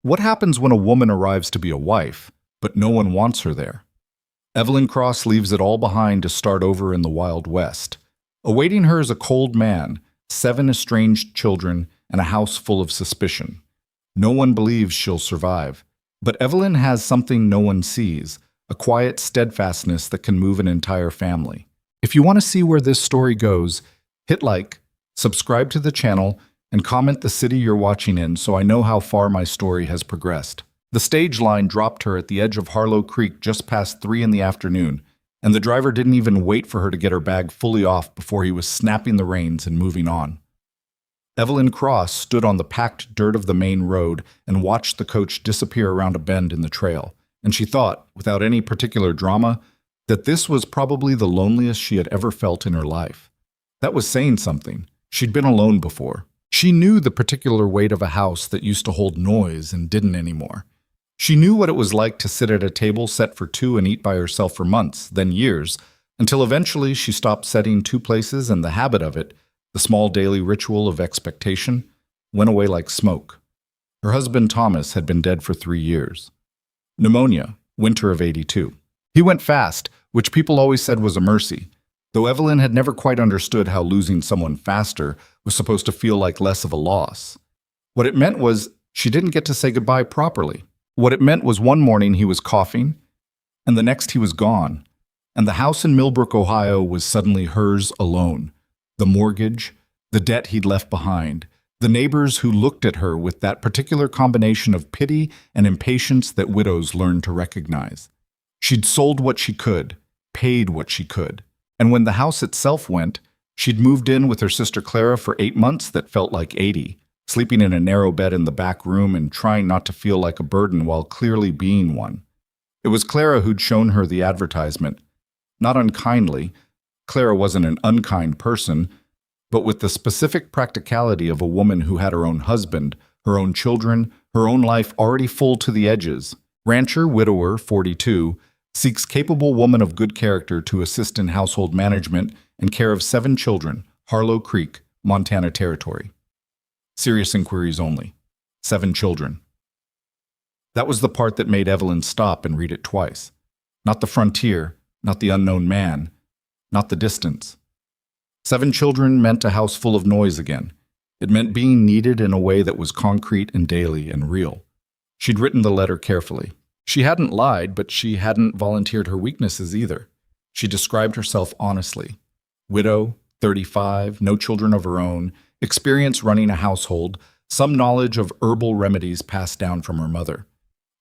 What happens when a woman arrives to be a wife, but no one wants her there? Evelyn Cross leaves it all behind to start over in the Wild West. Awaiting her is a cold man, 7 estranged children, and a house full of suspicion. No one believes she'll survive. But Evelyn has something no one sees, a quiet steadfastness that can move an entire family. If you want to see where this story goes, hit like, subscribe to the channel, and comment the city you're watching in so I know how far my story has progressed. The stage line dropped her at the edge of Harlow Creek just past 3 in the afternoon, and the driver didn't even wait for her to get her bag fully off before he was snapping the reins and moving on. Evelyn Cross stood on the packed dirt of the main road and watched the coach disappear around a bend in the trail, and she thought, without any particular drama, that this was probably the loneliest she had ever felt in her life. That was saying something. She'd been alone before. She knew the particular weight of a house that used to hold noise and didn't anymore. She knew what it was like to sit at a table set for 2 and eat by herself for months, then years, until eventually she stopped setting 2 places and the habit of it, the small daily ritual of expectation, went away like smoke. Her husband Thomas had been dead for 3 years. Pneumonia, winter of '82. He went fast, which people always said was a mercy, though Evelyn had never quite understood how losing someone faster was supposed to feel like less of a loss. What it meant was she didn't get to say goodbye properly. What it meant was one morning he was coughing, and the next he was gone, and the house in Millbrook, Ohio was suddenly hers alone. The mortgage, the debt he'd left behind, the neighbors who looked at her with that particular combination of pity and impatience that widows learn to recognize. She'd sold what she could, paid what she could, and when the house itself went, she'd moved in with her sister Clara for 8 months that felt like 80, sleeping in a narrow bed in the back room and trying not to feel like a burden while clearly being one. It was Clara who'd shown her the advertisement. Not unkindly, Clara wasn't an unkind person, but with the specific practicality of a woman who had her own husband, her own children, her own life already full to the edges. Rancher, widower, 42, seeks capable woman of good character to assist in household management and care of 7 children, Harlow Creek, Montana Territory. Serious inquiries only. 7 children. That was the part that made Evelyn stop and read it twice. Not the frontier, not the unknown man, not the distance. 7 children meant a house full of noise again. It meant being needed in a way that was concrete and daily and real. She'd written the letter carefully. She hadn't lied, but she hadn't volunteered her weaknesses either. She described herself honestly. Widow, 35, no children of her own, experience running a household, some knowledge of herbal remedies passed down from her mother.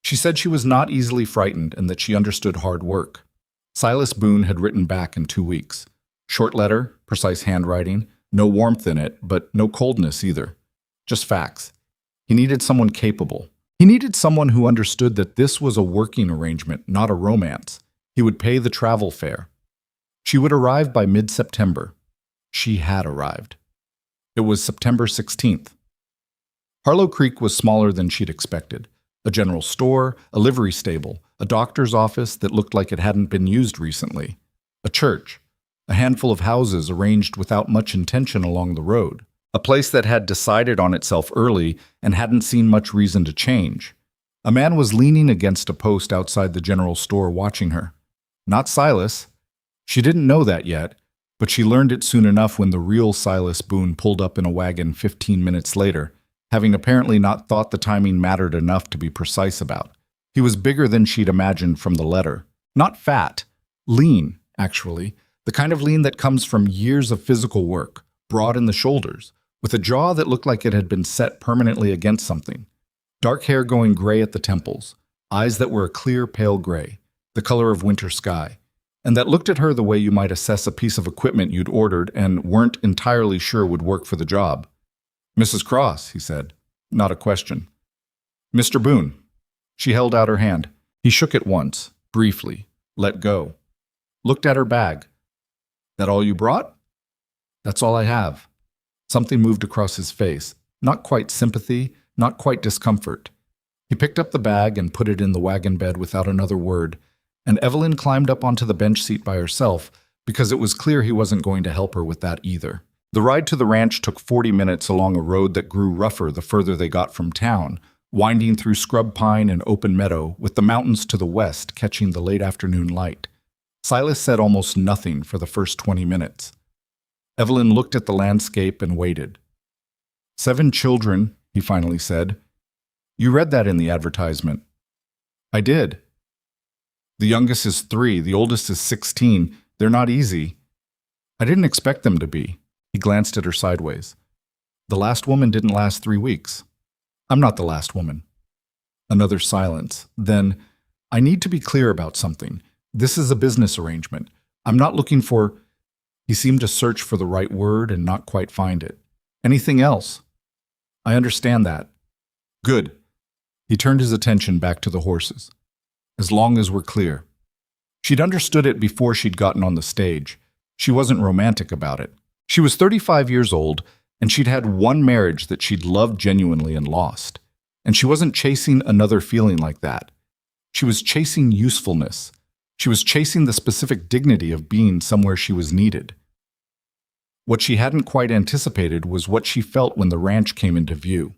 She said she was not easily frightened and that she understood hard work. Silas Boone had written back in 2 weeks. Short letter, precise handwriting, no warmth in it, but no coldness either. Just facts. He needed someone capable. He needed someone who understood that this was a working arrangement, not a romance. He would pay the travel fare. She would arrive by mid-September. She had arrived. It was September 16th. Harlow Creek was smaller than she'd expected. A general store, a livery stable, a doctor's office that looked like it hadn't been used recently, a church, a handful of houses arranged without much intention along the road, a place that had decided on itself early and hadn't seen much reason to change. A man was leaning against a post outside the general store watching her. Not Silas. She didn't know that yet, but she learned it soon enough when the real Silas Boone pulled up in a wagon 15 minutes later, having apparently not thought the timing mattered enough to be precise about. He was bigger than she'd imagined from the letter. Not fat. Lean, actually. The kind of lean that comes from years of physical work, broad in the shoulders, with a jaw that looked like it had been set permanently against something. Dark hair going gray at the temples, eyes that were a clear pale gray, the color of winter sky, and that looked at her the way you might assess a piece of equipment you'd ordered and weren't entirely sure would work for the job. "Mrs. Cross," he said. Not a question. "Mr. Boone." She held out her hand. He shook it once, briefly, let go. Looked at her bag. "That all you brought?" "That's all I have." Something moved across his face. Not quite sympathy, not quite discomfort. He picked up the bag and put it in the wagon bed without another word, and Evelyn climbed up onto the bench seat by herself because it was clear he wasn't going to help her with that either. The ride to the ranch took 40 minutes along a road that grew rougher the further they got from town, winding through scrub pine and open meadow, with the mountains to the west catching the late afternoon light. Silas said almost nothing for the first 20 minutes. Evelyn looked at the landscape and waited. 7 children, he finally said. You read that in the advertisement. I did. The youngest is 3, the oldest is 16. They're not easy. I didn't expect them to be. He glanced at her sideways. The last woman didn't last 3 weeks. I'm not the last woman. Another silence. Then, I need to be clear about something. This is a business arrangement. I'm not looking for... He seemed to search for the right word and not quite find it. Anything else? I understand that. Good. He turned his attention back to the horses. As long as we're clear. She'd understood it before she'd gotten on the stage. She wasn't romantic about it. She was 35 years old, and she'd had one marriage that she'd loved genuinely and lost. And she wasn't chasing another feeling like that. She was chasing usefulness. She was chasing the specific dignity of being somewhere she was needed. What she hadn't quite anticipated was what she felt when the ranch came into view.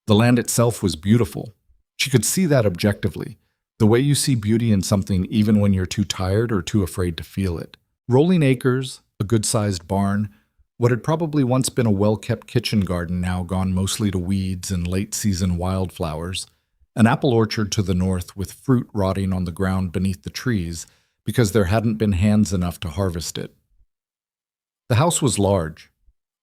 The land itself was beautiful. She could see that objectively, the way you see beauty in something even when you're too tired or too afraid to feel it. Rolling acres, a good-sized barn, what had probably once been a well-kept kitchen garden now gone mostly to weeds and late-season wildflowers, an apple orchard to the north with fruit rotting on the ground beneath the trees because there hadn't been hands enough to harvest it. The house was large,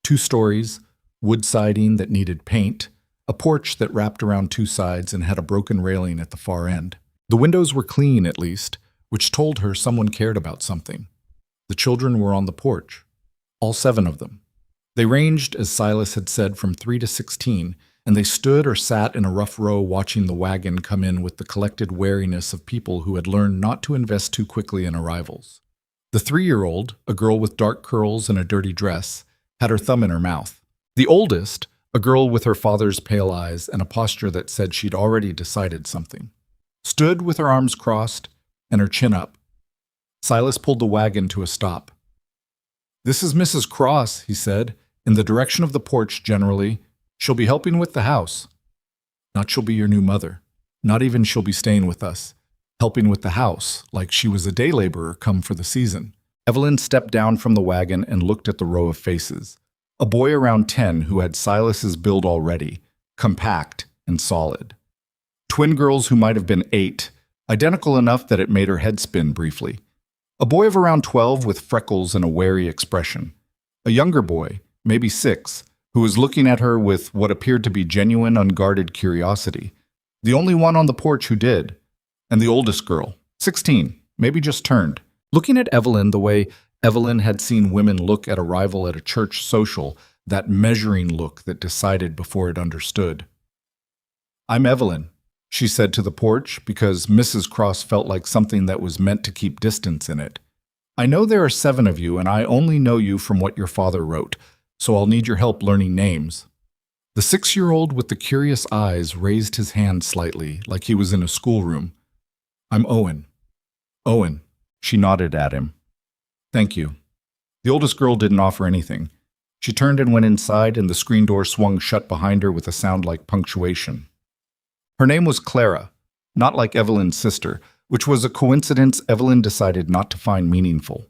2 stories, wood siding that needed paint, a porch that wrapped around 2 sides and had a broken railing at the far end. The windows were clean, at least, which told her someone cared about something. The children were on the porch, all 7 of them. They ranged, as Silas had said, from 3 to 16, and they stood or sat in a rough row watching the wagon come in with the collected wariness of people who had learned not to invest too quickly in arrivals. The 3-year-old, a girl with dark curls and a dirty dress, had her thumb in her mouth. The oldest, a girl with her father's pale eyes and a posture that said she'd already decided something, stood with her arms crossed and her chin up. Silas pulled the wagon to a stop. "This is Mrs. Cross," he said, in the direction of the porch generally. "She'll be helping with the house. Not she'll be your new mother. Not even she'll be staying with us. Helping with the house, like she was a day laborer come for the season." Evelyn stepped down from the wagon and looked at the row of faces. A boy around 10 who had Silas's build already, compact and solid. Twin girls who might have been 8, identical enough that it made her head spin briefly. A boy of around 12 with freckles and a wary expression. A younger boy, maybe 6, who was looking at her with what appeared to be genuine, unguarded curiosity. The only one on the porch who did. And the oldest girl, 16, maybe just turned, looking at Evelyn the way Evelyn had seen women look at a rival at a church social, that measuring look that decided before it understood. "I'm Evelyn," she said to the porch, because Mrs. Cross felt like something that was meant to keep distance in it. "I know there are 7 of you, and I only know you from what your father wrote, so I'll need your help learning names." The 6-year-old with the curious eyes raised his hand slightly, like he was in a schoolroom. "I'm Owen." "Owen." She nodded at him. "Thank you." The oldest girl didn't offer anything. She turned and went inside, and the screen door swung shut behind her with a sound like punctuation. Her name was Clara, not like Evelyn's sister, which was a coincidence Evelyn decided not to find meaningful.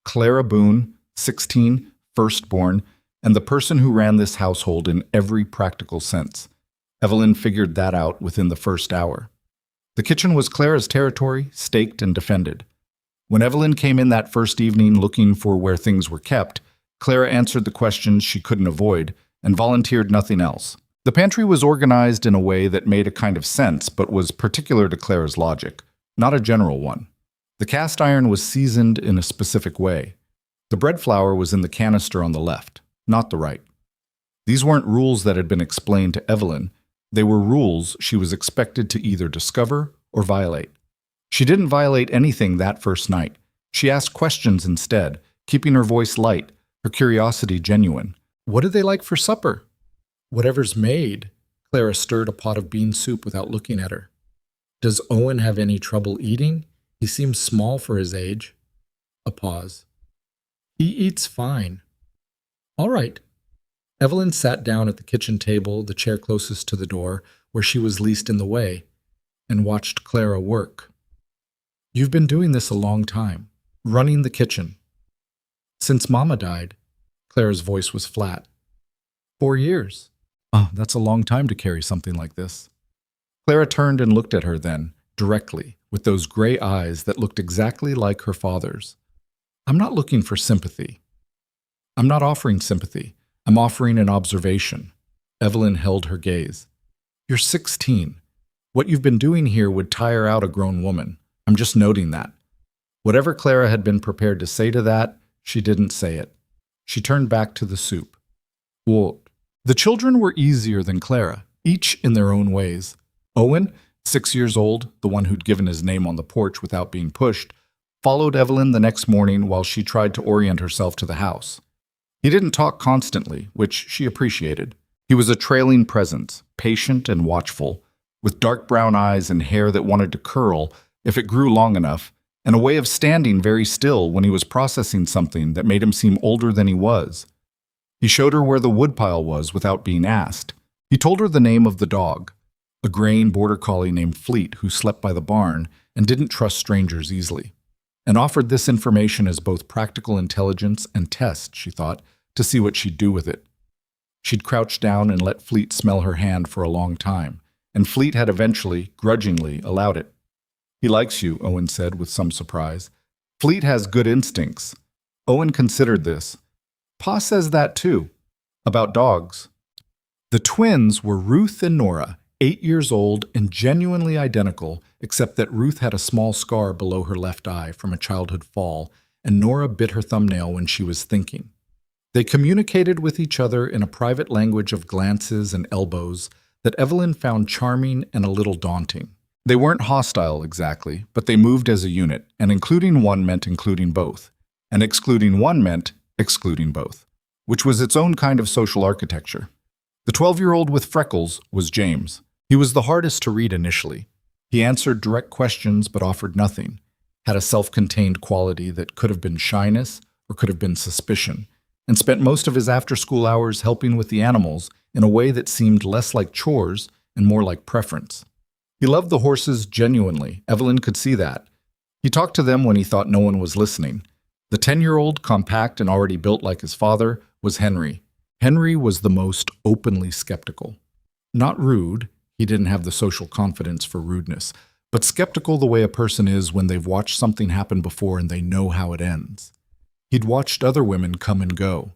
Clara Boone, 16, firstborn, and the person who ran this household in every practical sense. Evelyn figured that out within the first hour. The kitchen was Clara's territory, staked and defended. When Evelyn came in that first evening looking for where things were kept, Clara answered the questions she couldn't avoid and volunteered nothing else. The pantry was organized in a way that made a kind of sense but was particular to Clara's logic, not a general one. The cast iron was seasoned in a specific way. The bread flour was in the canister on the left, not the right. These weren't rules that had been explained to Evelyn. They were rules she was expected to either discover or violate. She didn't violate anything that first night. She asked questions instead, keeping her voice light, her curiosity genuine. "What do they like for supper?" "Whatever's made." Clara stirred a pot of bean soup without looking at her. "Does Owen have any trouble eating? He seems small for his age." A pause. "He eats fine." "All right." Evelyn sat down at the kitchen table, the chair closest to the door, where she was least in the way, and watched Clara work. "You've been doing this a long time, running the kitchen." "Since Mama died." Clara's voice was flat. 4 years. Oh, that's a long time to carry something like this. Clara turned and looked at her then, directly, with those gray eyes that looked exactly like her father's. "I'm not looking for sympathy. I'm not offering sympathy. I'm offering an observation." Evelyn held her gaze. "You're 16. What you've been doing here would tire out a grown woman. I'm just noting that." Whatever Clara had been prepared to say to that, she didn't say it. She turned back to the soup. Well, the children were easier than Clara, each in their own ways. Owen, 6 years old, the one who'd given his name on the porch without being pushed, followed Evelyn the next morning while she tried to orient herself to the house. He didn't talk constantly, which she appreciated. He was a trailing presence, patient and watchful, with dark brown eyes and hair that wanted to curl if it grew long enough, and a way of standing very still when he was processing something that made him seem older than he was. He showed her where the woodpile was without being asked. He told her the name of the dog, a graying border collie named Fleet who slept by the barn and didn't trust strangers easily, and offered this information as both practical intelligence and test, she thought, to see what she'd do with it. She'd crouched down and let Fleet smell her hand for a long time, and Fleet had eventually, grudgingly, allowed it. "He likes you," Owen said with some surprise. "Fleet has good instincts." Owen considered this. Pa says that too, about dogs. The twins were Ruth and Nora, 8 years old and genuinely identical, except that Ruth had a small scar below her left eye from a childhood fall, and Nora bit her thumbnail when she was thinking. They communicated with each other in a private language of glances and elbows that Evelyn found charming and a little daunting. They weren't hostile exactly, but they moved as a unit, and including one meant including both, and excluding one meant excluding both, which was its own kind of social architecture. The 12-year-old with freckles was James. He was the hardest to read initially. He answered direct questions but offered nothing, had a self-contained quality that could have been shyness or could have been suspicion, and spent most of his after-school hours helping with the animals in a way that seemed less like chores and more like preference. He loved the horses genuinely. Evelyn could see that. He talked to them when he thought no one was listening. The 10-year-old, compact and already built like his father, was Henry. Henry was the most openly skeptical. Not rude, he didn't have the social confidence for rudeness, but skeptical the way a person is when they've watched something happen before and they know how it ends. He'd watched other women come and go.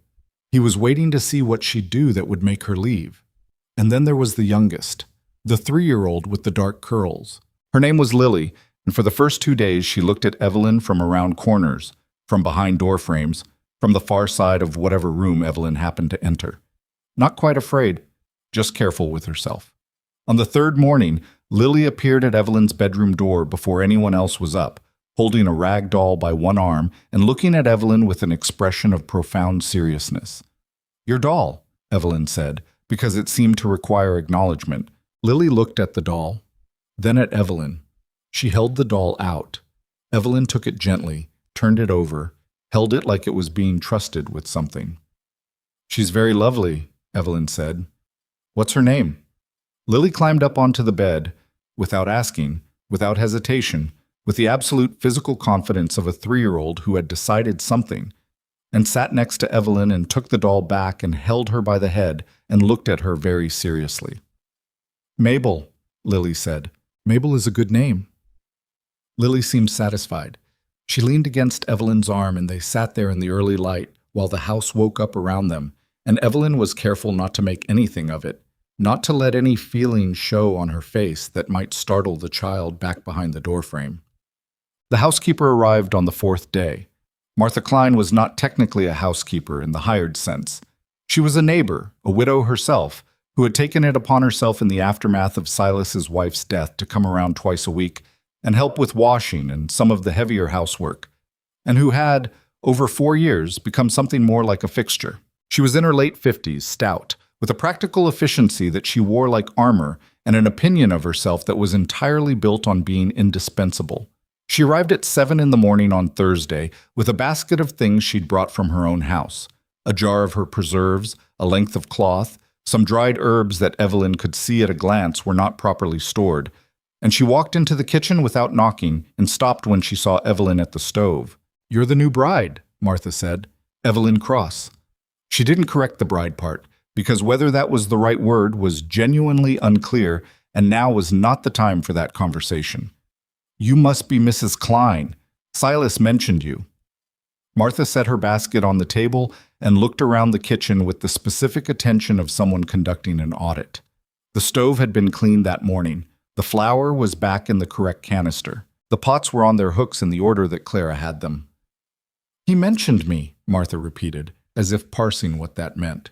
He was waiting to see what she'd do that would make her leave. And then there was the youngest, the 3-year-old with the dark curls. Her name was Lily, and for the first 2 days she looked at Evelyn from around corners, from behind door frames, from the far side of whatever room Evelyn happened to enter. Not quite afraid, just careful with herself. On the 3rd morning, Lily appeared at Evelyn's bedroom door before anyone else was up, holding a rag doll by one arm and looking at Evelyn with an expression of profound seriousness. "Your doll," Evelyn said, because it seemed to require acknowledgement. Lily looked at the doll, then at Evelyn. She held the doll out. Evelyn took it gently, turned it over, held it like it was being trusted with something. "She's very lovely," Evelyn said. "What's her name?" Lily climbed up onto the bed, without asking, without hesitation, with the absolute physical confidence of a 3-year-old who had decided something, and sat next to Evelyn and took the doll back and held her by the head and looked at her very seriously. "Mabel," Lily said. "Mabel is a good name." Lily seemed satisfied. She leaned against Evelyn's arm and they sat there in the early light while the house woke up around them, and Evelyn was careful not to make anything of it, not to let any feeling show on her face that might startle the child back behind the doorframe. The housekeeper arrived on the 4th day. Martha Klein was not technically a housekeeper in the hired sense. She was a neighbor, a widow herself, who had taken it upon herself in the aftermath of Silas's wife's death to come around twice a week and help with washing and some of the heavier housework, and who had, over 4 years, become something more like a fixture. She was in her late 50s, stout, with a practical efficiency that she wore like armor and an opinion of herself that was entirely built on being indispensable. She arrived at 7 in the morning on Thursday with a basket of things she'd brought from her own house, a jar of her preserves, a length of cloth, Some dried herbs that Evelyn could see at a glance were not properly stored, and she walked into the kitchen without knocking and stopped when she saw Evelyn at the stove. "You're the new bride," Martha said. Evelyn Cross. She didn't correct the bride part, because whether that was the right word was genuinely unclear, and now was not the time for that conversation. "You must be Mrs. Klein. Silas mentioned you." Martha set her basket on the table and looked around the kitchen with the specific attention of someone conducting an audit. The stove had been cleaned that morning. The flour was back in the correct canister. The pots were on their hooks in the order that Clara had them. "He mentioned me," Martha repeated, as if parsing what that meant.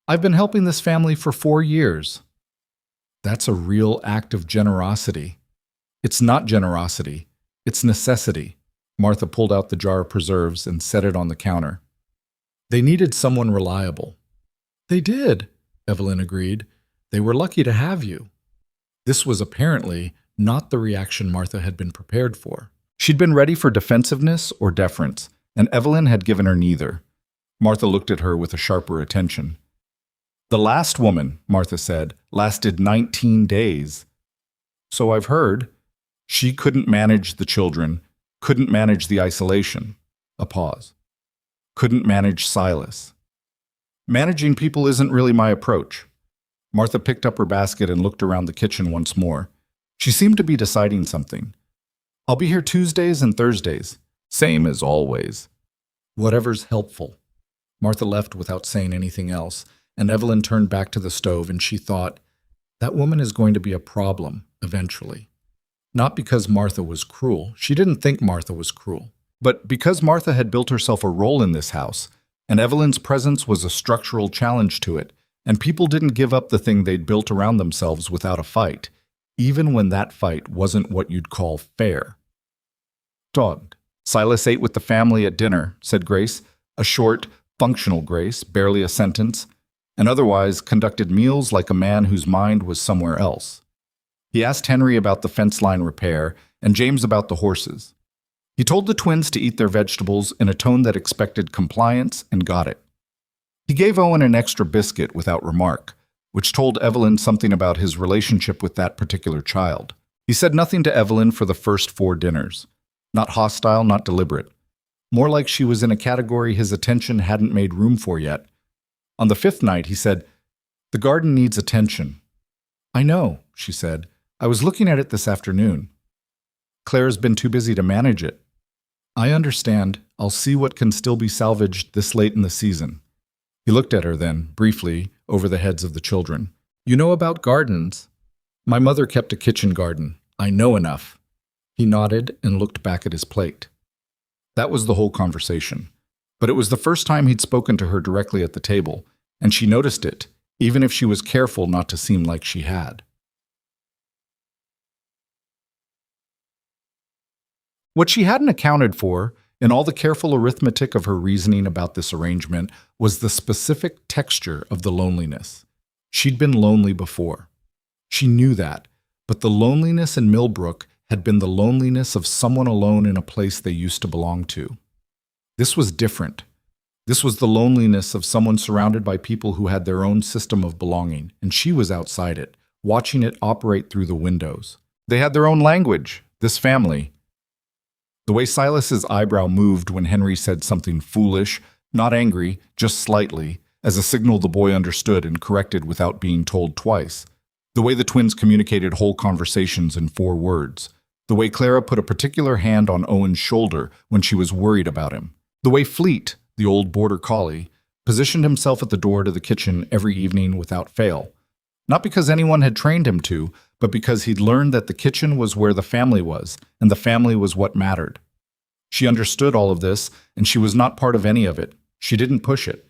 "I've been helping this family for 4 years." That's a real act of generosity. It's not generosity. It's necessity. Martha pulled out the jar of preserves and set it on the counter. They needed someone reliable. "They did," Evelyn agreed. "They were lucky to have you." This was apparently not the reaction Martha had been prepared for. She'd been ready for defensiveness or deference, and Evelyn had given her neither. Martha looked at her with a sharper attention. "The last woman," Martha said, "lasted 19 days. So I've heard. She couldn't manage the children, couldn't manage the isolation." A pause. "Couldn't manage Silas. Managing people isn't really my approach." Martha picked up her basket and looked around the kitchen once more. She seemed to be deciding something. "I'll be here Tuesdays and Thursdays. Same as always." "Whatever's helpful." Martha left without saying anything else, and Evelyn turned back to the stove, and she thought, that woman is going to be a problem eventually. Not because Martha was cruel. She didn't think Martha was cruel. But because Martha had built herself a role in this house, and Evelyn's presence was a structural challenge to it, and people didn't give up the thing they'd built around themselves without a fight, even when that fight wasn't what you'd call fair. "Dog. Silas ate with the family at dinner," said Grace, a short, functional Grace, barely a sentence, and otherwise conducted meals like a man whose mind was somewhere else. He asked Henry about the fence line repair and James about the horses. He told the twins to eat their vegetables in a tone that expected compliance and got it. He gave Owen an extra biscuit without remark, which told Evelyn something about his relationship with that particular child. He said nothing to Evelyn for the first 4 dinners. Not hostile, not deliberate. More like she was in a category his attention hadn't made room for yet. On the 5th night, he said, "The garden needs attention." "I know," she said. "I was looking at it this afternoon. Claire's been too busy to manage it." "I understand. I'll see what can still be salvaged this late in the season." He looked at her then, briefly, over the heads of the children. "You know about gardens?" "My mother kept a kitchen garden. I know enough." He nodded and looked back at his plate. That was the whole conversation. But it was the first time he'd spoken to her directly at the table, and she noticed it, even if she was careful not to seem like she had. What she hadn't accounted for, in all the careful arithmetic of her reasoning about this arrangement, was the specific texture of the loneliness. She'd been lonely before. She knew that, but the loneliness in Millbrook had been the loneliness of someone alone in a place they used to belong to. This was different. This was the loneliness of someone surrounded by people who had their own system of belonging, and she was outside it, watching it operate through the windows. They had their own language, this family. The way Silas's eyebrow moved when Henry said something foolish, not angry, just slightly, as a signal the boy understood and corrected without being told twice. The way the twins communicated whole conversations in 4 words. The way Clara put a particular hand on Owen's shoulder when she was worried about him. The way Fleet, the old border collie, positioned himself at the door to the kitchen every evening without fail. Not because anyone had trained him to, but because he'd learned that the kitchen was where the family was, and the family was what mattered. She understood all of this, and she was not part of any of it. She didn't push it.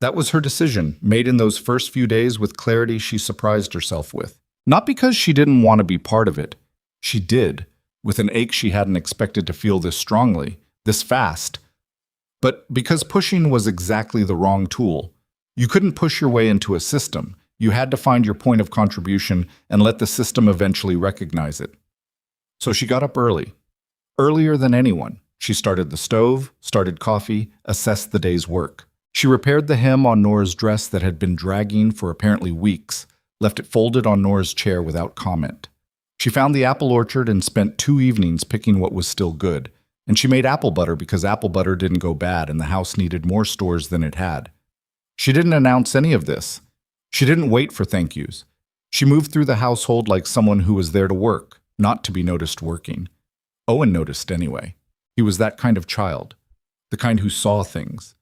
That was her decision, made in those first few days with clarity she surprised herself with. Not because she didn't want to be part of it. She did, with an ache she hadn't expected to feel this strongly, this fast. But because pushing was exactly the wrong tool. You couldn't push your way into a system. You had to find your point of contribution and let the system eventually recognize it. So she got up early. Earlier than anyone. She started the stove, started coffee, assessed the day's work. She repaired the hem on Nora's dress that had been dragging for apparently weeks, left it folded on Nora's chair without comment. She found the apple orchard and spent 2 evenings picking what was still good, and she made apple butter because apple butter didn't go bad and the house needed more stores than it had. She didn't announce any of this. She didn't wait for thank yous. She moved through the household like someone who was there to work, not to be noticed working. Owen noticed anyway. He was that kind of child, the kind who saw things.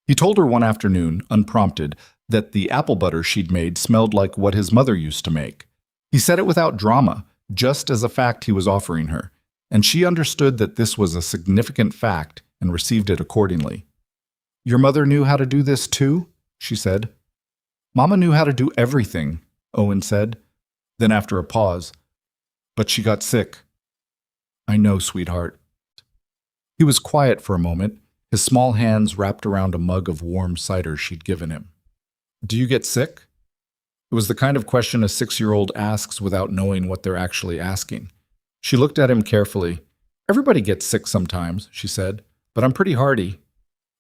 He told her one afternoon, unprompted, that the apple butter she'd made smelled like what his mother used to make. He said it without drama, just as a fact he was offering her, and she understood that this was a significant fact and received it accordingly. "Your mother knew how to do this too?" she said. "Mama knew how to do everything," Owen said. Then after a pause, "But she got sick." "I know, sweetheart." He was quiet for a moment, his small hands wrapped around a mug of warm cider she'd given him. "Do you get sick?" It was the kind of question a 6-year-old asks without knowing what they're actually asking. She looked at him carefully. "Everybody gets sick sometimes," she said, "but I'm pretty hardy."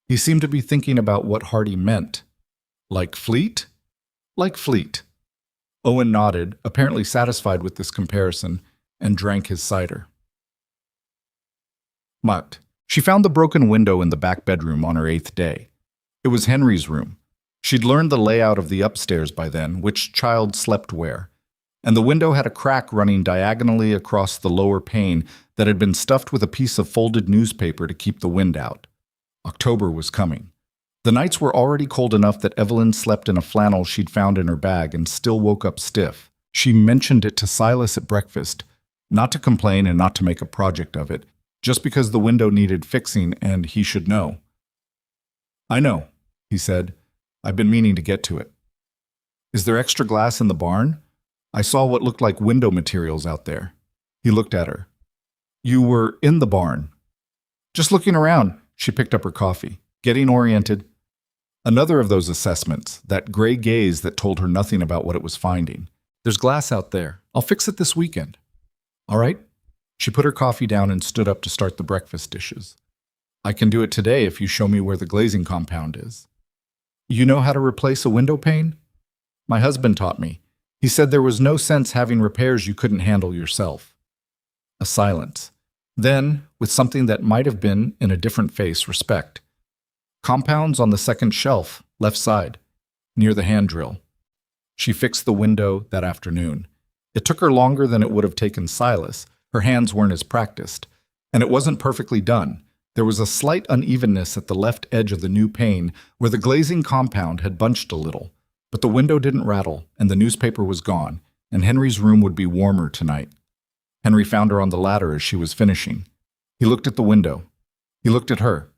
He seemed to be thinking about what hardy meant. "Like fleet?" "Like fleet." Owen nodded, apparently satisfied with this comparison, and drank his cider. Mutt. She found the broken window in the back bedroom on her 8th day. It was Henry's room. She'd learned the layout of the upstairs by then, which child slept where. And the window had a crack running diagonally across the lower pane that had been stuffed with a piece of folded newspaper to keep the wind out. October was coming. The nights were already cold enough that Evelyn slept in a flannel she'd found in her bag and still woke up stiff. She mentioned it to Silas at breakfast, not to complain and not to make a project of it, just because the window needed fixing and he should know. "I know," he said. "I've been meaning to get to it." "Is there extra glass in the barn? I saw what looked like window materials out there." He looked at her. "You were in the barn." "Just looking around." She picked up her coffee. "Getting oriented." Another of those assessments, that gray gaze that told her nothing about what it was finding. "There's glass out there. I'll fix it this weekend." "All right." She put her coffee down and stood up to start the breakfast dishes. "I can do it today if you show me where the glazing compound is." "You know how to replace a window pane?" "My husband taught me. He said there was no sense having repairs you couldn't handle yourself." A silence. Then, with something that might have been, in a different face, respect. "Compounds on the second shelf, left side, near the hand drill." She fixed the window that afternoon. It took her longer than it would have taken Silas. Her hands weren't as practiced. And it wasn't perfectly done. There was a slight unevenness at the left edge of the new pane where the glazing compound had bunched a little. But the window didn't rattle, and the newspaper was gone, and Henry's room would be warmer tonight. Henry found her on the ladder as she was finishing. He looked at the window. He looked at her.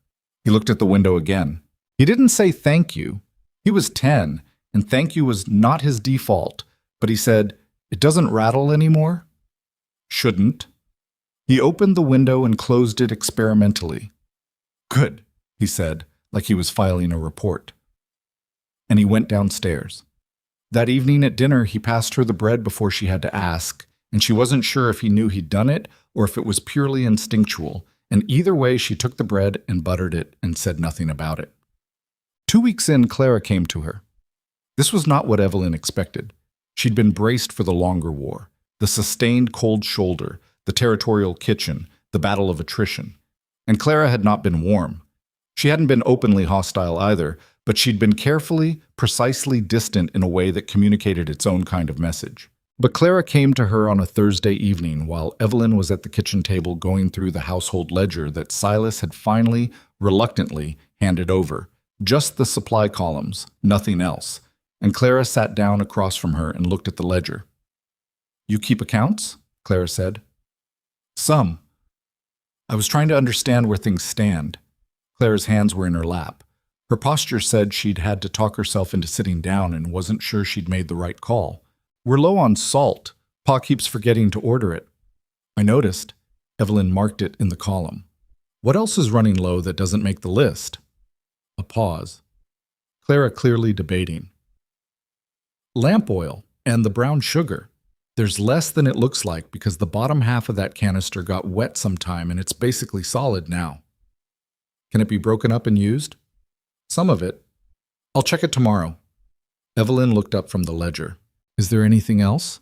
He looked at the window again. He didn't say thank you. He was 10, and thank you was not his default, but he said, "It doesn't rattle anymore?" "Shouldn't." He opened the window and closed it experimentally. "Good," he said, like he was filing a report. And he went downstairs. That evening at dinner, he passed her the bread before she had to ask, and she wasn't sure if he knew he'd done it or if it was purely instinctual, and either way she took the bread and buttered it and said nothing about it. 2 weeks in, Clara came to her. This was not what Evelyn expected. She'd been braced for the longer war, the sustained cold shoulder, the territorial kitchen, the battle of attrition. And Clara had not been warm. She hadn't been openly hostile either, but she'd been carefully, precisely distant in a way that communicated its own kind of message. But Clara came to her on a Thursday evening while Evelyn was at the kitchen table going through the household ledger that Silas had finally, reluctantly, handed over. Just the supply columns, nothing else. And Clara sat down across from her and looked at the ledger. "You keep accounts?" Clara said. "Some. I was trying to understand where things stand." Clara's hands were in her lap. Her posture said she'd had to talk herself into sitting down and wasn't sure she'd made the right call. "We're low on salt. Pa keeps forgetting to order it." "I noticed." Evelyn marked it in the column. "What else is running low that doesn't make the list?" A pause. Clara clearly debating. "Lamp oil and the brown sugar. There's less than it looks like because the bottom half of that canister got wet sometime and it's basically solid now." "Can it be broken up and used?" "Some of it." I'll check it tomorrow. Evelyn looked up from the ledger. Is there anything else?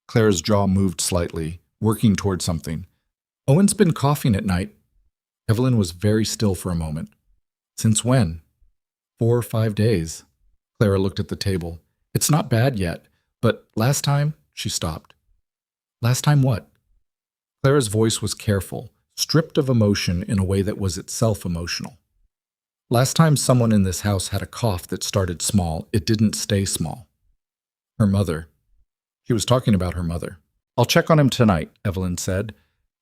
Clara's jaw moved slightly, working toward something. Owen's been coughing at night. Evelyn was very still for a moment. Since when? 4 or 5 days. Clara looked at the table. It's not bad yet, but last time, she stopped. Last time what? Clara's voice was careful, stripped of emotion in a way that was itself emotional. Last time someone in this house had a cough that started small, it didn't stay small. Her mother. She was talking about her mother. I'll check on him tonight, Evelyn said.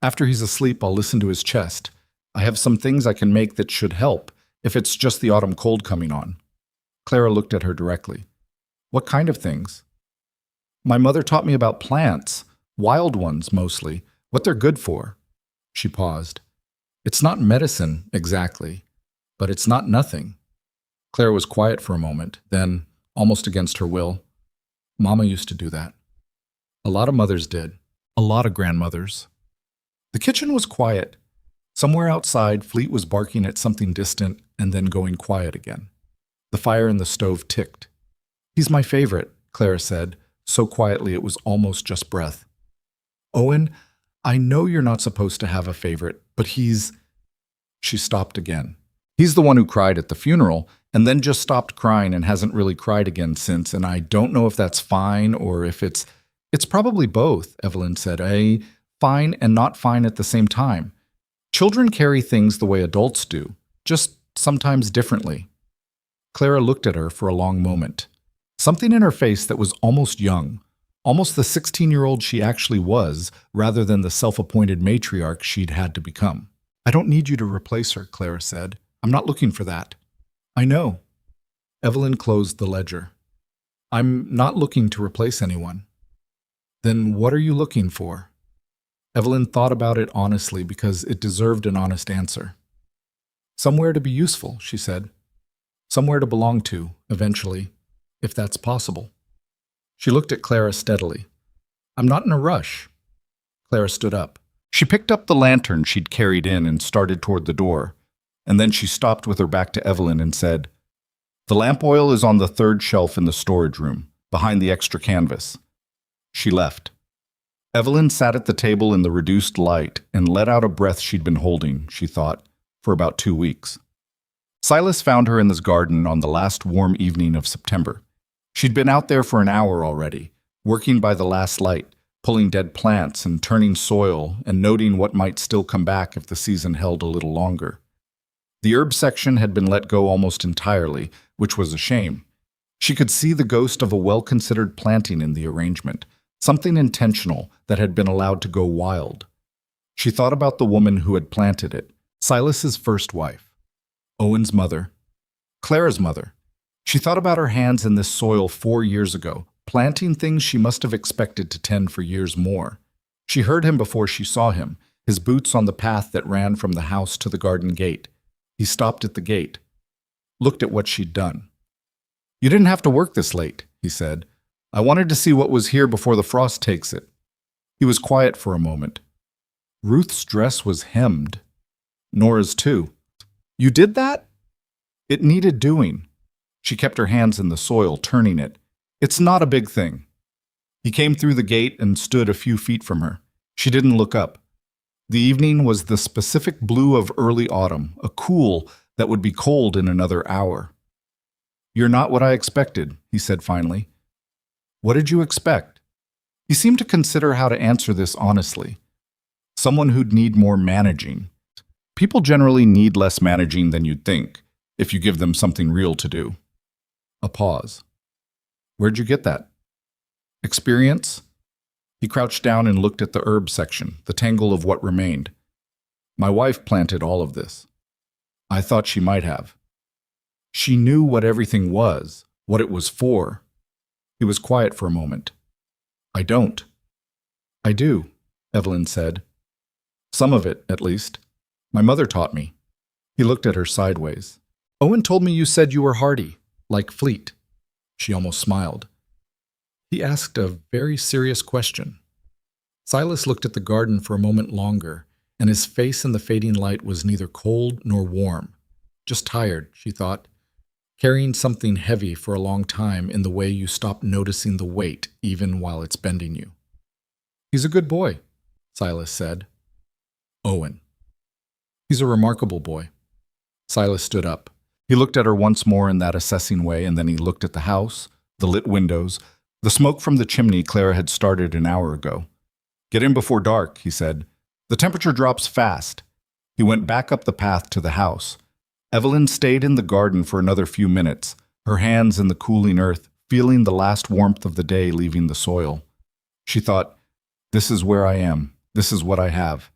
After he's asleep, I'll listen to his chest. I have some things I can make that should help, if it's just the autumn cold coming on. Clara looked at her directly. What kind of things? My mother taught me about plants, wild ones mostly, what they're good for. She paused. It's not medicine, exactly, but it's not nothing. Clara was quiet for a moment, then, almost against her will, Mama used to do that. A lot of mothers did. A lot of grandmothers. The kitchen was quiet. Somewhere outside, Fleet was barking at something distant and then going quiet again. The fire in the stove ticked. He's my favorite, Clara said, so quietly it was almost just breath. Owen, I know you're not supposed to have a favorite, but he's... She stopped again. He's the one who cried at the funeral and then just stopped crying and hasn't really cried again since, and I don't know if that's fine or if it's... It's probably both, Evelyn said. Fine and not fine at the same time. Children carry things the way adults do, just sometimes differently. Clara looked at her for a long moment. Something in her face that was almost young, almost the 16-year-old she actually was, rather than the self-appointed matriarch she'd had to become. I don't need you to replace her, Clara said. I'm not looking for that. I know. Evelyn closed the ledger. I'm not looking to replace anyone. Then what are you looking for? Evelyn thought about it honestly because it deserved an honest answer. Somewhere to be useful, she said. Somewhere to belong to, eventually, if that's possible. She looked at Clara steadily. I'm not in a rush. Clara stood up. She picked up the lantern she'd carried in and started toward the door, and then she stopped with her back to Evelyn and said, The lamp oil is on the 3rd shelf in the storage room, behind the extra canvas. She left. Evelyn sat at the table in the reduced light and let out a breath she'd been holding, she thought, for about 2 weeks. Silas found her in this garden on the last warm evening of September. She'd been out there for an hour already, working by the last light, pulling dead plants and turning soil and noting what might still come back if the season held a little longer. The herb section had been let go almost entirely, which was a shame. She could see the ghost of a well-considered planting in the arrangement, something intentional that had been allowed to go wild. She thought about the woman who had planted it, Silas's first wife, Owen's mother, Clara's mother. She thought about her hands in this soil 4 years ago, planting things she must have expected to tend for years more. She heard him before she saw him, his boots on the path that ran from the house to the garden gate. He stopped at the gate, looked at what she'd done. You didn't have to work this late, he said. I wanted to see what was here before the frost takes it. He was quiet for a moment. Ruth's dress was hemmed. Nora's too. You did that? It needed doing. She kept her hands in the soil, turning it. It's not a big thing. He came through the gate and stood a few feet from her. She didn't look up. The evening was the specific blue of early autumn, a cool that would be cold in another hour. You're not what I expected, he said finally. What did you expect? He seemed to consider how to answer this honestly. Someone who'd need more managing. People generally need less managing than you'd think, if you give them something real to do. A pause. Where'd you get that? Experience? He crouched down and looked at the herb section, the tangle of what remained. My wife planted all of this. I thought she might have. She knew what everything was, what it was for. He was quiet for a moment. I don't. I do, Evelyn said. Some of it, at least. My mother taught me. He looked at her sideways. Owen told me you said you were hardy, like Fleet. She almost smiled. He asked a very serious question. Silas looked at the garden for a moment longer, and his face in the fading light was neither cold nor warm. Just tired, she thought. carrying something heavy for a long time in the way you stop noticing the weight even while it's bending you. "He's a good boy," Silas said. Owen. "He's a remarkable boy." Silas stood up. He looked at her once more in that assessing way, and then he looked at the house, the lit windows, the smoke from the chimney Clara had started an hour ago. "Get in before dark," he said. "The temperature drops fast." He went back up the path to the house. Evelyn stayed in the garden for another few minutes, her hands in the cooling earth, feeling the last warmth of the day leaving the soil. She thought, "This is where I am. This is what I have.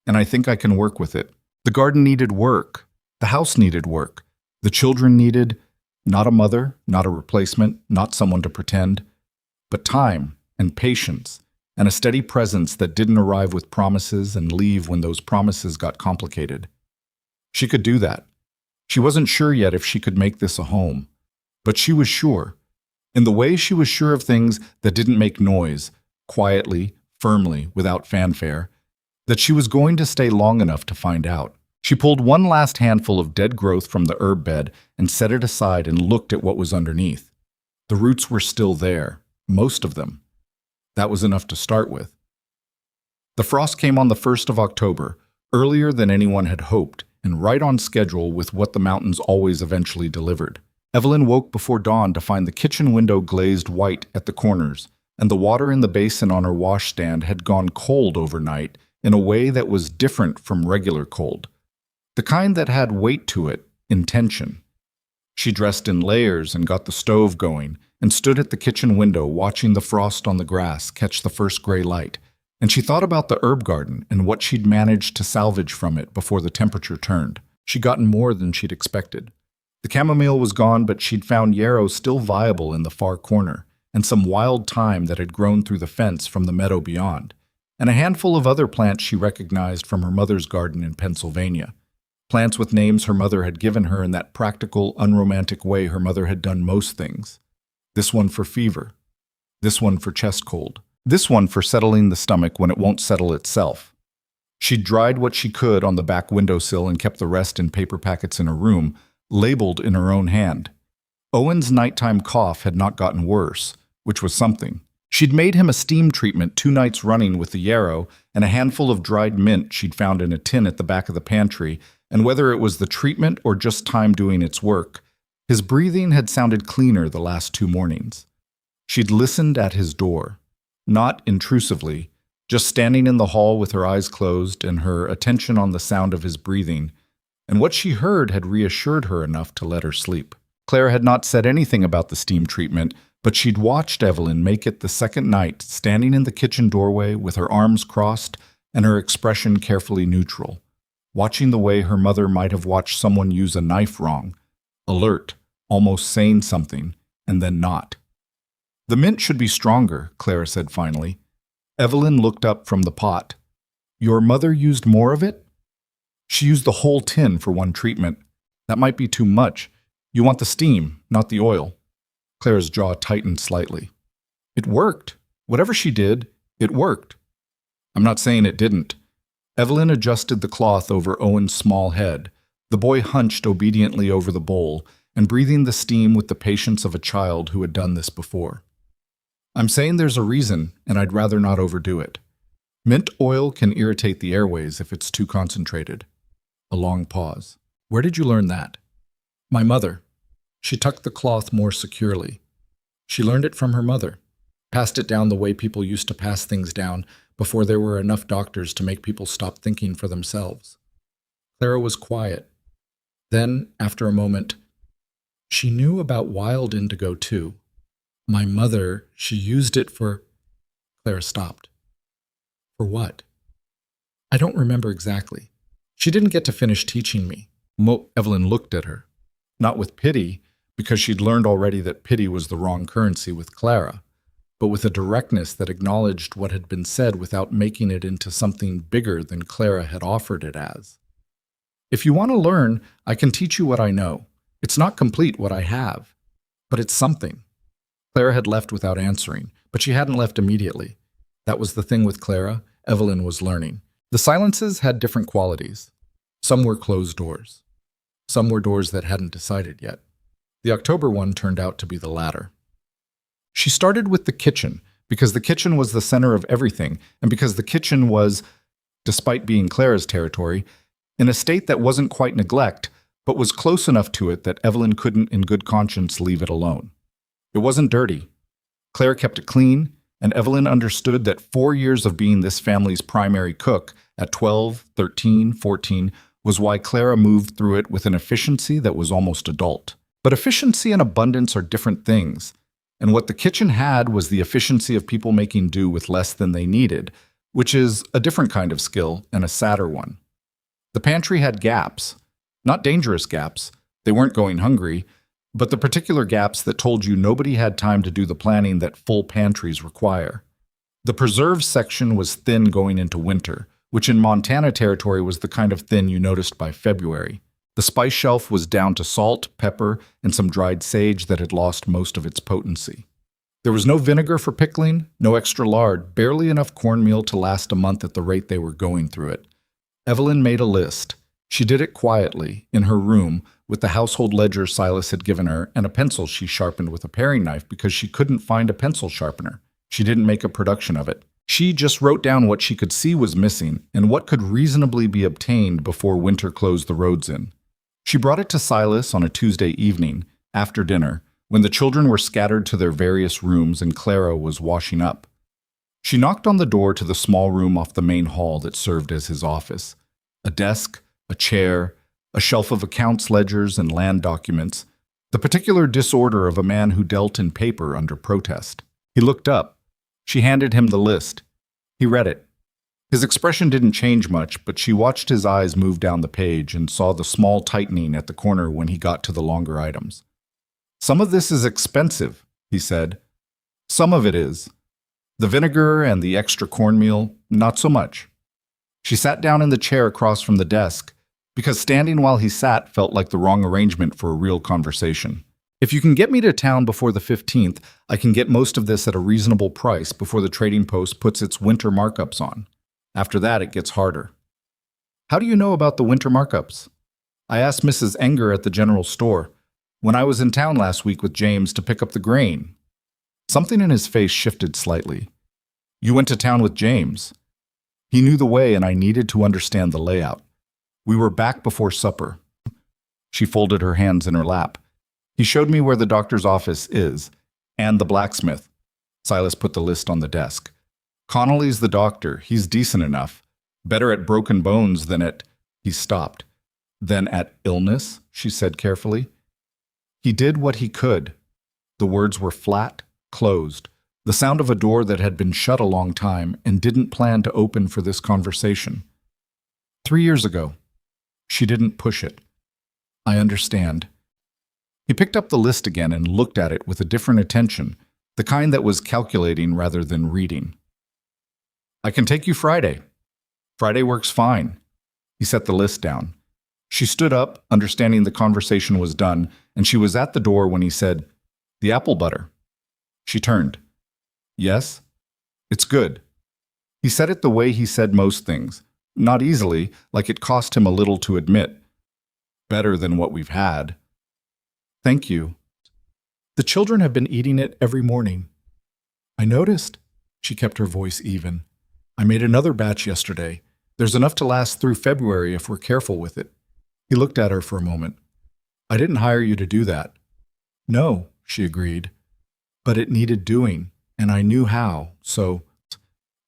And I think I can work with it." The garden needed work. The house needed work. The children needed, not a mother, not a replacement, not someone to pretend, but time and patience and a steady presence that didn't arrive with promises and leave when those promises got complicated. She could do that. She wasn't sure yet if she could make this a home, but she was sure. In the way she was sure of things that didn't make noise, quietly, firmly, without fanfare, that she was going to stay long enough to find out. She pulled one last handful of dead growth from the herb bed and set it aside and looked at what was underneath. The roots were still there, most of them. That was enough to start with. The frost came on the 1st of October, earlier than anyone had hoped, and right on schedule with what the mountains always eventually delivered. Evelyn woke before dawn to find the kitchen window glazed white at the corners, and the water in the basin on her washstand had gone cold overnight in a way that was different from regular cold. The kind that had weight to it, intention. She dressed in layers and got the stove going, and stood at the kitchen window watching the frost on the grass catch the first gray light. And she thought about the herb garden and what she'd managed to salvage from it before the temperature turned. She'd gotten more than she'd expected. The chamomile was gone, but she'd found yarrow still viable in the far corner, and some wild thyme that had grown through the fence from the meadow beyond, and a handful of other plants she recognized from her mother's garden in Pennsylvania. Plants with names her mother had given her in that practical, unromantic way her mother had done most things. This one for fever. This one for chest cold. This one for settling the stomach when it won't settle itself. She'd dried what she could on the back windowsill and kept the rest in paper packets in her room, labeled in her own hand. Owen's nighttime cough had not gotten worse, which was something. She'd made him a steam treatment 2 nights running with the yarrow and a handful of dried mint she'd found in a tin at the back of the pantry, and whether it was the treatment or just time doing its work, his breathing had sounded cleaner the last 2 mornings. She'd listened at his door. Not intrusively, just standing in the hall with her eyes closed and her attention on the sound of his breathing, and what she heard had reassured her enough to let her sleep. Claire had not said anything about the steam treatment, but she'd watched Evelyn make it the second night, standing in the kitchen doorway with her arms crossed and her expression carefully neutral, watching the way her mother might have watched someone use a knife wrong, alert, almost saying something, and then not. "The mint should be stronger," Clara said finally. Evelyn looked up from the pot. "Your mother used more of it?" "She used the whole tin for one treatment. That might be too much. You want the steam, not the oil." Clara's jaw tightened slightly. "It worked. Whatever she did, it worked." "I'm not saying it didn't." Evelyn adjusted the cloth over Owen's small head. The boy hunched obediently over the bowl and breathing the steam with the patience of a child who had done this before. "I'm saying there's a reason, and I'd rather not overdo it. Mint oil can irritate the airways if it's too concentrated." A long pause. "Where did you learn that?" "My mother." She tucked the cloth more securely. She learned it from her mother. Passed it down the way people used to pass things down before there were enough doctors to make people stop thinking for themselves. Clara was quiet. Then, after a moment, "She knew about wild indigo too. My mother, she used it for—" Clara stopped. "For what?" "I don't remember exactly. She didn't get to finish teaching me." Evelyn looked at her. Not with pity, because she'd learned already that pity was the wrong currency with Clara, but with a directness that acknowledged what had been said without making it into something bigger than Clara had offered it as. "If you want to learn, I can teach you what I know. It's not complete what I have, but it's something." Clara had left without answering, but she hadn't left immediately. That was the thing with Clara. Evelyn was learning. The silences had different qualities. Some were closed doors. Some were doors that hadn't decided yet. The October one turned out to be the latter. She started with the kitchen, because the kitchen was the center of everything, and because the kitchen was, despite being Clara's territory, in a state that wasn't quite neglect, but was close enough to it that Evelyn couldn't in good conscience leave it alone. It wasn't dirty. Clara kept it clean, and Evelyn understood that 4 years of being this family's primary cook at 12, 13, 14 was why Clara moved through it with an efficiency that was almost adult. But efficiency and abundance are different things, and what the kitchen had was the efficiency of people making do with less than they needed, which is a different kind of skill and a sadder one. The pantry had gaps, not dangerous gaps. They weren't going hungry, but the particular gaps that told you nobody had time to do the planning that full pantries require. The preserves section was thin going into winter, which in Montana territory was the kind of thin you noticed by February. The spice shelf was down to salt, pepper, and some dried sage that had lost most of its potency. There was no vinegar for pickling, no extra lard, barely enough cornmeal to last a month at the rate they were going through it. Evelyn made a list. She did it quietly, in her room, with the household ledger Silas had given her and a pencil she sharpened with a paring knife because she couldn't find a pencil sharpener. She didn't make a production of it. She just wrote down what she could see was missing and what could reasonably be obtained before winter closed the roads in. She brought it to Silas on a Tuesday evening, after dinner, when the children were scattered to their various rooms and Clara was washing up. She knocked on the door to the small room off the main hall that served as his office. A desk, a chair, a shelf of accounts ledgers and land documents, the particular disorder of a man who dealt in paper under protest. He looked up. She handed him the list. He read it. His expression didn't change much, but she watched his eyes move down the page and saw the small tightening at the corner when he got to the longer items. "Some of this is expensive," he said. "Some of it is. The vinegar and the extra cornmeal, not so much." She sat down in the chair across from the desk, because standing while he sat felt like the wrong arrangement for a real conversation. "If you can get me to town before the 15th, I can get most of this at a reasonable price before the trading post puts its winter markups on. After that, it gets harder." "How do you know about the winter markups?" "I asked Mrs. Enger at the general store when I was in town last week with James to pick up the grain." Something in his face shifted slightly. "You went to town with James?" "He knew the way and I needed to understand the layout. We were back before supper." She folded her hands in her lap. "He showed me where the doctor's office is, and the blacksmith." Silas put the list on the desk. "Connolly's the doctor. He's decent enough. Better at broken bones than at—" He stopped. "Than at illness," she said carefully. "He did what he could." The words were flat, closed, the sound of a door that had been shut a long time and didn't plan to open for this conversation. 3 years ago. She didn't push it. "I understand." He picked up the list again and looked at it with a different attention, the kind that was calculating rather than reading. "I can take you Friday." "Friday works fine." He set the list down. She stood up, understanding the conversation was done, and she was at the door when he said, "The apple butter." She turned. "Yes? It's good." He said it the way he said most things, not easily, like it cost him a little to admit. "Better than what we've had." "Thank you." "The children have been eating it every morning." "I noticed." She kept her voice even. "I made another batch yesterday. There's enough to last through February if we're careful with it." He looked at her for a moment. "I didn't hire you to do that." "No," she agreed. "But it needed doing, and I knew how, so—"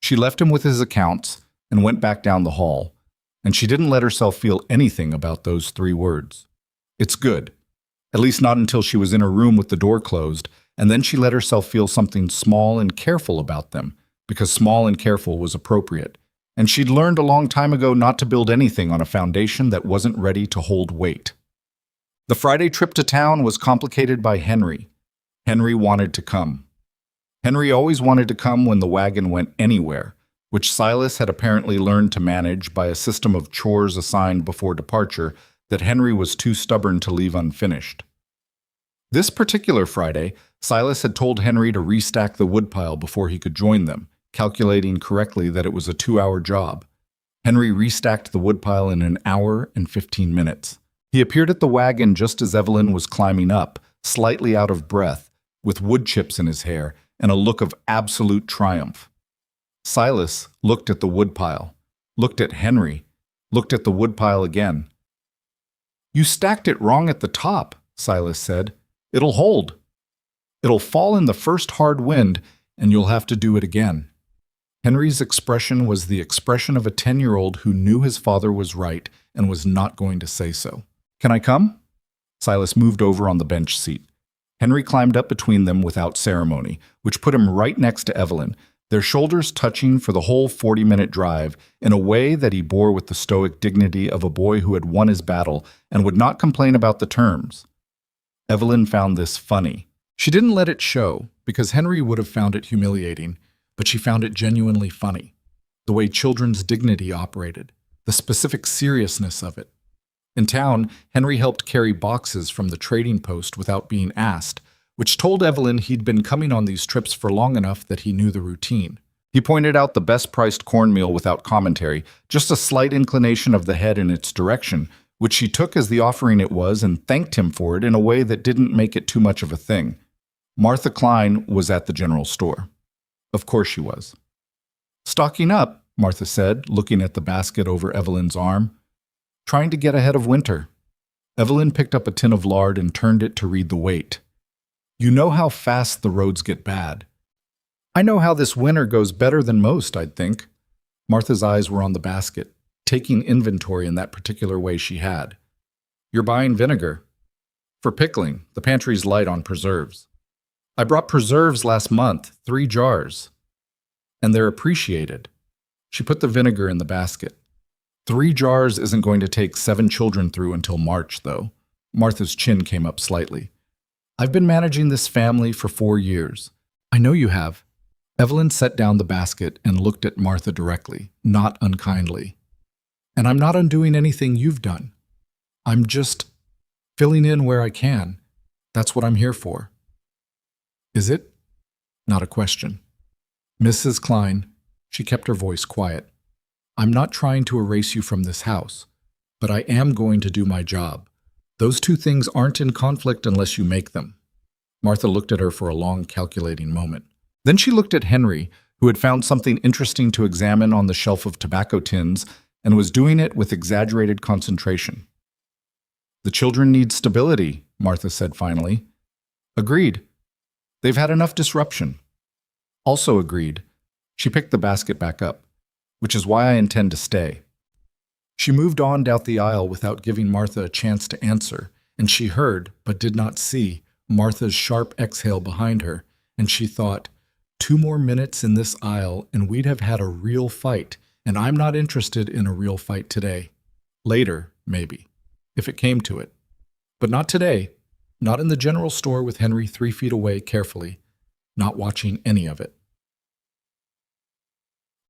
She left him with his accounts and went back down the hall, and she didn't let herself feel anything about those 3 words. "It's good." At least not until she was in her room with the door closed, and then she let herself feel something small and careful about them, because small and careful was appropriate. And she'd learned a long time ago not to build anything on a foundation that wasn't ready to hold weight. The Friday trip to town was complicated by Henry. Henry wanted to come. Henry always wanted to come when the wagon went anywhere, which Silas had apparently learned to manage by a system of chores assigned before departure that Henry was too stubborn to leave unfinished. This particular Friday, Silas had told Henry to restack the woodpile before he could join them, calculating correctly that it was a 2-hour job. Henry restacked the woodpile in 1 hour and 15 minutes. He appeared at the wagon just as Evelyn was climbing up, slightly out of breath, with wood chips in his hair and a look of absolute triumph. Silas looked at the woodpile, looked at Henry, looked at the woodpile again. "You stacked it wrong at the top," Silas said. "It'll hold. It'll fall in the first hard wind, and you'll have to do it again." Henry's expression was the expression of a 10-year-old who knew his father was right and was not going to say so. "Can I come?" Silas moved over on the bench seat. Henry climbed up between them without ceremony, which put him right next to Evelyn, their shoulders touching for the whole 40-minute drive in a way that he bore with the stoic dignity of a boy who had won his battle and would not complain about the terms. Evelyn found this funny. She didn't let it show, because Henry would have found it humiliating, but she found it genuinely funny. The way children's dignity operated, the specific seriousness of it. In town, Henry helped carry boxes from the trading post without being asked, which told Evelyn he'd been coming on these trips for long enough that he knew the routine. He pointed out the best-priced cornmeal without commentary, just a slight inclination of the head in its direction, which she took as the offering it was and thanked him for it in a way that didn't make it too much of a thing. Martha Klein was at the general store. Of course she was. "Stocking up," Martha said, looking at the basket over Evelyn's arm. "Trying to get ahead of winter." Evelyn picked up a tin of lard and turned it to read the weight. "You know how fast the roads get bad." "I know how this winter goes better than most, I'd think." Martha's eyes were on the basket, taking inventory in that particular way she had. "You're buying vinegar." "For pickling. The pantry's light on preserves." "I brought preserves last month, 3 jars. And they're appreciated." She put the vinegar in the basket. 3 jars isn't going to take 7 children through until March, though. Martha's chin came up slightly. "I've been managing this family for 4 years." "I know you have." Evelyn set down the basket and looked at Martha directly, not unkindly. "And I'm not undoing anything you've done. I'm just filling in where I can. That's what I'm here for." "Is it?" Not a question. "Mrs. Klein," she kept her voice quiet, "I'm not trying to erase you from this house, but I am going to do my job. Those 2 things aren't in conflict unless you make them." Martha looked at her for a long, calculating moment. Then she looked at Henry, who had found something interesting to examine on the shelf of tobacco tins and was doing it with exaggerated concentration. "The children need stability," Martha said finally. "Agreed. They've had enough disruption." "Also agreed." She picked the basket back up. "Which is why I intend to stay." She moved on down the aisle without giving Martha a chance to answer, and she heard, but did not see, Martha's sharp exhale behind her, and she thought, 2 more minutes in this aisle and we'd have had a real fight, and I'm not interested in a real fight today. Later, maybe, if it came to it. But not today, not in the general store with Henry 3 feet away carefully, not watching any of it.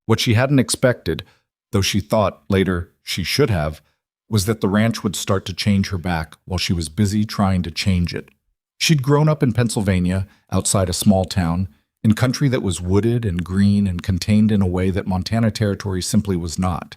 What she hadn't expected, though she thought later she should have, was that the ranch would start to change her back while she was busy trying to change it. She'd grown up in Pennsylvania, outside a small town, in country that was wooded and green and contained in a way that Montana Territory simply was not.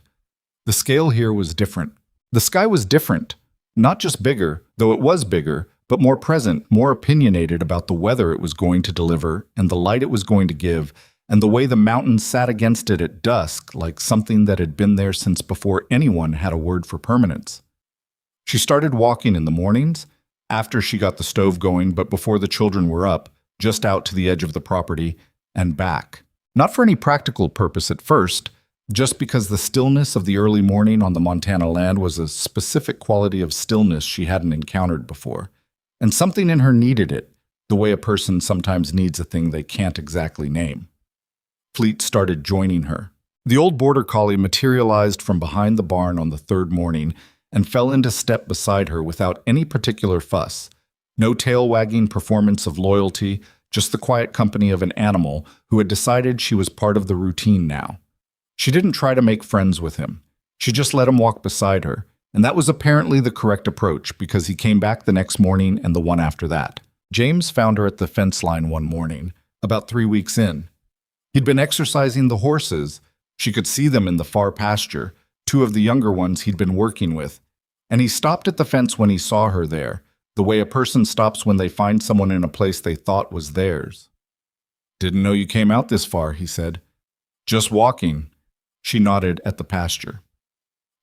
The scale here was different. The sky was different, not just bigger, though it was bigger, but more present, more opinionated about the weather it was going to deliver and the light it was going to give, and the way the mountains sat against it at dusk like something that had been there since before anyone had a word for permanence. She started walking in the mornings, after she got the stove going but before the children were up, just out to the edge of the property, and back. Not for any practical purpose at first, just because the stillness of the early morning on the Montana land was a specific quality of stillness she hadn't encountered before. And something in her needed it, the way a person sometimes needs a thing they can't exactly name. Fleet started joining her. The old border collie materialized from behind the barn on the 3rd morning and fell into step beside her without any particular fuss. No tail-wagging performance of loyalty, just the quiet company of an animal who had decided she was part of the routine now. She didn't try to make friends with him. She just let him walk beside her, and that was apparently the correct approach because he came back the next morning and the one after that. James found her at the fence line one morning, about 3 weeks in. He'd been exercising the horses. She could see them in the far pasture, 2 of the younger ones he'd been working with, and he stopped at the fence when he saw her there, the way a person stops when they find someone in a place they thought was theirs. "Didn't know you came out this far," he said. "Just walking." She nodded at the pasture.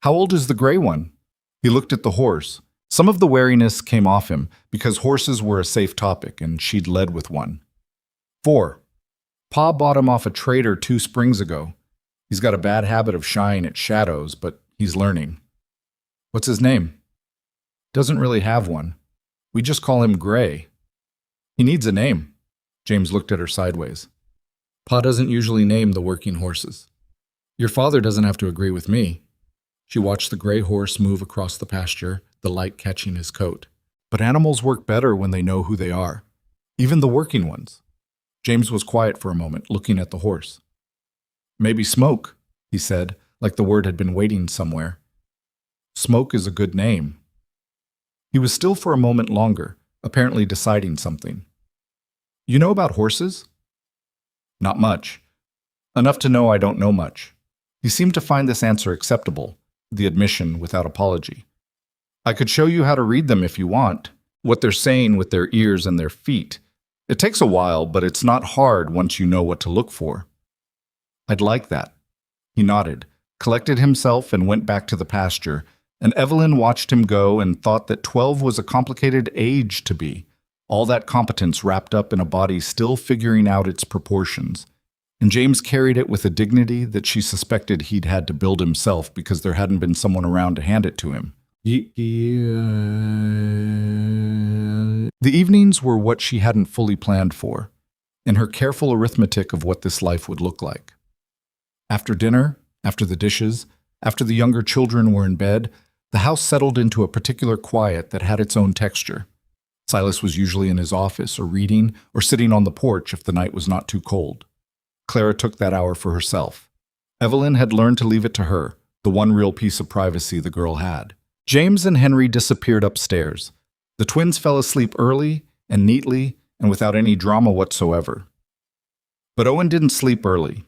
"How old is the gray one?" He looked at the horse. Some of the wariness came off him because horses were a safe topic and she'd led with one. 4. Pa bought him off a trader 2 springs ago. He's got a bad habit of shying at shadows, but he's learning. "What's his name?" "Doesn't really have one. We just call him Gray." "He needs a name." James looked at her sideways. "Pa doesn't usually name the working horses." "Your father doesn't have to agree with me." She watched the gray horse move across the pasture, the light catching his coat. But animals work better when they know who they are, even the working ones. James was quiet for a moment, looking at the horse. "Maybe Smoke," he said, like the word had been waiting somewhere. "Smoke is a good name." He was still for a moment longer, apparently deciding something. "You know about horses?" "Not much. Enough to know I don't know much." He seemed to find this answer acceptable, the admission without apology. "I could show you how to read them if you want, what they're saying with their ears and their feet. It takes a while, but it's not hard once you know what to look for." "I'd like that." He nodded, collected himself, and went back to the pasture, and Evelyn watched him go and thought that 12 was a complicated age to be, all that competence wrapped up in a body still figuring out its proportions. And James carried it with a dignity that she suspected he'd had to build himself because there hadn't been someone around to hand it to him. The evenings were what she hadn't fully planned for, in her careful arithmetic of what this life would look like. After dinner, after the dishes, after the younger children were in bed, the house settled into a particular quiet that had its own texture. Silas was usually in his office or reading or sitting on the porch if the night was not too cold. Clara took that hour for herself. Evelyn had learned to leave it to her, the one real piece of privacy the girl had. James and Henry disappeared upstairs. The twins fell asleep early and neatly and without any drama whatsoever. But Owen didn't sleep early.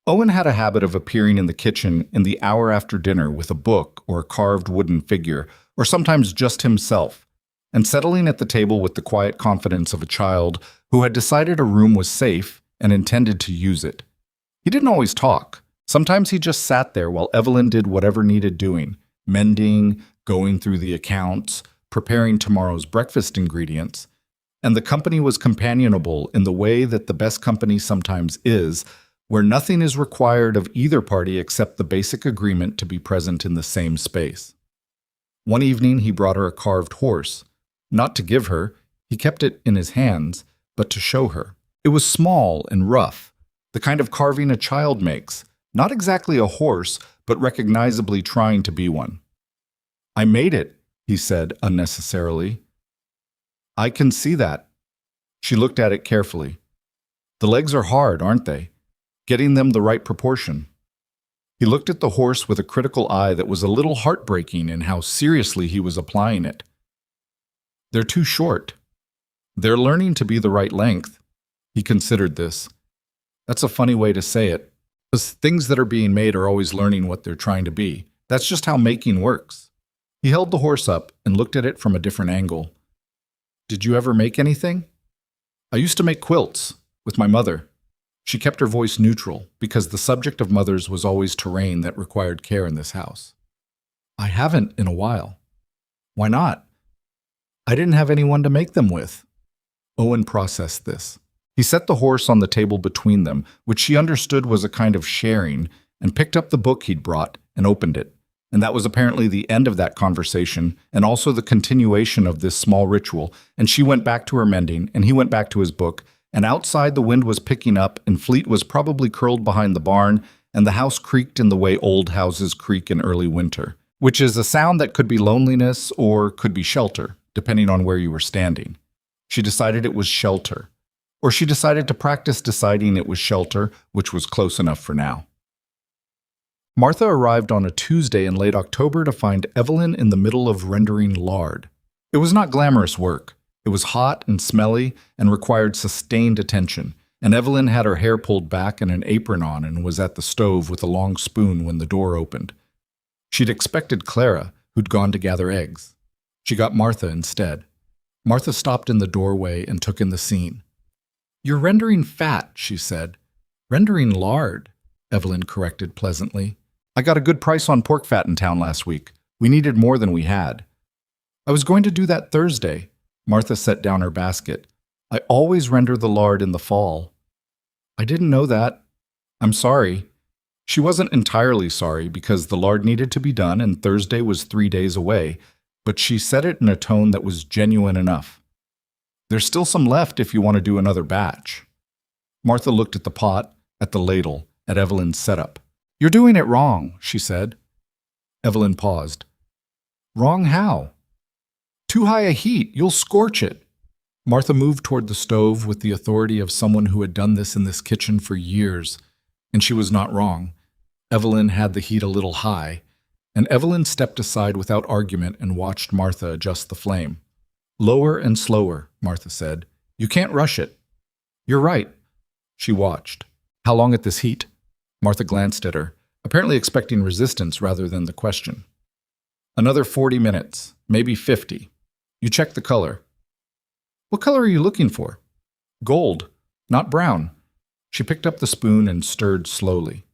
Owen had a habit of appearing in the kitchen in the hour after dinner with a book or a carved wooden figure, or sometimes just himself, and settling at the table with the quiet confidence of a child who had decided a room was safe and intended to use it. He didn't always talk. Sometimes he just sat there while Evelyn did whatever needed doing, mending, going through the accounts, preparing tomorrow's breakfast ingredients, and the company was companionable in the way that the best company sometimes is, where nothing is required of either party except the basic agreement to be present in the same space. One evening he brought her a carved horse. Not to give her, he kept it in his hands, but to show her. It was small and rough, the kind of carving a child makes, not exactly a horse, but recognizably trying to be one. "I made it," he said unnecessarily. "I can see that." She looked at it carefully. "The legs are hard, aren't they? Getting them the right proportion." He looked at the horse with a critical eye that was a little heartbreaking in how seriously he was applying it. "They're too short. They're learning to be the right length." He considered this. That's a funny way to say it. Because things that are being made are always learning what they're trying to be. That's just how making works. He held the horse up and looked at it from a different angle. "Did you ever make anything?" "I used to make quilts, with my mother." She kept her voice neutral, because the subject of mothers was always terrain that required care in this house. "I haven't in a while." "Why not?" "I didn't have anyone to make them with." Owen processed this. He set the horse on the table between them, which she understood was a kind of sharing, and picked up the book he'd brought and opened it. And that was apparently the end of that conversation, and also the continuation of this small ritual, and she went back to her mending, and he went back to his book, and outside the wind was picking up, and Fleet was probably curled behind the barn, and the house creaked in the way old houses creak in early winter, which is a sound that could be loneliness or could be shelter, depending on where you were standing. She decided it was shelter. Or she decided to practice deciding it was shelter, which was close enough for now. Martha arrived on a Tuesday in late October to find Evelyn in the middle of rendering lard. It was not glamorous work. It was hot and smelly and required sustained attention, and Evelyn had her hair pulled back and an apron on and was at the stove with a long spoon when the door opened. She'd expected Clara, who'd gone to gather eggs. She got Martha instead. Martha stopped in the doorway and took in the scene. "You're rendering fat," she said. "Rendering lard," Evelyn corrected pleasantly. "I got a good price on pork fat in town last week. We needed more than we had." "I was going to do that Thursday." Martha set down her basket. "I always render the lard in the fall." "I didn't know that. I'm sorry." She wasn't entirely sorry because the lard needed to be done and Thursday was 3 days away, but she said it in a tone that was genuine enough. "There's still some left if you want to do another batch." Martha looked at the pot, at the ladle, at Evelyn's setup. "You're doing it wrong," she said. Evelyn paused. "Wrong how?" "Too high a heat. You'll scorch it." Martha moved toward the stove with the authority of someone who had done this in this kitchen for years, and she was not wrong. Evelyn had the heat a little high, and Evelyn stepped aside without argument and watched Martha adjust the flame. "Lower and slower," Martha said. "You can't rush it." "You're right." She watched. "How long at this heat?" Martha glanced at her, apparently expecting resistance rather than the question. "Another 40 minutes, maybe 50. You check the color." "What color are you looking for?" "Gold, not brown." She picked up the spoon and stirred slowly.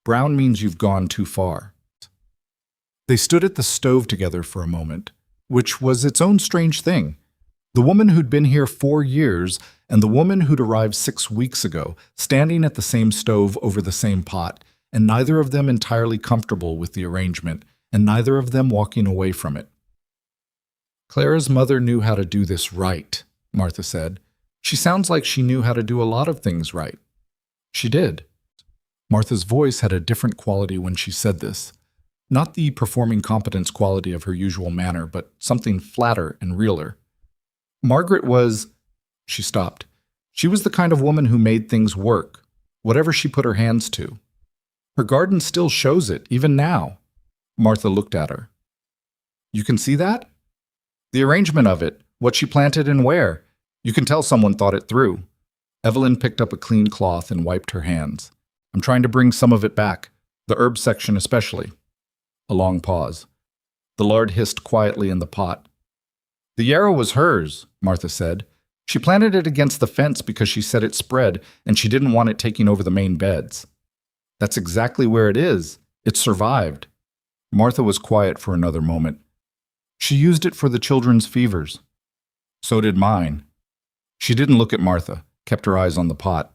"Brown means you've gone too far." They stood at the stove together for a moment, which was its own strange thing. The woman who'd been here 4 years and the woman who'd arrived 6 weeks ago, standing at the same stove over the same pot, and neither of them entirely comfortable with the arrangement, and neither of them walking away from it. "Clara's mother knew how to do this right," Martha said. "She sounds like she knew how to do a lot of things right." "She did." Martha's voice had a different quality when she said this. Not the performing competence quality of her usual manner, but something flatter and realer. "Margaret was—" She stopped. "She was the kind of woman who made things work, whatever she put her hands to. Her garden still shows it, even now." Martha looked at her. "You can see that?" "The arrangement of it, what she planted and where. You can tell someone thought it through." Evelyn picked up a clean cloth and wiped her hands. "I'm trying to bring some of it back, the herb section especially." A long pause. The lard hissed quietly in the pot. "The yarrow was hers," Martha said. "She planted it against the fence because she said it spread and she didn't want it taking over the main beds." "That's exactly where it is. It survived." Martha was quiet for another moment. "She used it for the children's fevers." "So did mine." She didn't look at Martha, kept her eyes on the pot.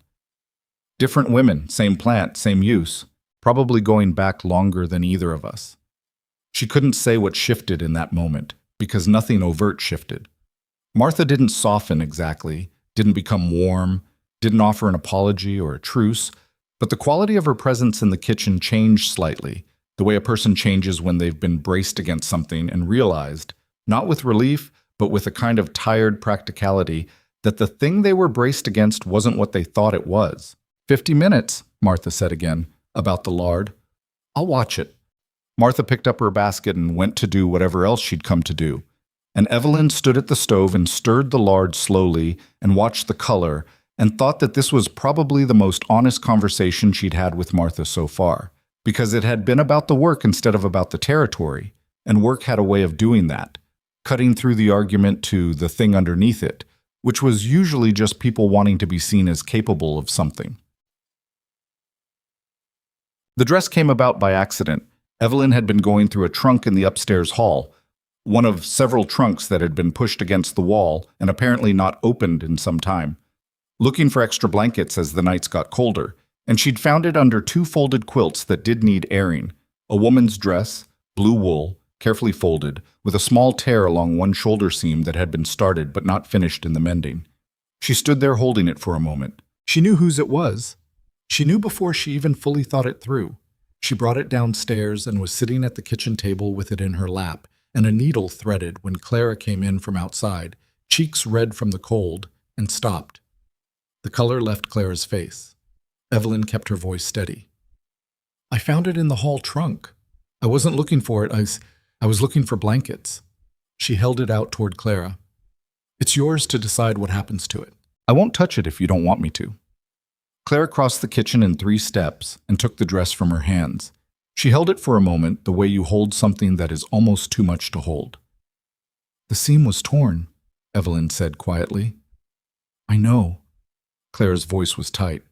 "Different women, same plant, same use, probably going back longer than either of us." She couldn't say what shifted in that moment, because nothing overt shifted. Martha didn't soften exactly, didn't become warm, didn't offer an apology or a truce, but the quality of her presence in the kitchen changed slightly, the way a person changes when they've been braced against something and realized, not with relief, but with a kind of tired practicality, that the thing they were braced against wasn't what they thought it was. 50 minutes, Martha said again, about the lard. "I'll watch it." Martha picked up her basket and went to do whatever else she'd come to do. And Evelyn stood at the stove and stirred the lard slowly and watched the color and thought that this was probably the most honest conversation she'd had with Martha so far, because it had been about the work instead of about the territory, and work had a way of doing that, cutting through the argument to the thing underneath it, which was usually just people wanting to be seen as capable of something. The dress came about by accident. Evelyn had been going through a trunk in the upstairs hall, one of several trunks that had been pushed against the wall and apparently not opened in some time, looking for extra blankets as the nights got colder, and she'd found it under 2 folded quilts that did need airing, a woman's dress, blue wool, carefully folded, with a small tear along one shoulder seam that had been started but not finished in the mending. She stood there holding it for a moment. She knew whose it was. She knew before she even fully thought it through. She brought it downstairs and was sitting at the kitchen table with it in her lap, and a needle threaded when Clara came in from outside, cheeks red from the cold, and stopped. The color left Clara's face. Evelyn kept her voice steady. "I found it in the hall trunk. I wasn't looking for it. I was looking for blankets." She held it out toward Clara. "It's yours to decide what happens to it. I won't touch it if you don't want me to." Clara crossed the kitchen in 3 steps and took the dress from her hands. She held it for a moment the way you hold something that is almost too much to hold. "The seam was torn," Evelyn said quietly. I know. Claire's voice was tight.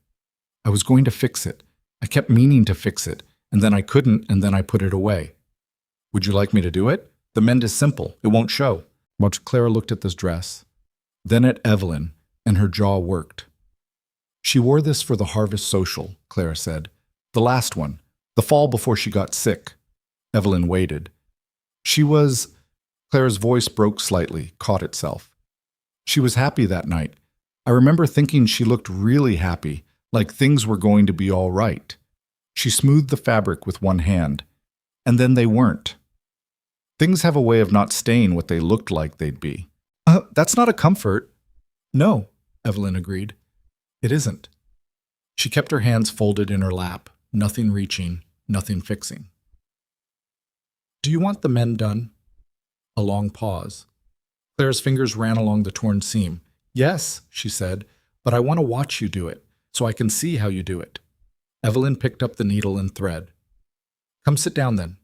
I was going to fix it. I kept meaning to fix it, and then I couldn't, and then I put it away. Would you like me to do it? The mend is simple. It won't show. But Clara looked at this dress, then at Evelyn, and her jaw worked. She wore this for the harvest social, Clara said. The last one. The fall before she got sick. Evelyn waited. She was... Clara's voice broke slightly, caught itself. She was happy that night. I remember thinking she looked really happy, like things were going to be all right. She smoothed the fabric with one hand, and then they weren't. Things have a way of not staying what they looked like they'd be. That's not a comfort. No, Evelyn agreed. It isn't. She kept her hands folded in her lap, nothing reaching, nothing fixing. Do you want the mend done? A long pause. Claire's fingers ran along the torn seam. Yes, she said, but I want to watch you do it, so I can see how you do it. Evelyn picked up the needle and thread. Come sit down then.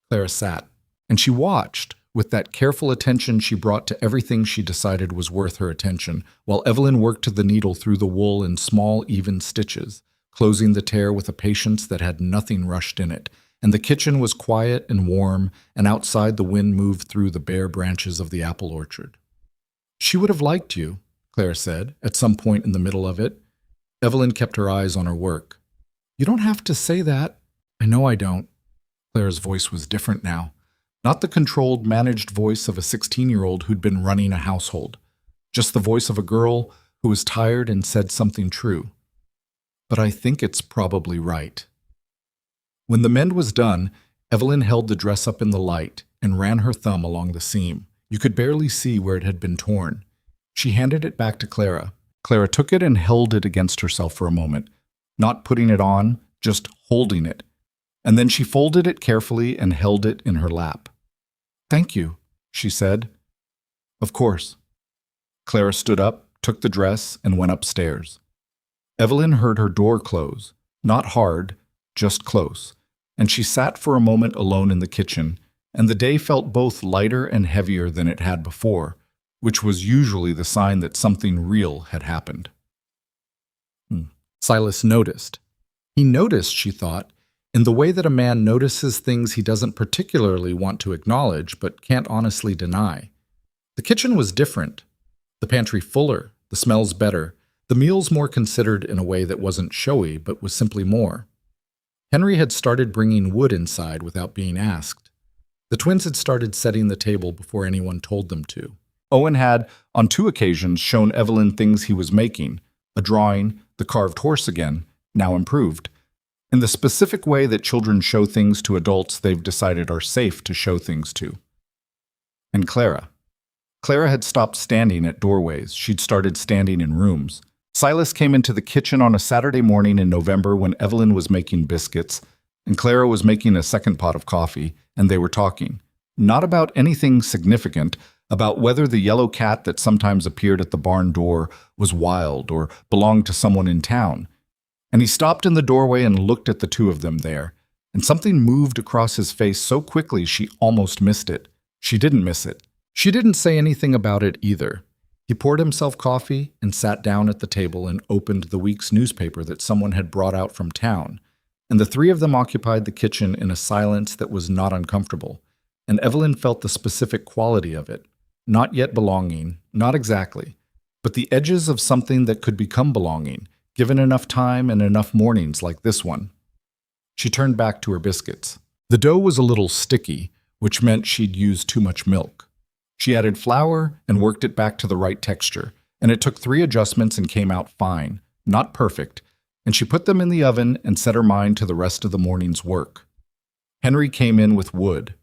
Clara sat, and she watched, with that careful attention she brought to everything she decided was worth her attention, while Evelyn worked the needle through the wool in small, even stitches, closing the tear with a patience that had nothing rushed in it, and the kitchen was quiet and warm, and outside the wind moved through the bare branches of the apple orchard. She would have liked you, Claire said, at some point in the middle of it. Evelyn kept her eyes on her work. You don't have to say that. I know I don't. Claire's voice was different now. Not the controlled, managed voice of a 16-year-old who'd been running a household. Just the voice of a girl who was tired and said something true. But I think it's probably right. When the mend was done, Evelyn held the dress up in the light and ran her thumb along the seam. You could barely see where it had been torn. She handed it back to Clara. Clara took it and held it against herself for a moment, not putting it on, just holding it. And then she folded it carefully and held it in her lap. Thank you, she said. Of course. Clara stood up, took the dress, and went upstairs. Evelyn heard her door close, not hard, just close, and she sat for a moment alone in the kitchen, and the day felt both lighter and heavier than it had before, which was usually the sign that something real had happened. Silas noticed. He noticed, she thought, in the way that a man notices things he doesn't particularly want to acknowledge but can't honestly deny. The kitchen was different. The pantry fuller, the smells better, the meals more considered in a way that wasn't showy but was simply more. Henry had started bringing wood inside without being asked. The twins had started setting the table before anyone told them to. Owen had, on 2 occasions, shown Evelyn things he was making, a drawing, the carved horse again, now improved, in the specific way that children show things to adults they've decided are safe to show things to. And Clara. Clara had stopped standing at doorways. She'd started standing in rooms. Silas came into the kitchen on a Saturday morning in November when Evelyn was making biscuits, and Clara was making a second pot of coffee, and they were talking. Not about anything significant, about whether the yellow cat that sometimes appeared at the barn door was wild or belonged to someone in town. And he stopped in the doorway and looked at the two of them there, and something moved across his face so quickly she almost missed it. She didn't miss it. She didn't say anything about it either. He poured himself coffee and sat down at the table and opened the week's newspaper that someone had brought out from town, and the 3 of them occupied the kitchen in a silence that was not uncomfortable, and Evelyn felt the specific quality of it, not yet belonging, not exactly, but the edges of something that could become belonging, given enough time and enough mornings like this one. She turned back to her biscuits. The dough was a little sticky, which meant she'd used too much milk. She added flour and worked it back to the right texture, and it took 3 adjustments and came out fine, not perfect, and she put them in the oven and set her mind to the rest of the morning's work. Henry came in with wood.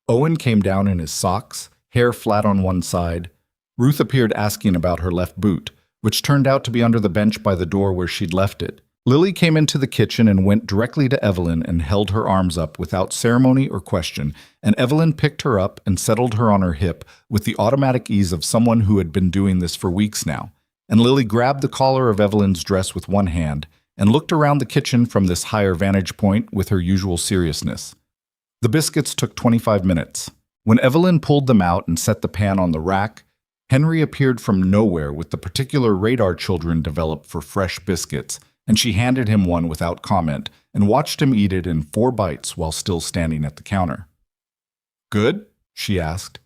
Owen came down in his socks, hair flat on one side. Ruth appeared asking about her left boot, which turned out to be under the bench by the door where she'd left it. Lily came into the kitchen and went directly to Evelyn and held her arms up without ceremony or question, and Evelyn picked her up and settled her on her hip with the automatic ease of someone who had been doing this for weeks now. And Lily grabbed the collar of Evelyn's dress with one hand and looked around the kitchen from this higher vantage point with her usual seriousness. The biscuits took 25 minutes. When Evelyn pulled them out and set the pan on the rack, Henry appeared from nowhere with the particular radar children developed for fresh biscuits, and she handed him one without comment and watched him eat it in 4 bites while still standing at the counter. "Good?" she asked.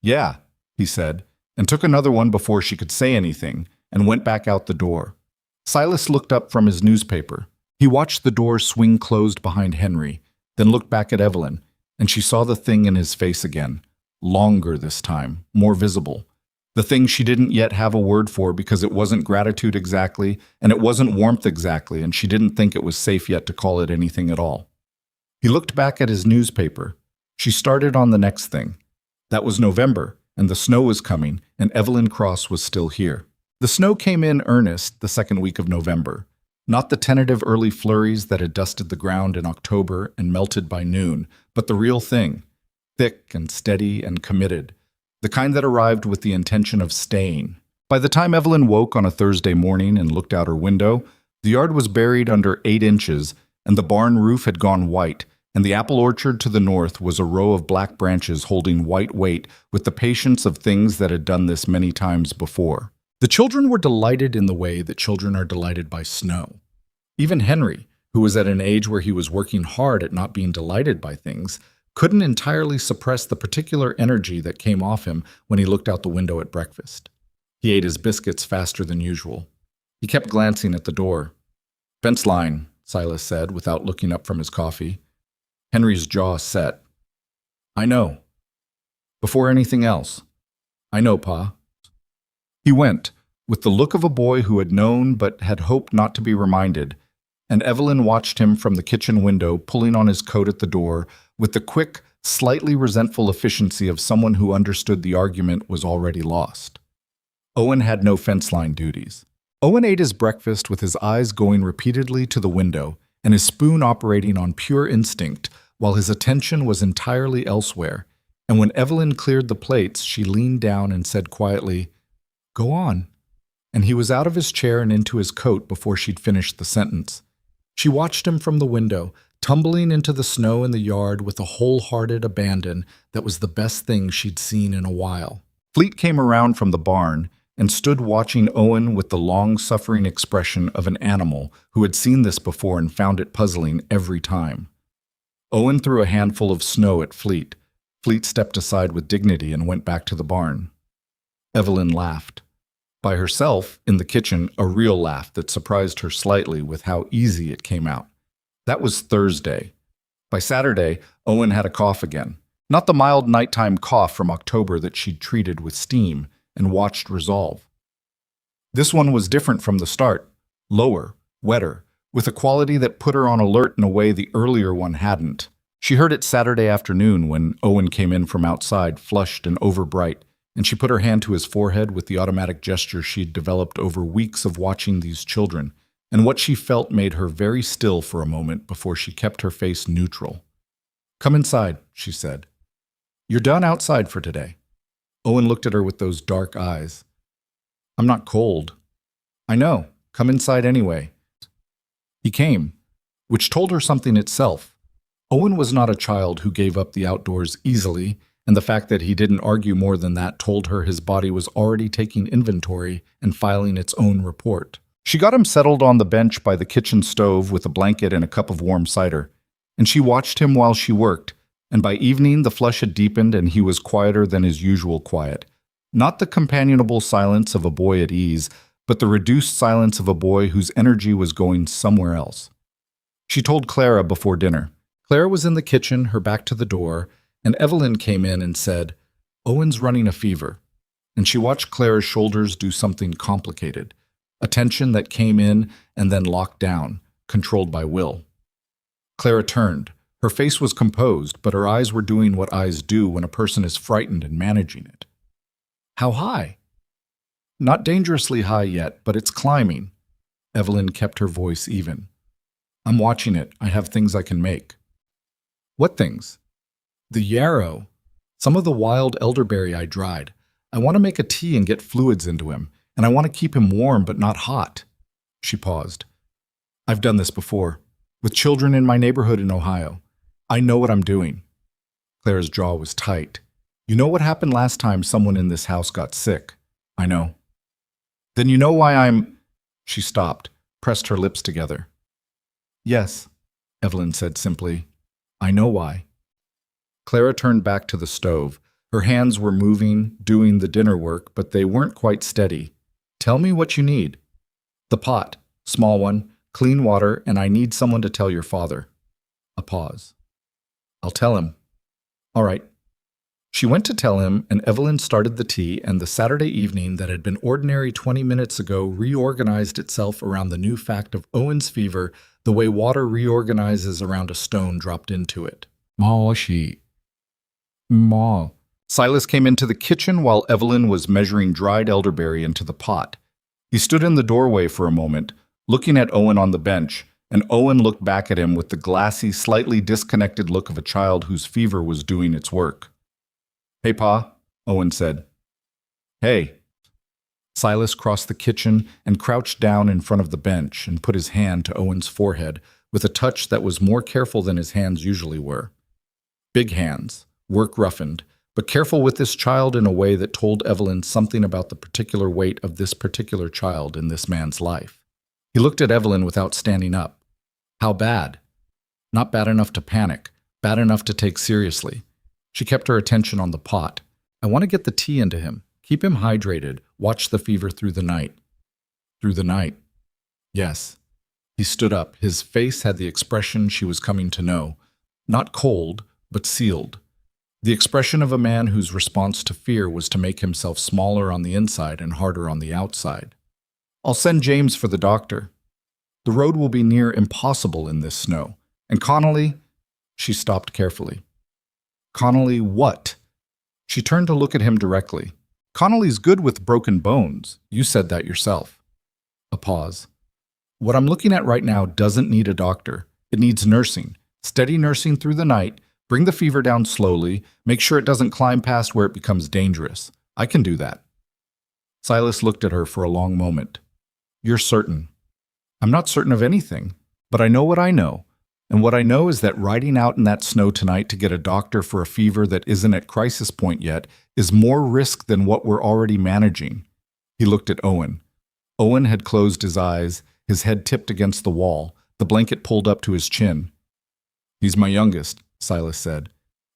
"Yeah," he said, and took another one before she could say anything, and went back out the door. Silas looked up from his newspaper. He watched the door swing closed behind Henry, then looked back at Evelyn, and she saw the thing in his face again. Longer this time, more visible. The thing she didn't yet have a word for because it wasn't gratitude exactly, and it wasn't warmth exactly, and she didn't think it was safe yet to call it anything at all. He looked back at his newspaper. She started on the next thing. That was November, and the snow was coming, and Evelyn Cross was still here. The snow came in earnest the second week of November. Not the tentative early flurries that had dusted the ground in October and melted by noon, but the real thing, thick and steady and committed, the kind that arrived with the intention of staying. By the time Evelyn woke on a Thursday morning and looked out her window, the yard was buried under 8 inches, and the barn roof had gone white, and the apple orchard to the north was a row of black branches holding white weight with the patience of things that had done this many times before. The children were delighted in the way that children are delighted by snow. Even Henry, who was at an age where he was working hard at not being delighted by things, couldn't entirely suppress the particular energy that came off him when he looked out the window at breakfast. He ate his biscuits faster than usual. He kept glancing at the door. "Fence line," Silas said, without looking up from his coffee. Henry's jaw set. "I know." Before anything else. "I know, Pa." He went, with the look of a boy who had known but had hoped not to be reminded, and Evelyn watched him from the kitchen window pulling on his coat at the door with the quick, slightly resentful efficiency of someone who understood the argument was already lost. Owen had no fence line duties. Owen ate his breakfast with his eyes going repeatedly to the window and his spoon operating on pure instinct while his attention was entirely elsewhere, and when Evelyn cleared the plates, she leaned down and said quietly, "Go on." And he was out of his chair and into his coat before she'd finished the sentence. She watched him from the window, tumbling into the snow in the yard with a wholehearted abandon that was the best thing she'd seen in a while. Fleet came around from the barn and stood watching Owen with the long-suffering expression of an animal who had seen this before and found it puzzling every time. Owen threw a handful of snow at Fleet. Fleet stepped aside with dignity and went back to the barn. Evelyn laughed. By herself, in the kitchen, a real laugh that surprised her slightly with how easy it came out. That was Thursday. By Saturday, Owen had a cough again. Not the mild nighttime cough from October that she'd treated with steam and watched resolve. This one was different from the start, lower, wetter, with a quality that put her on alert in a way the earlier one hadn't. She heard it Saturday afternoon when Owen came in from outside, flushed and overbright, and she put her hand to his forehead with the automatic gesture she'd developed over weeks of watching these children, and what she felt made her very still for a moment before she kept her face neutral. "Come inside," she said. "You're done outside for today." Owen looked at her with those dark eyes. "I'm not cold." "I know. Come inside anyway." He came, which told her something itself. Owen was not a child who gave up the outdoors easily, and the fact that he didn't argue more than that told her his body was already taking inventory and filing its own report. She got him settled on the bench by the kitchen stove with a blanket and a cup of warm cider, and she watched him while she worked, and by evening the flush had deepened and he was quieter than his usual quiet. Not the companionable silence of a boy at ease, but the reduced silence of a boy whose energy was going somewhere else. She told Clara before dinner. Clara was in the kitchen, her back to the door, and Evelyn came in and said, "Owen's running a fever." And she watched Clara's shoulders do something complicated, a tension that came in and then locked down, controlled by will. Clara turned. Her face was composed, but her eyes were doing what eyes do when a person is frightened and managing it. "How high?" "Not dangerously high yet, but it's climbing." Evelyn kept her voice even. "I'm watching it. I have things I can make." "What things?" "The yarrow. Some of the wild elderberry I dried. I want to make a tea and get fluids into him, and I want to keep him warm but not hot." She paused. "I've done this before, with children in my neighborhood in Ohio. I know what I'm doing." Clara's jaw was tight. You know what happened last time someone in this house got sick? I know. Then you know why I'm... She stopped, pressed her lips together. Yes, Evelyn said simply. I know why. Clara turned back to the stove. Her hands were moving, doing the dinner work, but they weren't quite steady. Tell me what you need. The pot, small one, clean water, and I need someone to tell your father. A pause. I'll tell him. All right. She went to tell him, and Evelyn started the tea, and the Saturday evening that had been ordinary 20 minutes ago reorganized itself around the new fact of Owen's fever, the way water reorganizes around a stone dropped into it. Ma. Silas came into the kitchen while Evelyn was measuring dried elderberry into the pot. He stood in the doorway for a moment, looking at Owen on the bench, and Owen looked back at him with the glassy, slightly disconnected look of a child whose fever was doing its work. Hey, Pa, Owen said. Hey. Silas crossed the kitchen and crouched down in front of the bench and put his hand to Owen's forehead with a touch that was more careful than his hands usually were. Big hands, work roughened, but careful with this child in a way that told Evelyn something about the particular weight of this particular child in this man's life. He looked at Evelyn without standing up. How bad? Not bad enough to panic, bad enough to take seriously. She kept her attention on the pot. I want to get the tea into him. Keep him hydrated. Watch the fever through the night. Through the night. Yes. He stood up. His face had the expression she was coming to know. Not cold, but sealed. The expression of a man whose response to fear was to make himself smaller on the inside and harder on the outside. I'll send James for the doctor. The road will be near impossible in this snow. And Connolly... She stopped carefully. Connolly what? She turned to look at him directly. Connolly's good with broken bones. You said that yourself. A pause. What I'm looking at right now doesn't need a doctor. It needs nursing. Steady nursing through the night. Bring the fever down slowly. Make sure it doesn't climb past where it becomes dangerous. I can do that. Silas looked at her for a long moment. You're certain. I'm not certain of anything, but I know what I know. And what I know is that riding out in that snow tonight to get a doctor for a fever that isn't at crisis point yet is more risk than what we're already managing. He looked at Owen. Owen had closed his eyes, his head tipped against the wall, the blanket pulled up to his chin. He's my youngest, Silas said.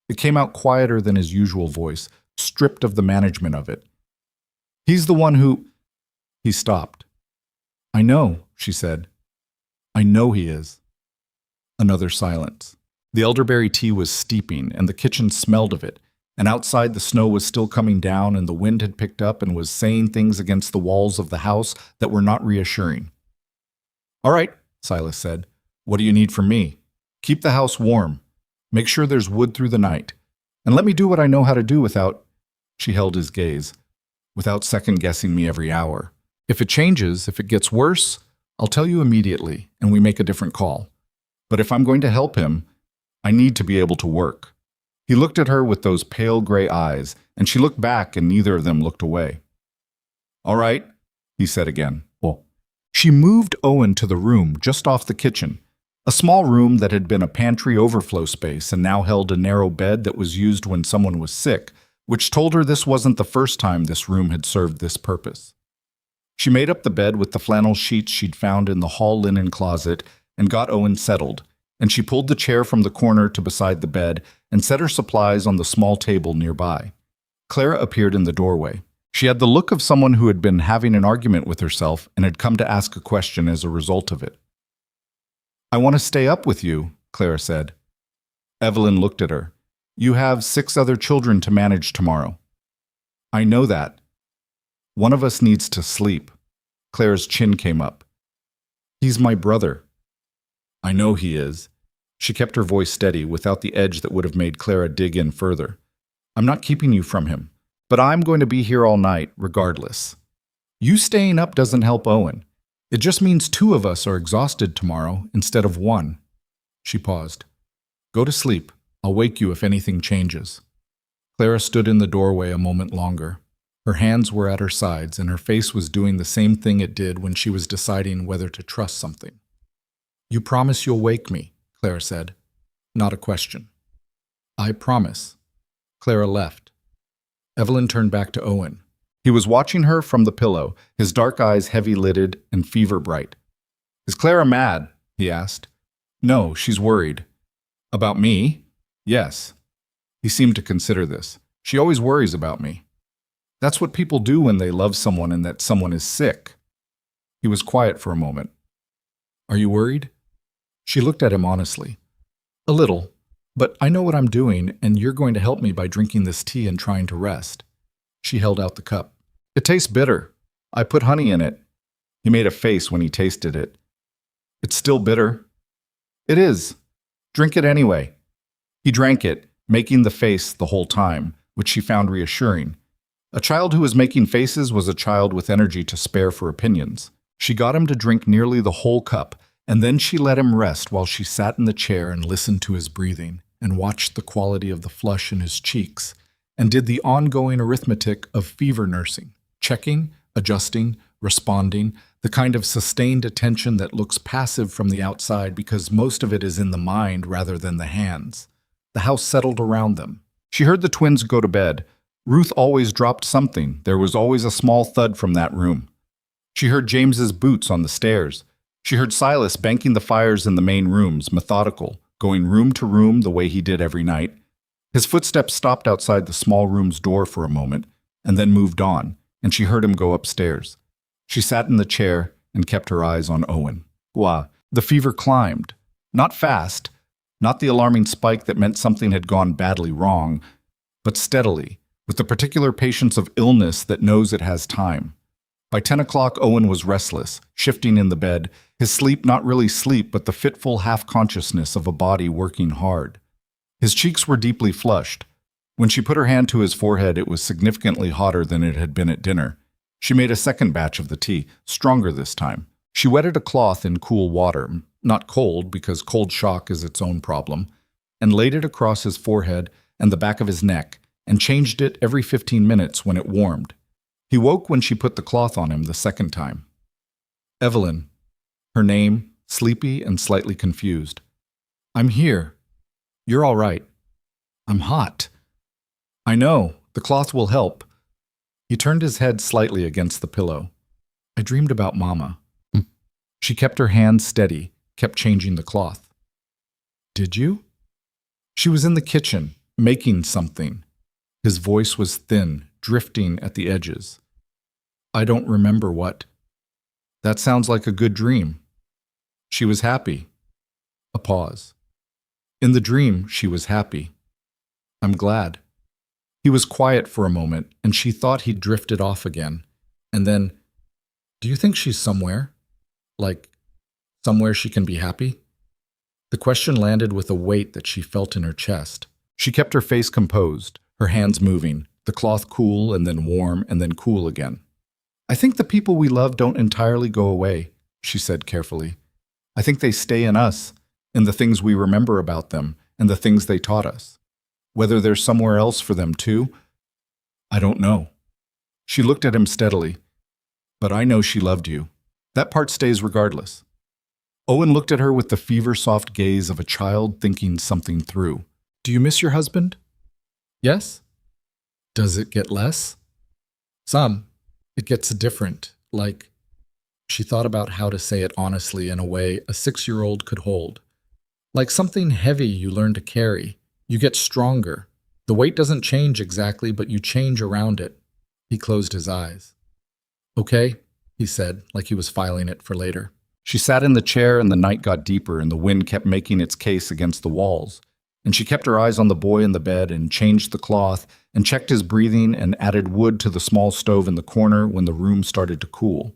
It came out quieter than his usual voice, stripped of the management of it. He's the one who... He stopped. I know, she said. I know he is. Another silence. The elderberry tea was steeping, and the kitchen smelled of it, and outside the snow was still coming down, and the wind had picked up and was saying things against the walls of the house that were not reassuring. All right, Silas said. What do you need from me? Keep the house warm. Make sure there's wood through the night. And let me do what I know how to do without... She held his gaze. Without second-guessing me every hour. If it changes, if it gets worse, I'll tell you immediately, and we make a different call. But if I'm going to help him, I need to be able to work. He looked at her with those pale gray eyes, and she looked back, and neither of them looked away. All right, he said again. Well, she moved Owen to the room just off the kitchen, a small room that had been a pantry overflow space and now held a narrow bed that was used when someone was sick, which told her this wasn't the first time this room had served this purpose. She made up the bed with the flannel sheets she'd found in the hall linen closet and got Owen settled, and she pulled the chair from the corner to beside the bed and set her supplies on the small table nearby. Clara appeared in the doorway. She had the look of someone who had been having an argument with herself and had come to ask a question as a result of it. I want to stay up with you, Clara said. Evelyn looked at her. You have 6 other children to manage tomorrow. I know that. One of us needs to sleep. Clara's chin came up. He's my brother. I know he is. She kept her voice steady, without the edge that would have made Clara dig in further. I'm not keeping you from him, but I'm going to be here all night, regardless. You staying up doesn't help Owen. It just means 2 of us are exhausted tomorrow instead of 1. She paused. Go to sleep. I'll wake you if anything changes. Clara stood in the doorway a moment longer. Her hands were at her sides, and her face was doing the same thing it did when she was deciding whether to trust something. You promise you'll wake me, Clara said. Not a question. I promise. Clara left. Evelyn turned back to Owen. He was watching her from the pillow, his dark eyes heavy-lidded and fever-bright. "Is Clara mad?" he asked. "No, she's worried." "About me?" "Yes." He seemed to consider this. "She always worries about me." "That's what people do when they love someone and that someone is sick." He was quiet for a moment. "Are you worried?" She looked at him honestly. "A little, but I know what I'm doing, and you're going to help me by drinking this tea and trying to rest." She held out the cup. "It tastes bitter. I put honey in it." He made a face when he tasted it. "It's still bitter." "It is. Drink it anyway." He drank it, making the face the whole time, which she found reassuring. A child who was making faces was a child with energy to spare for opinions. She got him to drink nearly the whole cup, and then she let him rest while she sat in the chair and listened to his breathing, and watched the quality of the flush in his cheeks, and did the ongoing arithmetic of fever nursing, checking, adjusting, responding, the kind of sustained attention that looks passive from the outside because most of it is in the mind rather than the hands. The house settled around them. She heard the twins go to bed. Ruth always dropped something. There was always a small thud from that room. She heard James's boots on the stairs. She heard Silas banking the fires in the main rooms, methodical, going room to room the way he did every night. His footsteps stopped outside the small room's door for a moment, and then moved on, and she heard him go upstairs. She sat in the chair and kept her eyes on Owen. The fever climbed. Not fast, not the alarming spike that meant something had gone badly wrong, but steadily, with the particular patience of illness that knows it has time. By 10 o'clock, Owen was restless, shifting in the bed, his sleep not really sleep but the fitful half-consciousness of a body working hard. His cheeks were deeply flushed. When she put her hand to his forehead, it was significantly hotter than it had been at dinner. She made a second batch of the tea, stronger this time. She wetted a cloth in cool water, not cold because cold shock is its own problem, and laid it across his forehead and the back of his neck, and changed it every 15 minutes when it warmed. He woke when she put the cloth on him the second time. Evelyn, her name, sleepy and slightly confused. "I'm here. You're all right." "I'm hot." "I know. The cloth will help." He turned his head slightly against the pillow. "I dreamed about Mama." She kept her hand steady, kept changing the cloth. "Did you?" "She was in the kitchen, making something." His voice was thin, drifting at the edges. "I don't remember what." "That sounds like a good dream." "She was happy." A pause. "In the dream, she was happy." "I'm glad." He was quiet for a moment, and she thought he'd drifted off again. And then, "Do you think she's somewhere? Like, somewhere she can be happy?" The question landed with a weight that she felt in her chest. She kept her face composed, her hands moving, the cloth cool and then warm and then cool again. "I think the people we love don't entirely go away," she said carefully. "I think they stay in us, in the things we remember about them and the things they taught us. Whether there's somewhere else for them too, I don't know." She looked at him steadily. "But I know she loved you. That part stays regardless." Owen looked at her with the fever-soft gaze of a child thinking something through. "Do you miss your husband?" "Yes." "Does it get less?" "Some. It gets different, like..." She thought about how to say it honestly in a way a 6-year-old could hold. "Like something heavy you learn to carry. You get stronger. The weight doesn't change exactly, but you change around it." He closed his eyes. "Okay," he said, like he was filing it for later. She sat in the chair and the night got deeper and the wind kept making its case against the walls. And she kept her eyes on the boy in the bed and changed the cloth and checked his breathing and added wood to the small stove in the corner when the room started to cool.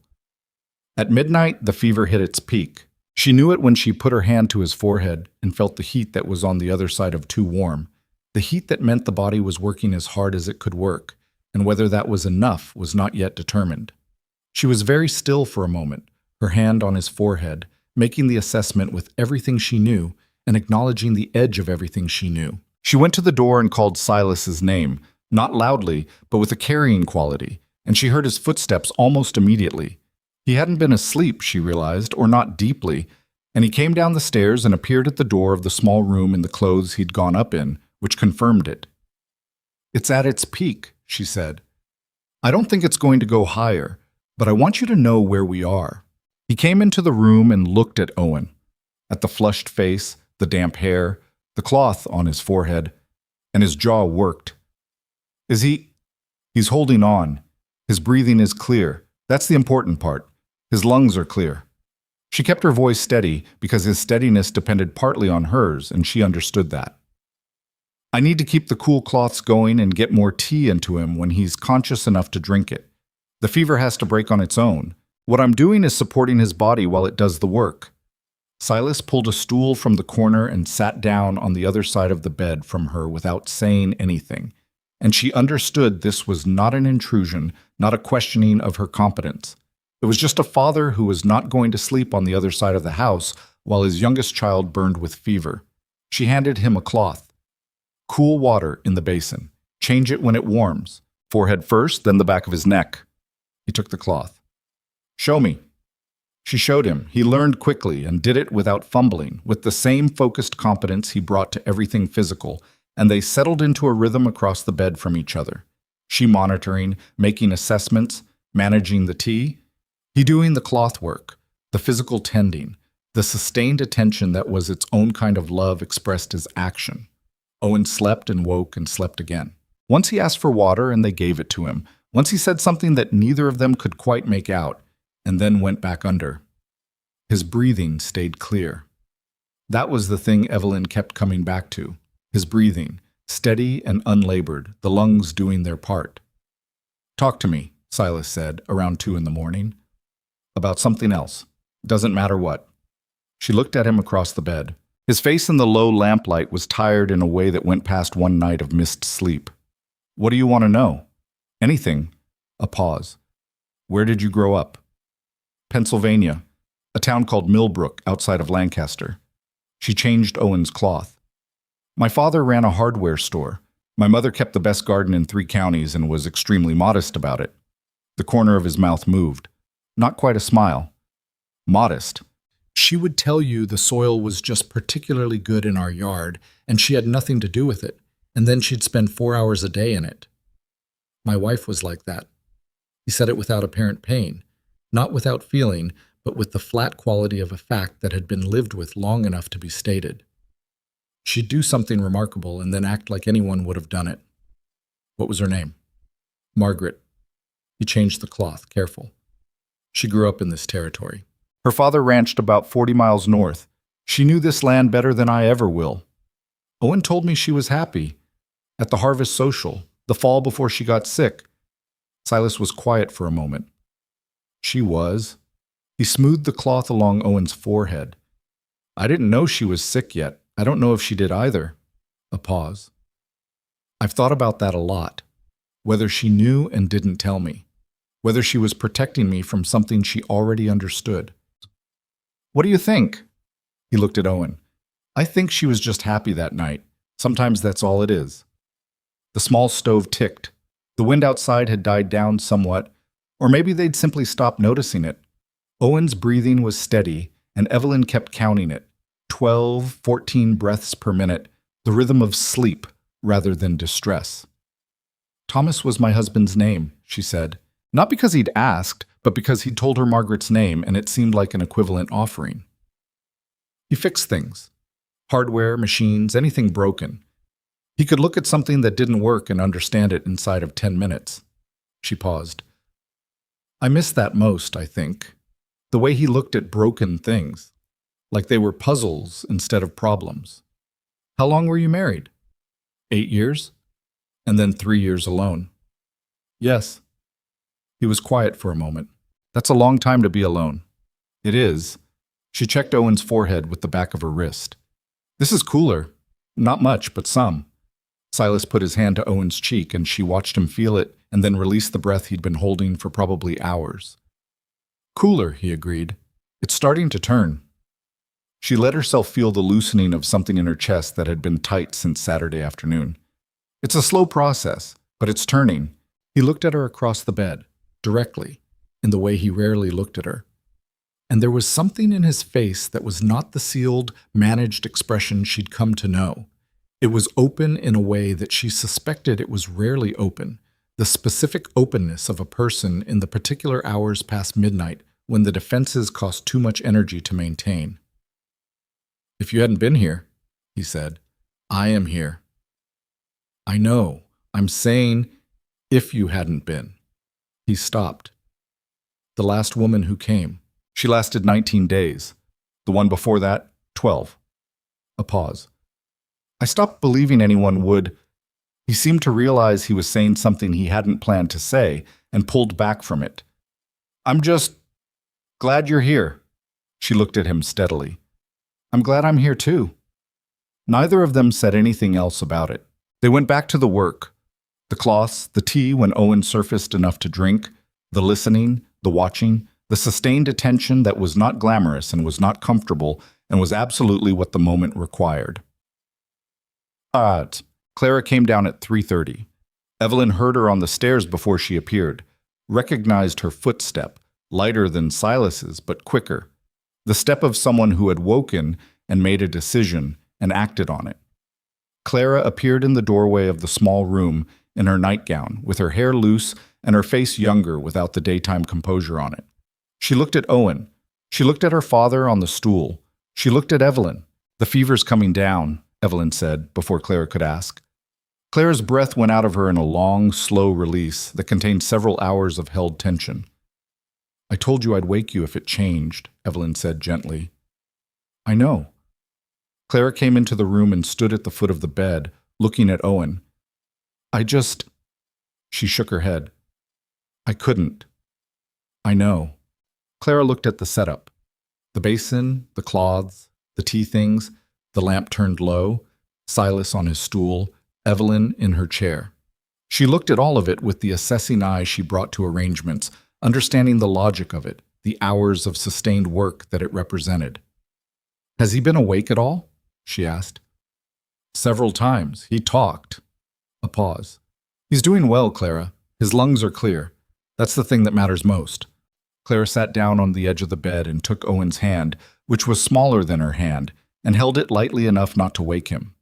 At midnight, the fever hit its peak. She knew it when she put her hand to his forehead and felt the heat that was on the other side of too warm, the heat that meant the body was working as hard as it could work, and whether that was enough was not yet determined. She was very still for a moment, her hand on his forehead, making the assessment with everything she knew and acknowledging the edge of everything she knew. She went to the door and called Silas's name, not loudly, but with a carrying quality, and she heard his footsteps almost immediately. He hadn't been asleep, she realized, or not deeply, and he came down the stairs and appeared at the door of the small room in the clothes he'd gone up in, which confirmed it. It's at its peak, she said. I don't think it's going to go higher, but I want you to know where we are. He came into the room and looked at Owen, at the flushed face, the damp hair, the cloth on his forehead, and his jaw worked. Is he? He's holding on. His breathing is clear. That's the important part. His lungs are clear. She kept her voice steady because his steadiness depended partly on hers, and she understood that. I need to keep the cool cloths going and get more tea into him when he's conscious enough to drink it. The fever has to break on its own. What I'm doing is supporting his body while it does the work. Silas pulled a stool from the corner and sat down on the other side of the bed from her without saying anything, and she understood this was not an intrusion, not a questioning of her competence. It was just a father who was not going to sleep on the other side of the house while his youngest child burned with fever. She handed him a cloth. Cool water in the basin. Change it when it warms. Forehead first, then the back of his neck. He took the cloth. Show me. She showed him. He learned quickly and did it without fumbling, with the same focused competence he brought to everything physical, and they settled into a rhythm across the bed from each other. She monitoring, making assessments, managing the tea. He doing the cloth work, the physical tending, the sustained attention that was its own kind of love expressed as action. Owen slept and woke and slept again. Once he asked for water and they gave it to him. Once he said something that neither of them could quite make out, and then went back under. His breathing stayed clear. That was the thing Evelyn kept coming back to. His breathing, steady and unlabored, the lungs doing their part. Talk to me, Silas said, around 2 a.m. About something else. Doesn't matter what. She looked at him across the bed. His face in the low lamplight was tired in a way that went past one night of missed sleep. What do you want to know? Anything. A pause. Where did you grow up? Pennsylvania, a town called Millbrook outside of Lancaster. She changed Owen's cloth. My father ran a hardware store. My mother kept the best garden in 3 counties and was extremely modest about it. The corner of his mouth moved. Not quite a smile. Modest. She would tell you the soil was just particularly good in our yard, and she had nothing to do with it, and then she'd spend 4 hours a day in it. My wife was like that. He said it without apparent pain, not without feeling, but with the flat quality of a fact that had been lived with long enough to be stated. She'd do something remarkable and then act like anyone would have done it. What was her name? Margaret. He changed the cloth, careful. She grew up in this territory. Her father ranched about 40 miles north. She knew this land better than I ever will. Owen told me she was happy. At the harvest social, the fall before she got sick. Silas was quiet for a moment. She was. He smoothed the cloth along Owen's forehead. I didn't know she was sick yet. I don't know if she did either. A pause. I've thought about that a lot. Whether she knew and didn't tell me. Whether she was protecting me from something she already understood. What do you think? He looked at Owen. I think she was just happy that night. Sometimes that's all it is. The small stove ticked. The wind outside had died down somewhat, or maybe they'd simply stopped noticing it. Owen's breathing was steady, and Evelyn kept counting it. 12, 14 breaths per minute, the rhythm of sleep rather than distress. Thomas was my husband's name, she said. Not because he'd asked, but because he'd told her Margaret's name and it seemed like an equivalent offering. He fixed things. Hardware, machines, anything broken. He could look at something that didn't work and understand it inside of 10 minutes. She paused. I miss that most, I think. The way he looked at broken things. Like they were puzzles instead of problems. How long were you married? 8 years? And then 3 years alone. Yes. He was quiet for a moment. That's a long time to be alone. It is. She checked Owen's forehead with the back of her wrist. This is cooler. Not much, but some. Silas put his hand to Owen's cheek and she watched him feel it and then release the breath he'd been holding for probably hours. Cooler, he agreed. It's starting to turn. She let herself feel the loosening of something in her chest that had been tight since Saturday afternoon. It's a slow process, but it's turning. He looked at her across the bed. Directly, in the way he rarely looked at her. And there was something in his face that was not the sealed, managed expression she'd come to know. It was open in a way that she suspected it was rarely open, the specific openness of a person in the particular hours past midnight when the defenses cost too much energy to maintain. "If you hadn't been here," he said, "I am here." "I know. I'm saying if you hadn't been." He stopped. "The last woman who came. She lasted 19 days. The one before that, 12. A pause. "I stopped believing anyone would." He seemed to realize he was saying something he hadn't planned to say and pulled back from it. "I'm just glad you're here." She looked at him steadily. "I'm glad I'm here too." Neither of them said anything else about it. They went back to the work. The cloths, the tea when Owen surfaced enough to drink, the listening, the watching, the sustained attention that was not glamorous and was not comfortable and was absolutely what the moment required. Clara came down at 3:30. Evelyn heard her on the stairs before she appeared, recognized her footstep, lighter than Silas's but quicker, the step of someone who had woken and made a decision and acted on it. Clara appeared in the doorway of the small room in her nightgown, with her hair loose and her face younger without the daytime composure on it. She looked at Owen. She looked at her father on the stool. She looked at Evelyn. "The fever's coming down," Evelyn said, before Clara could ask. Clara's breath went out of her in a long, slow release that contained several hours of held tension. "I told you I'd wake you if it changed," Evelyn said gently. "I know." Clara came into the room and stood at the foot of the bed, looking at Owen. She shook her head. "I couldn't." "I know." Clara looked at the setup. The basin, the cloths, the tea things, the lamp turned low, Silas on his stool, Evelyn in her chair. She looked at all of it with the assessing eye she brought to arrangements, understanding the logic of it, the hours of sustained work that it represented. "Has he been awake at all?" she asked. "Several times. He talked." A pause. "He's doing well, Clara. His lungs are clear. That's the thing that matters most." Clara sat down on the edge of the bed and took Owen's hand, which was smaller than her hand, and held it lightly enough not to wake him.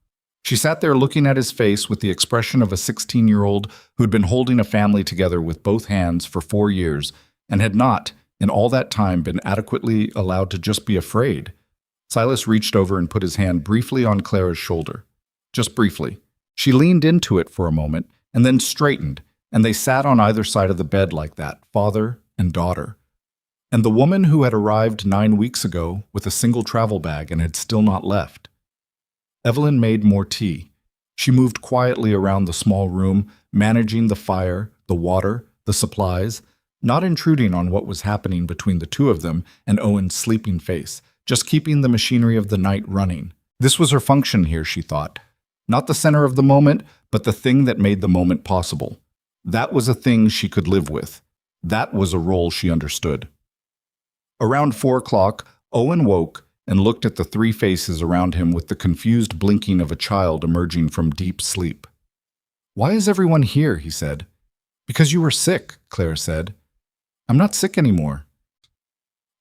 She sat there looking at his face with the expression of a 16-year-old who'd been holding a family together with both hands for 4 years and had not, in all that time, been adequately allowed to just be afraid. Silas reached over and put his hand briefly on Clara's shoulder. Just briefly. She leaned into it for a moment and then straightened, and they sat on either side of the bed like that, father and daughter. And the woman who had arrived 9 weeks ago with a single travel bag and had still not left. Evelyn made more tea. She moved quietly around the small room, managing the fire, the water, the supplies, not intruding on what was happening between the two of them and Owen's sleeping face, just keeping the machinery of the night running. This was her function here, she thought. Not the center of the moment, but the thing that made the moment possible. That was a thing she could live with. That was a role she understood. Around 4 o'clock, Owen woke and looked at the 3 faces around him with the confused blinking of a child emerging from deep sleep. "Why is everyone here?" he said. "Because you were sick," Clara said. "I'm not sick anymore."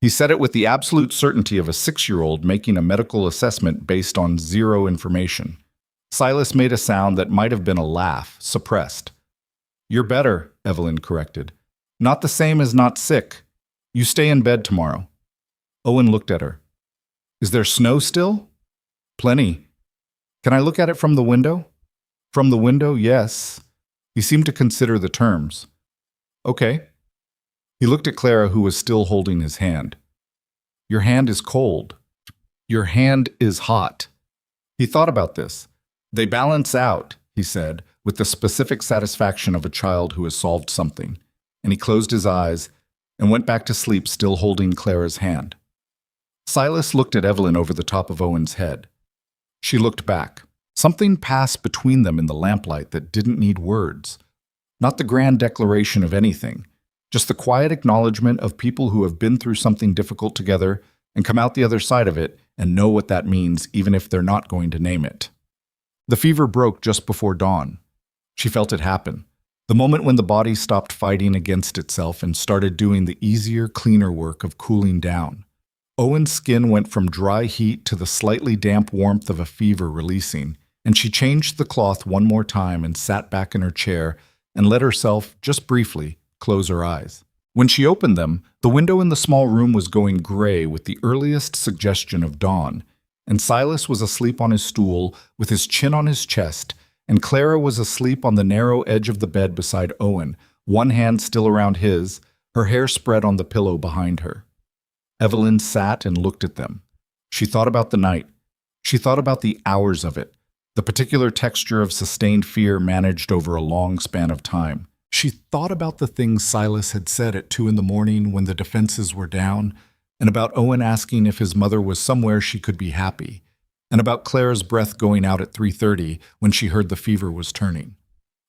He said it with the absolute certainty of a 6-year-old making a medical assessment based on 0 information. Silas made a sound that might have been a laugh, suppressed. "You're better," Evelyn corrected. "Not the same as not sick. You stay in bed tomorrow." Owen looked at her. "Is there snow still?" "Plenty." "Can I look at it from the window?" "From the window, yes." He seemed to consider the terms. "Okay." He looked at Clara, who was still holding his hand. "Your hand is cold. Your hand is hot." He thought about this. "They balance out," he said, with the specific satisfaction of a child who has solved something, and he closed his eyes and went back to sleep still holding Clara's hand. Silas looked at Evelyn over the top of Owen's head. She looked back. Something passed between them in the lamplight that didn't need words. Not the grand declaration of anything, just the quiet acknowledgement of people who have been through something difficult together and come out the other side of it and know what that means even if they're not going to name it. The fever broke just before dawn. She felt it happen. The moment when the body stopped fighting against itself and started doing the easier, cleaner work of cooling down. Owen's skin went from dry heat to the slightly damp warmth of a fever releasing, and she changed the cloth one more time and sat back in her chair and let herself, just briefly, close her eyes. When she opened them, the window in the small room was going gray with the earliest suggestion of dawn, and Silas was asleep on his stool with his chin on his chest, and Clara was asleep on the narrow edge of the bed beside Owen, one hand still around his, her hair spread on the pillow behind her. Evelyn sat and looked at them. She thought about the night. She thought about the hours of it, the particular texture of sustained fear managed over a long span of time. She thought about the things Silas had said at 2 a.m. when the defenses were down, and about Owen asking if his mother was somewhere she could be happy, and about Clara's breath going out at 3:30 when she heard the fever was turning.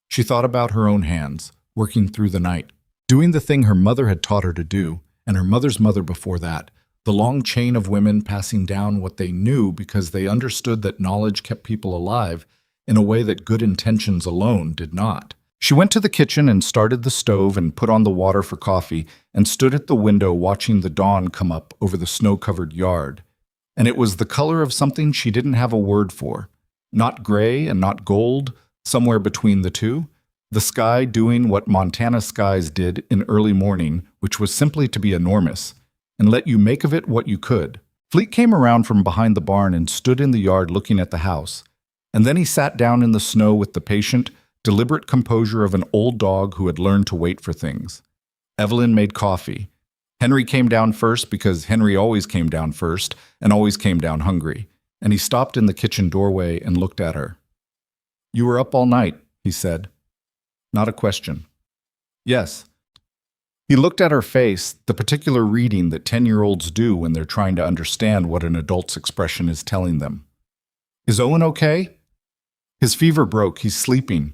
She thought about her own hands, working through the night, doing the thing her mother had taught her to do, and her mother's mother before that, the long chain of women passing down what they knew because they understood that knowledge kept people alive in a way that good intentions alone did not. She went to the kitchen and started the stove and put on the water for coffee and stood at the window watching the dawn come up over the snow-covered yard. And it was the color of something she didn't have a word for. Not gray and not gold, somewhere between the two. The sky doing what Montana skies did in early morning, which was simply to be enormous, and let you make of it what you could. Fleet came around from behind the barn and stood in the yard looking at the house. And then he sat down in the snow with the patient, deliberate composure of an old dog who had learned to wait for things. Evelyn made coffee. Henry came down first because Henry always came down first and always came down hungry, and he stopped in the kitchen doorway and looked at her. "You were up all night," he said. Not a question. "Yes." He looked at her face, the particular reading that 10-year-olds do when they're trying to understand what an adult's expression is telling them. "Is Owen okay?" "His fever broke. He's sleeping."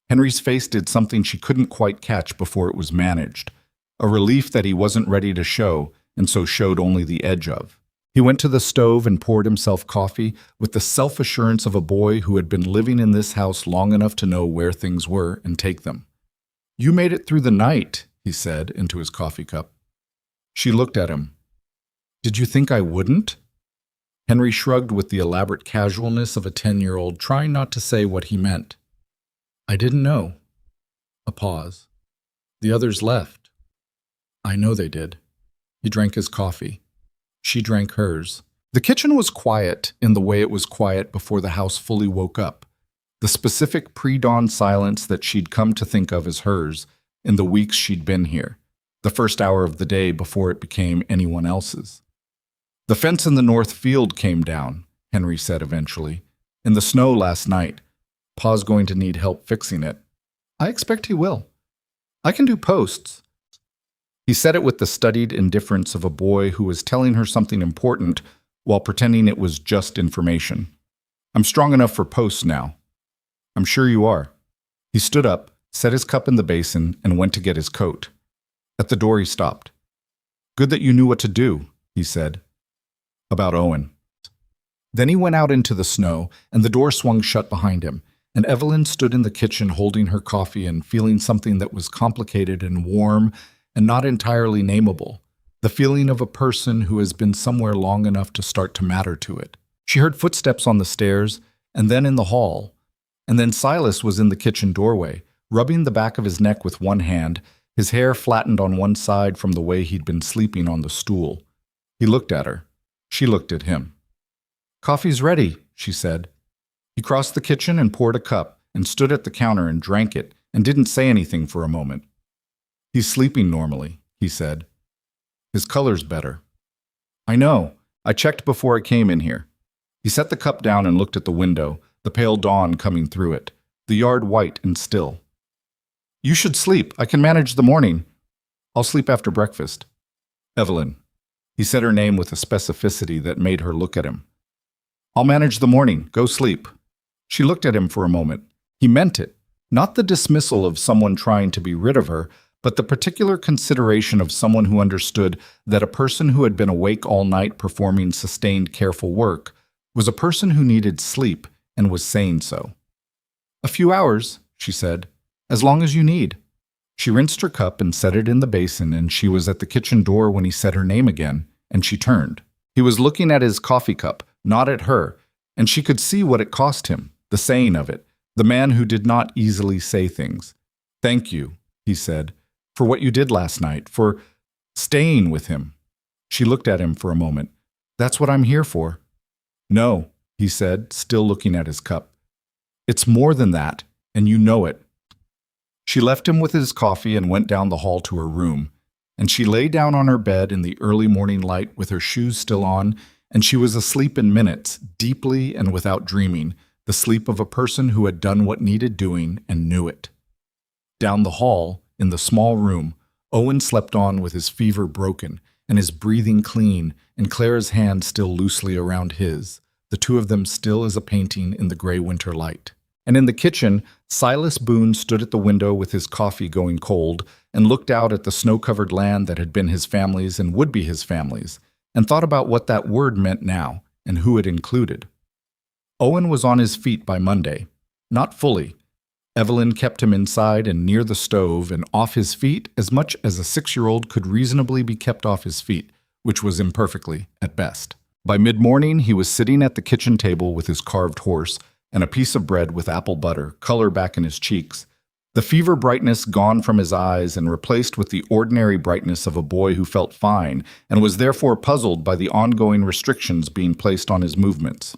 Henry's face did something she couldn't quite catch before it was managed, a relief that he wasn't ready to show, and so showed only the edge of. He went to the stove and poured himself coffee with the self-assurance of a boy who had been living in this house long enough to know where things were and take them. "You made it through the night," he said into his coffee cup. She looked at him. "Did you think I wouldn't?" Henry shrugged with the elaborate casualness of a 10-year-old trying not to say what he meant. "I didn't know." A pause. "The others left." "I know they did." He drank his coffee. She drank hers. The kitchen was quiet in the way it was quiet before the house fully woke up, the specific pre-dawn silence that she'd come to think of as hers in the weeks she'd been here, the first hour of the day before it became anyone else's. "The fence in the north field came down," Henry said eventually, "in the snow last night. Pa's going to need help fixing it." "I expect he will. I can do posts." He said it with the studied indifference of a boy who was telling her something important while pretending it was just information. "I'm strong enough for posts now." "I'm sure you are." He stood up, set his cup in the basin, and went to get his coat. At the door he stopped. "Good that you knew what to do," he said. "About Owen." Then he went out into the snow, and the door swung shut behind him, and Evelyn stood in the kitchen holding her coffee and feeling something that was complicated and warm and not entirely nameable, the feeling of a person who has been somewhere long enough to start to matter to it. She heard footsteps on the stairs, and then in the hall, and then Silas was in the kitchen doorway, rubbing the back of his neck with one hand, his hair flattened on one side from the way he'd been sleeping on the stool. He looked at her. She looked at him. "Coffee's ready," she said. He crossed the kitchen and poured a cup, and stood at the counter and drank it, and didn't say anything for a moment. "He's sleeping normally," he said. "His color's better." "I know. I checked before I came in here." He set the cup down and looked at the window, the pale dawn coming through it, the yard white and still. "You should sleep. I can manage the morning." "I'll sleep after breakfast." "Evelyn." He said her name with a specificity that made her look at him. "I'll manage the morning. Go sleep." She looked at him for a moment. He meant it, not the dismissal of someone trying to be rid of her, but the particular consideration of someone who understood that a person who had been awake all night performing sustained careful work was a person who needed sleep and was saying so. "A few hours," she said, "as long as you need." She rinsed her cup and set it in the basin, and she was at the kitchen door when he said her name again, and she turned. He was looking at his coffee cup, not at her, and she could see what it cost him. the saying of it, the man who did not easily say things. "Thank you," he said, "for what you did last night, for staying with him." She looked at him for a moment. "That's what I'm here for." "No," he said, still looking at his cup. "It's more than that, and you know it." She left him with his coffee and went down the hall to her room, and she lay down on her bed in the early morning light with her shoes still on, and she was asleep in minutes, deeply and without dreaming, the sleep of a person who had done what needed doing and knew it. Down the hall, in the small room, Owen slept on with his fever broken and his breathing clean and Clara's hand still loosely around his, the two of them still as a painting in the gray winter light. And in the kitchen, Silas Boone stood at the window with his coffee going cold and looked out at the snow-covered land that had been his family's and would be his family's, and thought about what that word meant now and who it included. Owen was on his feet by Monday. Not fully. Evelyn kept him inside and near the stove and off his feet as much as a 6-year-old could reasonably be kept off his feet, which was imperfectly, at best. By mid-morning, he was sitting at the kitchen table with his carved horse and a piece of bread with apple butter, color back in his cheeks, the fever brightness gone from his eyes and replaced with the ordinary brightness of a boy who felt fine and was therefore puzzled by the ongoing restrictions being placed on his movements.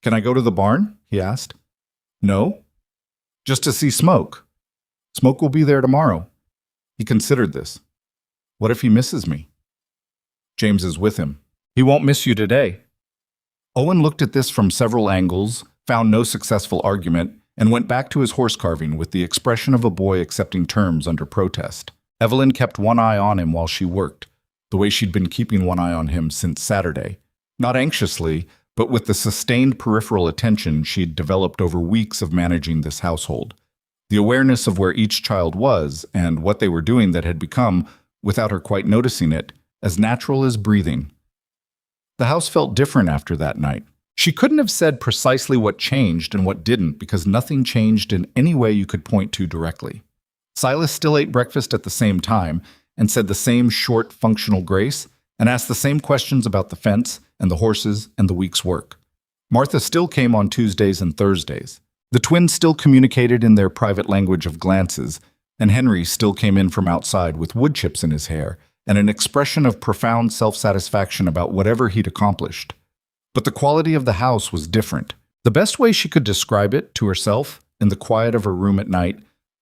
"Can I go to the barn?" he asked. "No." "Just to see Smoke." "Smoke will be there tomorrow." He considered this. "What if he misses me?" "James is with him." "He won't miss you today." Owen looked at this from several angles, found no successful argument, and went back to his horse carving with the expression of a boy accepting terms under protest. Evelyn kept one eye on him while she worked, the way she'd been keeping one eye on him since Saturday. Not anxiously, but with the sustained peripheral attention she'd developed over weeks of managing this household. The awareness of where each child was and what they were doing that had become, without her quite noticing it, as natural as breathing. The house felt different after that night. She couldn't have said precisely what changed and what didn't because nothing changed in any way you could point to directly. Silas still ate breakfast at the same time and said the same short, functional grace and asked the same questions about the fence and the horses and the week's work. Martha still came on Tuesdays and Thursdays. The twins still communicated in their private language of glances, and Henry still came in from outside with wood chips in his hair and an expression of profound self-satisfaction about whatever he'd accomplished. But the quality of the house was different. The best way she could describe it to herself, in the quiet of her room at night,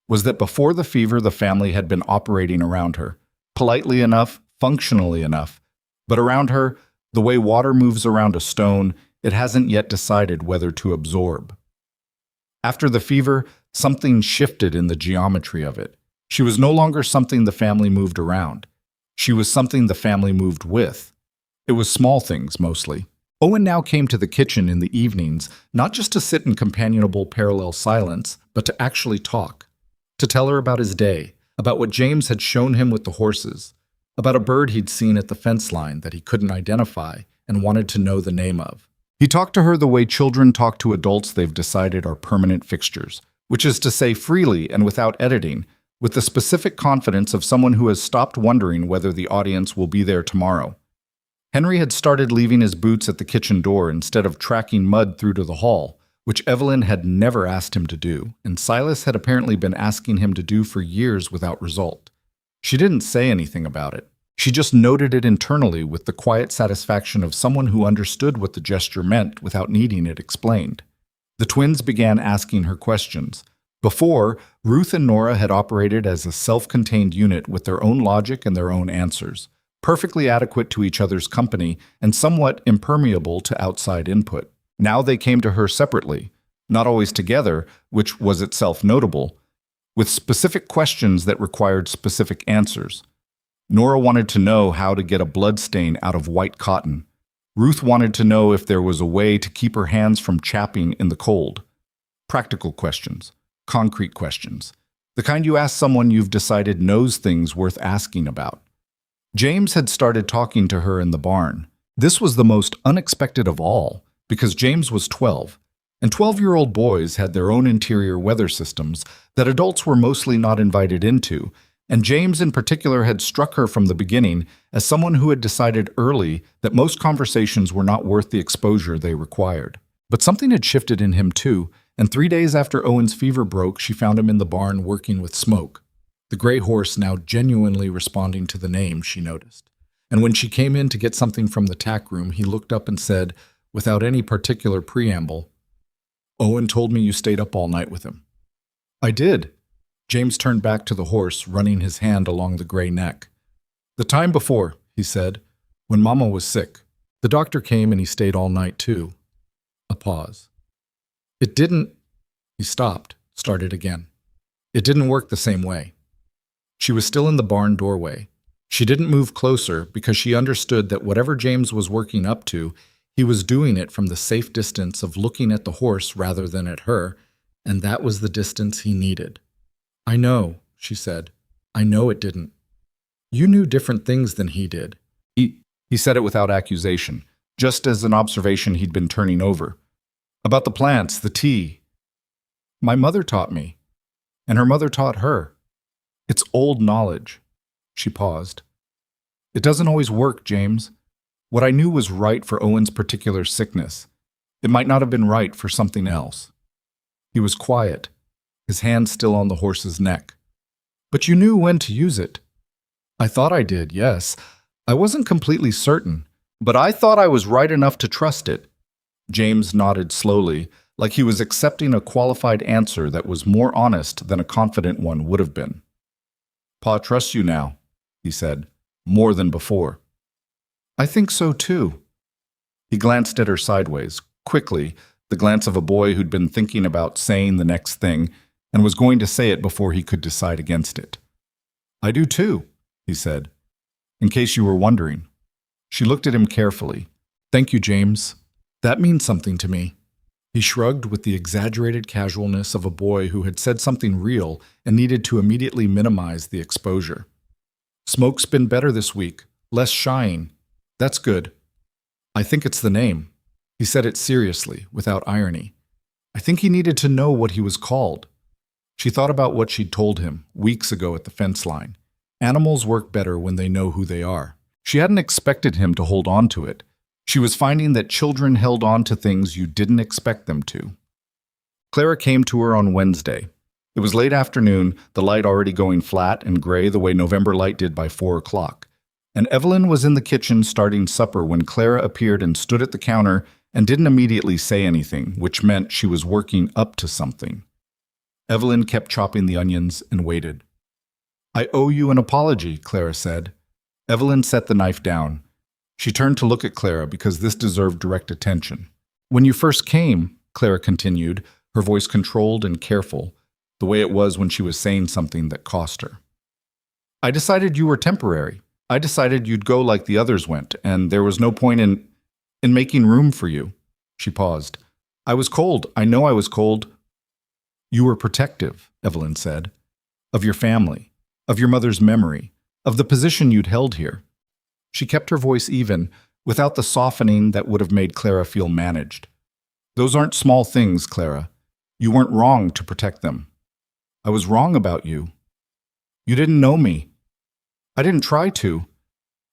was that before the fever the family had been operating around her, politely enough, functionally enough, but around her, the way water moves around a stone, it hasn't yet decided whether to absorb. After the fever, something shifted in the geometry of it. She was no longer something the family moved around. She was something the family moved with. It was small things, mostly. Owen now came to the kitchen in the evenings, not just to sit in companionable parallel silence, but to actually talk. To tell her about his day, about what James had shown him with the horses, about a bird he'd seen at the fence line that he couldn't identify and wanted to know the name of. He talked to her the way children talk to adults they've decided are permanent fixtures, which is to say freely and without editing, with the specific confidence of someone who has stopped wondering whether the audience will be there tomorrow. Henry had started leaving his boots at the kitchen door instead of tracking mud through to the hall, which Evelyn had never asked him to do, and Silas had apparently been asking him to do for years without result. She didn't say anything about it. She just noted it internally with the quiet satisfaction of someone who understood what the gesture meant without needing it explained. The twins began asking her questions. Before, Ruth and Nora had operated as a self-contained unit with their own logic and their own answers, perfectly adequate to each other's company and somewhat impermeable to outside input. Now they came to her separately, not always together, which was itself notable, with specific questions that required specific answers. Nora wanted to know how to get a blood stain out of white cotton. Ruth wanted to know if there was a way to keep her hands from chapping in the cold. Practical questions, concrete questions, the kind you ask someone you've decided knows things worth asking about. James had started talking to her in the barn. This was the most unexpected of all, because James was 12, and 12-year-old boys had their own interior weather systems that adults were mostly not invited into, and James in particular had struck her from the beginning as someone who had decided early that most conversations were not worth the exposure they required. But something had shifted in him too, and 3 days after Owen's fever broke, she found him in the barn working with Smoke, the gray horse now genuinely responding to the name, she noticed. And when she came in to get something from the tack room, he looked up and said, without any particular preamble, "Owen told me you stayed up all night with him." "I did." James turned back to the horse, running his hand along the gray neck. "The time before," he said, "when Mama was sick. The doctor came and he stayed all night too." A pause. "It didn't—" He stopped, started again. "It didn't work the same way." She was still in the barn doorway. She didn't move closer because she understood that whatever James was working up to, he was doing it from the safe distance of looking at the horse rather than at her, and that was the distance he needed. "I know," she said. "I know it didn't. You knew different things than he did." He said it without accusation, just as an observation he'd been turning over. "About the plants, the tea. My mother taught me, and her mother taught her. It's old knowledge." She paused. "It doesn't always work, James. What I knew was right for Owen's particular sickness. It might not have been right for something else." He was quiet, his hand still on the horse's neck. "But you knew when to use it." "I thought I did, yes. I wasn't completely certain, but I thought I was right enough to trust it." James nodded slowly, like he was accepting a qualified answer that was more honest than a confident one would have been. "Pa trusts you now," he said, "more than before." "I think so too." He glanced at her sideways, quickly, the glance of a boy who'd been thinking about saying the next thing and was going to say it before he could decide against it. "I do too," he said, "in case you were wondering." She looked at him carefully. "Thank you, James. That means something to me." He shrugged with the exaggerated casualness of a boy who had said something real and needed to immediately minimize the exposure. "Smoke's been better this week, less shying. That's good. I think it's the name." He said it seriously, without irony. "I think he needed to know what he was called." She thought about what she'd told him weeks ago at the fence line. Animals work better when they know who they are. She hadn't expected him to hold on to it. She was finding that children held on to things you didn't expect them to. Clara came to her on Wednesday. It was late afternoon, the light already going flat and gray the way November light did by 4 o'clock. And Evelyn was in the kitchen starting supper when Clara appeared and stood at the counter and didn't immediately say anything, which meant she was working up to something. Evelyn kept chopping the onions and waited. "I owe you an apology," Clara said. Evelyn set the knife down. She turned to look at Clara because this deserved direct attention. "When you first came," Clara continued, her voice controlled and careful, the way it was when she was saying something that cost her. "I decided you were temporary. I decided you'd go like the others went, and there was no point in making room for you." She paused. "I was cold. I know I was cold." "You were protective," Evelyn said, "of your family, of your mother's memory, of the position you'd held here." She kept her voice even, without the softening that would have made Clara feel managed. "Those aren't small things, Clara. You weren't wrong to protect them. I was wrong about you. You didn't know me. I didn't try to."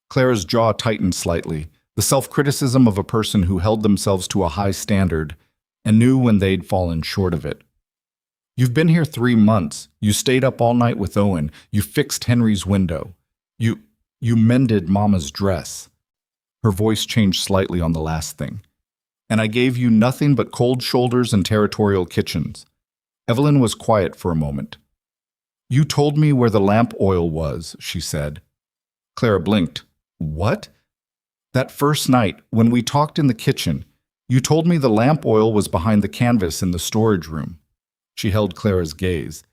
Clara's jaw tightened slightly, the self-criticism of a person who held themselves to a high standard and knew when they'd fallen short of it. "You've been here 3 months. You stayed up all night with Owen. You fixed Henry's window. You mended Mama's dress." Her voice changed slightly on the last thing. "And I gave you nothing but cold shoulders and territorial kitchens." Evelyn was quiet for a moment. "You told me where the lamp oil was," she said. Clara blinked. "What?" "That first night, when we talked in the kitchen, you told me the lamp oil was behind the canvas in the storage room." She held Clara's gaze.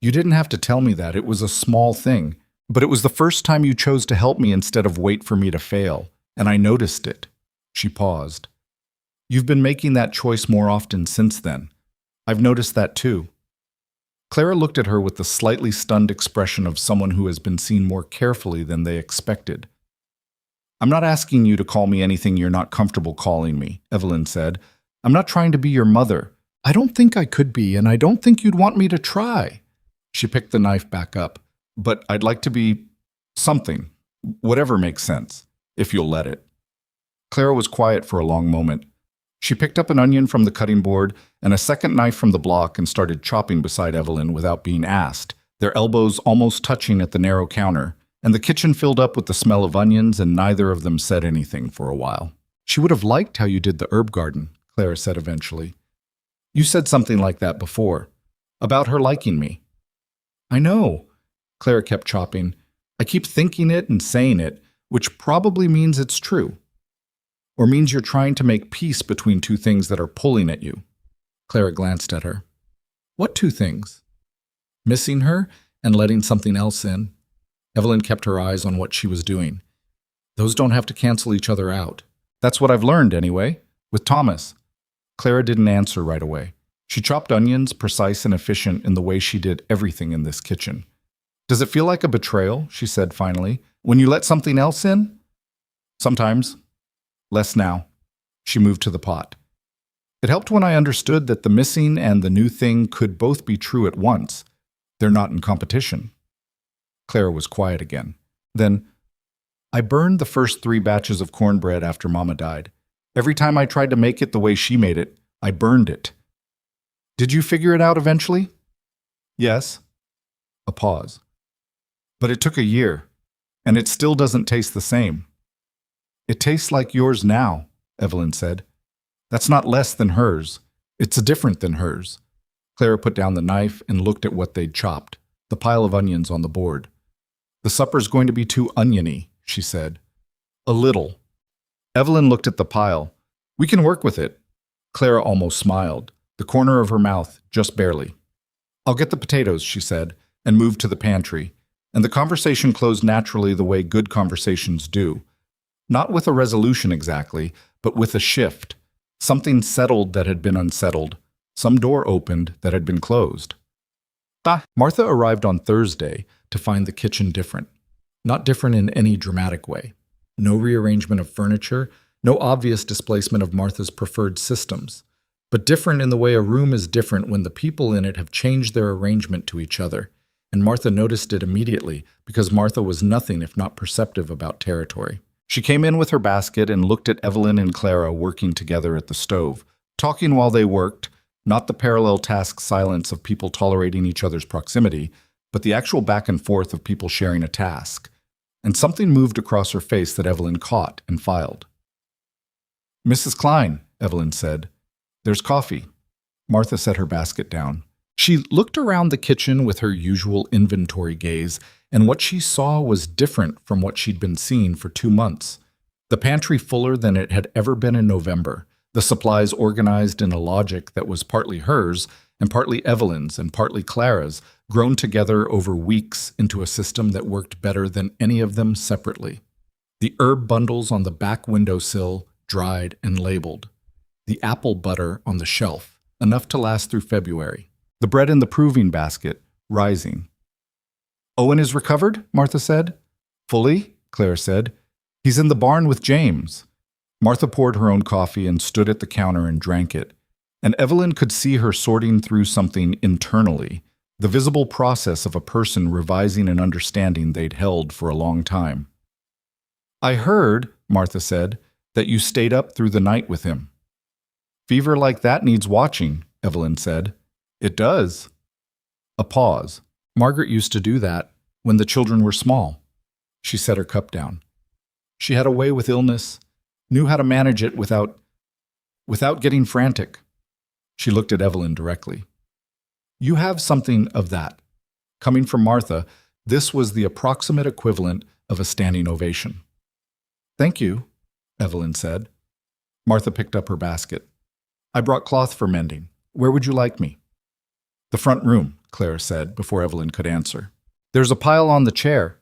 "You didn't have to tell me that. It was a small thing. But it was the first time you chose to help me instead of wait for me to fail, and I noticed it." She paused. "You've been making that choice more often since then. I've noticed that too." Clara looked at her with the slightly stunned expression of someone who has been seen more carefully than they expected. "I'm not asking you to call me anything you're not comfortable calling me," Evelyn said. "I'm not trying to be your mother. I don't think I could be, and I don't think you'd want me to try." She picked the knife back up. "But I'd like to be something, whatever makes sense, if you'll let it." Clara was quiet for a long moment. She picked up an onion from the cutting board and a second knife from the block and started chopping beside Evelyn without being asked, their elbows almost touching at the narrow counter, and the kitchen filled up with the smell of onions, and neither of them said anything for a while. She would have liked how you did the herb garden, Clara said eventually. You said something like that before, about her liking me. I know, Clara kept chopping. I keep thinking it and saying it, which probably means it's true. Or means you're trying to make peace between two things that are pulling at you. Clara glanced at her. What two things? Missing her and letting something else in. Evelyn kept her eyes on what she was doing. Those don't have to cancel each other out. That's what I've learned, anyway, with Thomas. Clara didn't answer right away. She chopped onions, precise and efficient in the way she did everything in this kitchen. Does it feel like a betrayal, she said finally, when you let something else in? Sometimes. Less now. She moved to the pot. It helped when I understood that the missing and the new thing could both be true at once. They're not in competition. Clara was quiet again. Then, I burned the first 3 batches of cornbread after Mama died. Every time I tried to make it the way she made it, I burned it. Did you figure it out eventually? Yes. A pause. But it took a year, and it still doesn't taste the same. It tastes like yours now, Evelyn said. That's not less than hers. It's different than hers. Clara put down the knife and looked at what they'd chopped, the pile of onions on the board. The supper's going to be too oniony, she said. A little. Evelyn looked at the pile. We can work with it. Clara almost smiled, the corner of her mouth just barely. I'll get the potatoes, she said, and moved to the pantry, and the conversation closed naturally the way good conversations do. Not with a resolution exactly, but with a shift. Something settled that had been unsettled. Some door opened that had been closed. Martha arrived on Thursday to find the kitchen different. Not different in any dramatic way. No rearrangement of furniture, no obvious displacement of Martha's preferred systems, but different in the way a room is different when the people in it have changed their arrangement to each other, and Martha noticed it immediately because Martha was nothing if not perceptive about territory. She came in with her basket and looked at Evelyn and Clara working together at the stove, talking while they worked, not the parallel task silence of people tolerating each other's proximity, but the actual back and forth of people sharing a task. And something moved across her face that Evelyn caught and filed. Mrs. Klein, Evelyn said, there's coffee. Martha set her basket down. She looked around the kitchen with her usual inventory gaze, and what she saw was different from what she'd been seeing for 2 months. The pantry fuller than it had ever been in November, the supplies organized in a logic that was partly hers and partly Evelyn's and partly Clara's, grown together over weeks into a system that worked better than any of them separately. The herb bundles on the back windowsill, dried and labeled. The apple butter on the shelf, enough to last through February. The bread in the proving basket, rising. Owen is recovered, Martha said. Fully, Claire said. He's in the barn with James. Martha poured her own coffee and stood at the counter and drank it. And Evelyn could see her sorting through something internally, the visible process of a person revising an understanding they'd held for a long time. I heard, Martha said, that you stayed up through the night with him. Fever like that needs watching, Evelyn said. It does. A pause. Margaret used to do that when the children were small. She set her cup down. She had a way with illness, knew how to manage it without getting frantic. She looked at Evelyn directly. You have something of that. Coming from Martha, this was the approximate equivalent of a standing ovation. Thank you, Evelyn said. Martha picked up her basket. I brought cloth for mending. Where would you like me? The front room, Clara said, before Evelyn could answer. There's a pile on the chair.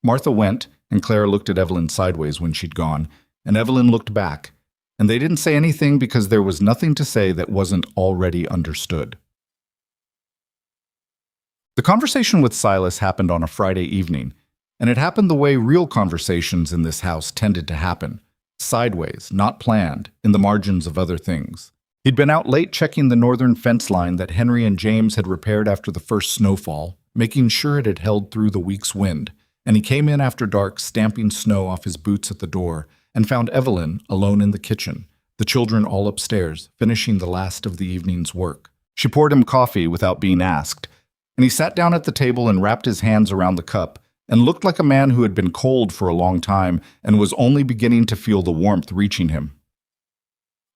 Martha went, and Clara looked at Evelyn sideways when she'd gone, and Evelyn looked back, and they didn't say anything because there was nothing to say that wasn't already understood. The conversation with Silas happened on a Friday evening, and it happened the way real conversations in this house tended to happen, sideways, not planned, in the margins of other things. He'd been out late checking the northern fence line that Henry and James had repaired after the first snowfall, making sure it had held through the week's wind, and he came in after dark stamping snow off his boots at the door and found Evelyn alone in the kitchen, the children all upstairs, finishing the last of the evening's work. She poured him coffee without being asked, and he sat down at the table and wrapped his hands around the cup and looked like a man who had been cold for a long time and was only beginning to feel the warmth reaching him.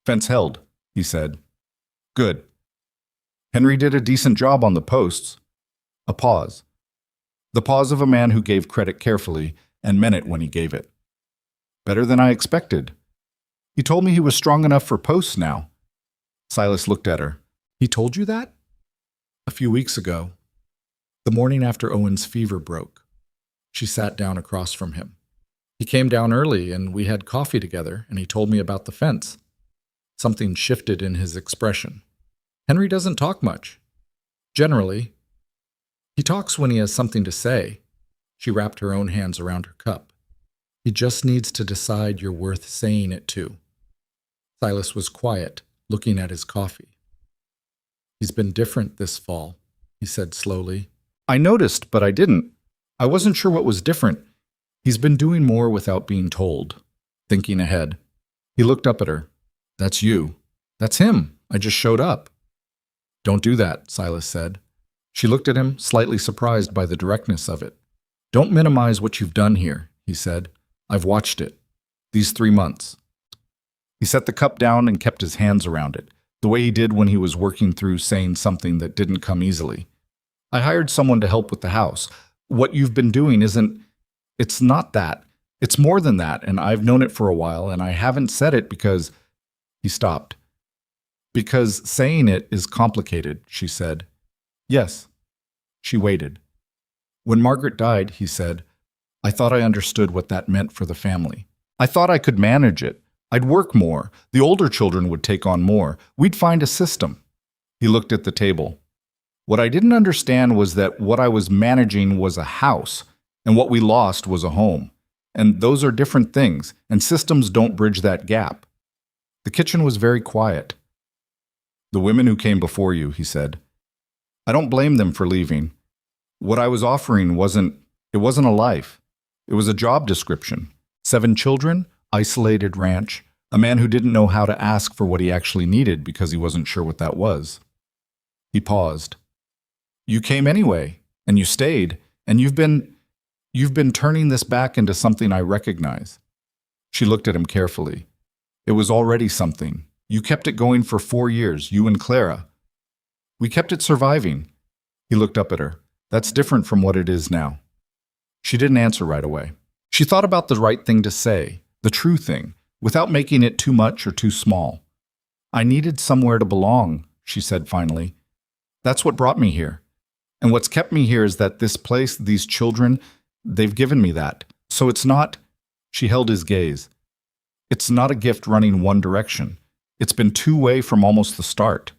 "Fence held," he said. "Good. Henry did a decent job on the posts." A pause. The pause of a man who gave credit carefully and meant it when he gave it. "Better than I expected. He told me he was strong enough for posts now." Silas looked at her. "He told you that?" "A few weeks ago. The morning after Owen's fever broke." She sat down across from him. "He came down early and we had coffee together and he told me about the fence." Something shifted in his expression. "Henry doesn't talk much. Generally. He talks when he has something to say." She wrapped her own hands around her cup. "He just needs to decide you're worth saying it to." Silas was quiet, looking at his coffee. "He's been different this fall," he said slowly. "I noticed, but I didn't. I wasn't sure what was different. He's been doing more without being told." Thinking ahead, he looked up at her. "That's you." "That's him. I just showed up." "Don't do that," Silas said. She looked at him, slightly surprised by the directness of it. "Don't minimize what you've done here," he said. "I've watched it. These 3 months." He set the cup down and kept his hands around it, the way he did when he was working through saying something that didn't come easily. "I hired someone to help with the house. What you've been doing isn't... It's not that. It's more than that, and I've known it for a while, and I haven't said it because..." He stopped. "Because saying it is complicated," she said. "Yes." She waited. "When Margaret died," he said, "I thought I understood what that meant for the family. I thought I could manage it. I'd work more. The older children would take on more. We'd find a system." He looked at the table. "What I didn't understand was that what I was managing was a house, and what we lost was a home. And those are different things, and systems don't bridge that gap." The kitchen was very quiet. "The women who came before you," he said. "I don't blame them for leaving. What I was offering wasn't a life. It was a job description. 7 children, isolated ranch, a man who didn't know how to ask for what he actually needed because he wasn't sure what that was." He paused. "You came anyway, and you stayed, and you've been turning this back into something I recognize." She looked at him carefully. "It was already something. You kept it going for 4 years, you and Clara. We kept it surviving." He looked up at her. "That's different from what it is now." She didn't answer right away. She thought about the right thing to say, the true thing, without making it too much or too small. "I needed somewhere to belong," she said finally. "That's what brought me here. And what's kept me here is that this place, these children, they've given me that. So it's not..." She held his gaze. "It's not a gift running one direction. It's been two-way from almost the start."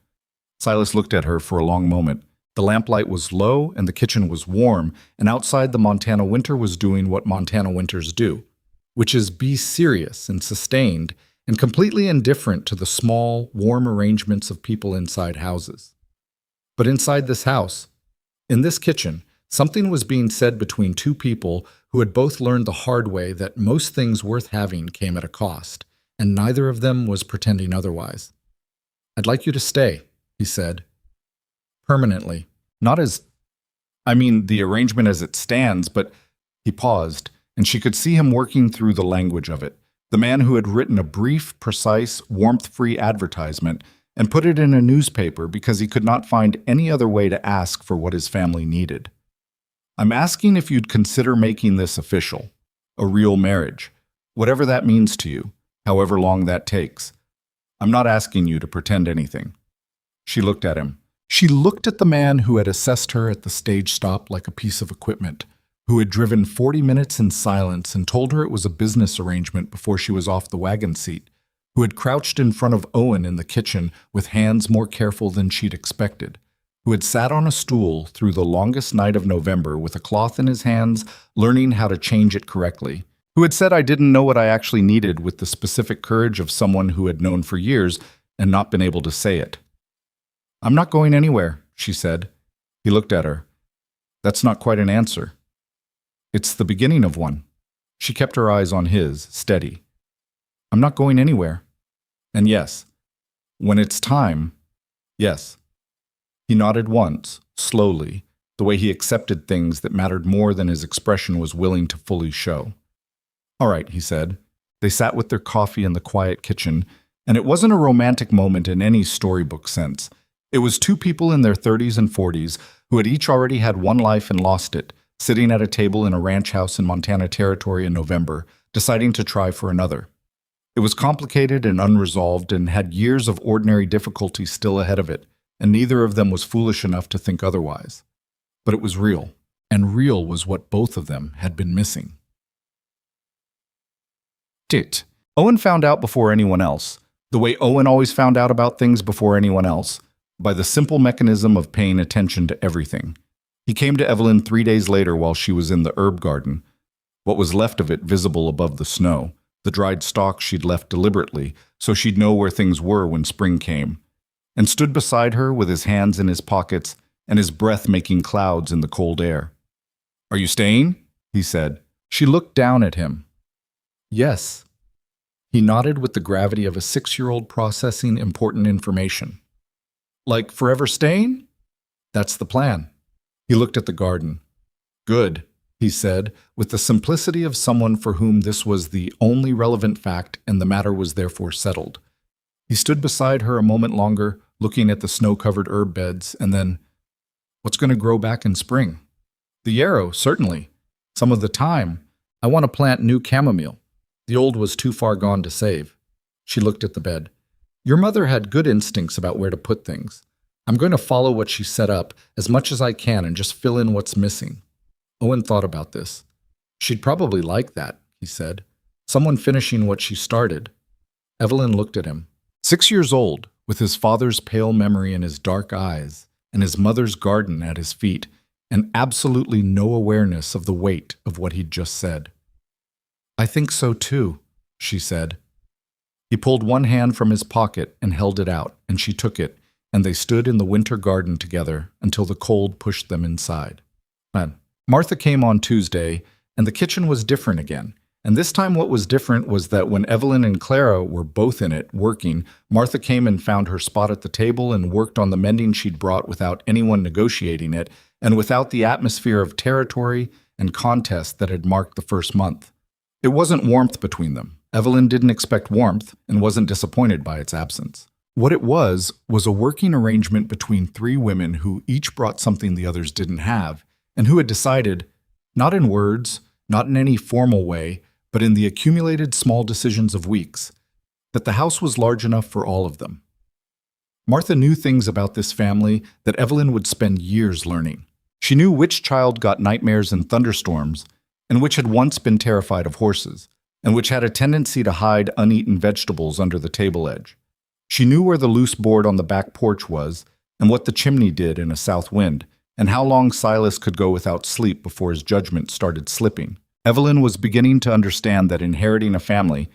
Silas looked at her for a long moment. The lamplight was low and the kitchen was warm, and outside the Montana winter was doing what Montana winters do, which is be serious and sustained and completely indifferent to the small, warm arrangements of people inside houses. But inside this house, in this kitchen, something was being said between 2 people who had both learned the hard way that most things worth having came at a cost, and neither of them was pretending otherwise. "I'd like you to stay," he said. "Permanently. Not as... the arrangement as it stands, but..." He paused, and she could see him working through the language of it. The man who had written a brief, precise, warmth-free advertisement and put it in a newspaper because he could not find any other way to ask for what his family needed. "I'm asking if you'd consider making this official, a real marriage, whatever that means to you, however long that takes. I'm not asking you to pretend anything." She looked at him. She looked at the man who had assessed her at the stage stop like a piece of equipment, who had driven 40 minutes in silence and told her it was a business arrangement before she was off the wagon seat, who had crouched in front of Owen in the kitchen with hands more careful than she'd expected, who had sat on a stool through the longest night of November with a cloth in his hands, learning how to change it correctly, who had said I didn't know what I actually needed with the specific courage of someone who had known for years and not been able to say it. "I'm not going anywhere," she said. He looked at her. "That's not quite an answer." "It's the beginning of one." She kept her eyes on his, steady. "I'm not going anywhere." And yes, when it's time, yes. He nodded once, slowly, the way he accepted things that mattered more than his expression was willing to fully show. All right, he said. They sat with their coffee in the quiet kitchen, and it wasn't a romantic moment in any storybook sense. It was two people in their 30s and 40s who had each already had one life and lost it, sitting at a table in a ranch house in Montana Territory in November, deciding to try for another. It was complicated and unresolved and had years of ordinary difficulty still ahead of it, and neither of them was foolish enough to think otherwise. But it was real, and real was what both of them had been missing. Owen found out before anyone else, the way Owen always found out about things before anyone else, by the simple mechanism of paying attention to everything. He came to Evelyn 3 days later while she was in the herb garden, what was left of it visible above the snow, the dried stalks she'd left deliberately so she'd know where things were when spring came, and stood beside her with his hands in his pockets and his breath making clouds in the cold air. "Are you staying?" he said. She looked down at him. "Yes." He nodded with the gravity of a 6-year-old processing important information. "Like forever staying?" "That's the plan." He looked at the garden. "Good," he said, with the simplicity of someone for whom this was the only relevant fact and the matter was therefore settled. He stood beside her a moment longer, looking at the snow-covered herb beds, and then, "What's going to grow back in spring?" "The yarrow, certainly. Some of the thyme. I want to plant new chamomile. The old was too far gone to save." She looked at the bed. "Your mother had good instincts about where to put things. I'm going to follow what she set up as much as I can and just fill in what's missing." Owen thought about this. "She'd probably like that," he said. "Someone finishing what she started." Evelyn looked at him. 6 years old, with his father's pale memory in his dark eyes, and his mother's garden at his feet, and absolutely no awareness of the weight of what he'd just said. "I think so too," she said. He pulled one hand from his pocket and held it out, and she took it, and they stood in the winter garden together until the cold pushed them inside. Martha came on Tuesday, and the kitchen was different again. And this time what was different was that when Evelyn and Clara were both in it, working, Martha came and found her spot at the table and worked on the mending she'd brought without anyone negotiating it, and without the atmosphere of territory and contest that had marked the first month. It wasn't warmth between them. Evelyn didn't expect warmth and wasn't disappointed by its absence. What it was a working arrangement between 3 women who each brought something the others didn't have, and who had decided, not in words, not in any formal way, but in the accumulated small decisions of weeks, that the house was large enough for all of them. Martha knew things about this family that Evelyn would spend years learning. She knew which child got nightmares and thunderstorms, and which had once been terrified of horses, and which had a tendency to hide uneaten vegetables under the table edge. She knew where the loose board on the back porch was, and what the chimney did in a south wind, and how long Silas could go without sleep before his judgment started slipping. Evelyn was beginning to understand that inheriting a family,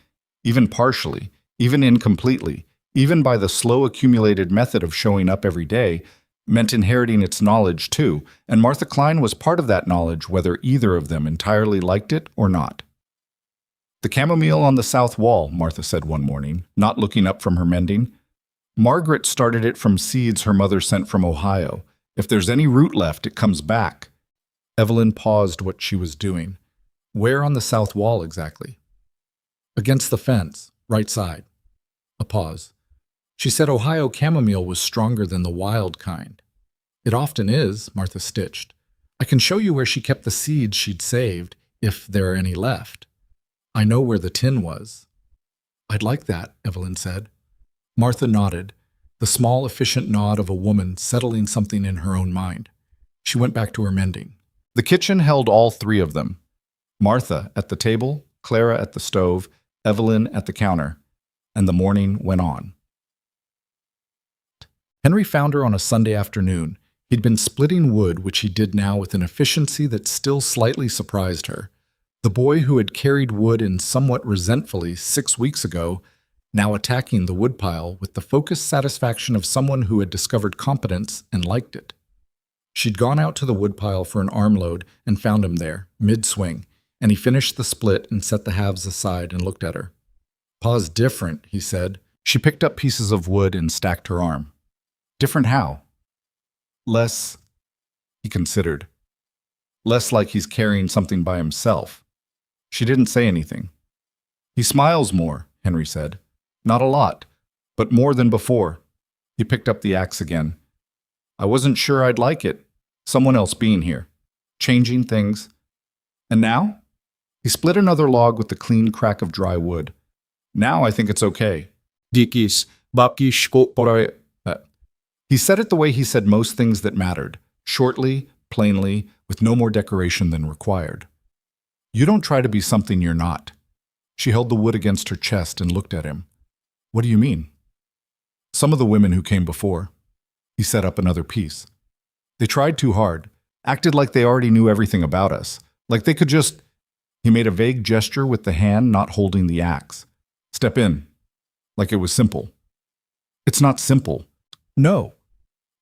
even partially, even incompletely, even by the slow accumulated method of showing up every day, meant inheriting its knowledge too, and Martha Klein was part of that knowledge whether either of them entirely liked it or not. "The chamomile on the south wall," Martha said one morning, not looking up from her mending. "Margaret started it from seeds her mother sent from Ohio. If there's any root left, it comes back." Evelyn paused what she was doing. "Where on the south wall exactly?" "Against the fence, right side." A pause. "She said Ohio chamomile was stronger than the wild kind." "It often is," Martha stitched. "I can show you where she kept the seeds she'd saved, if there are any left. I know where the tin was." "I'd like that," Evelyn said. Martha nodded, the small, efficient nod of a woman settling something in her own mind. She went back to her mending. The kitchen held all 3 of them. Martha at the table, Clara at the stove, Evelyn at the counter, and the morning went on. Henry found her on a Sunday afternoon. He'd been splitting wood, which he did now with an efficiency that still slightly surprised her. The boy who had carried wood in somewhat resentfully 6 weeks ago, now attacking the woodpile with the focused satisfaction of someone who had discovered competence and liked it. She'd gone out to the woodpile for an armload and found him there, mid-swing, and he finished the split and set the halves aside and looked at her. "Pa's different," he said. She picked up pieces of wood and stacked her arm. Different how? Less, he considered. Less like he's carrying something by himself. She didn't say anything. He smiles more, Henry said. Not a lot, but more than before. He picked up the axe again. I wasn't sure I'd like it. Someone else being here. Changing things. And now? He split another log with the clean crack of dry wood. Now I think it's okay. Dikis, bakish ko pore. He said it the way he said most things that mattered. Shortly, plainly, with no more decoration than required. You don't try to be something you're not. She held the wood against her chest and looked at him. What do you mean? Some of the women who came before. He set up another piece. They tried too hard, acted like they already knew everything about us, like they could just... He made a vague gesture with the hand not holding the axe. Step in. Like it was simple. It's not simple. No.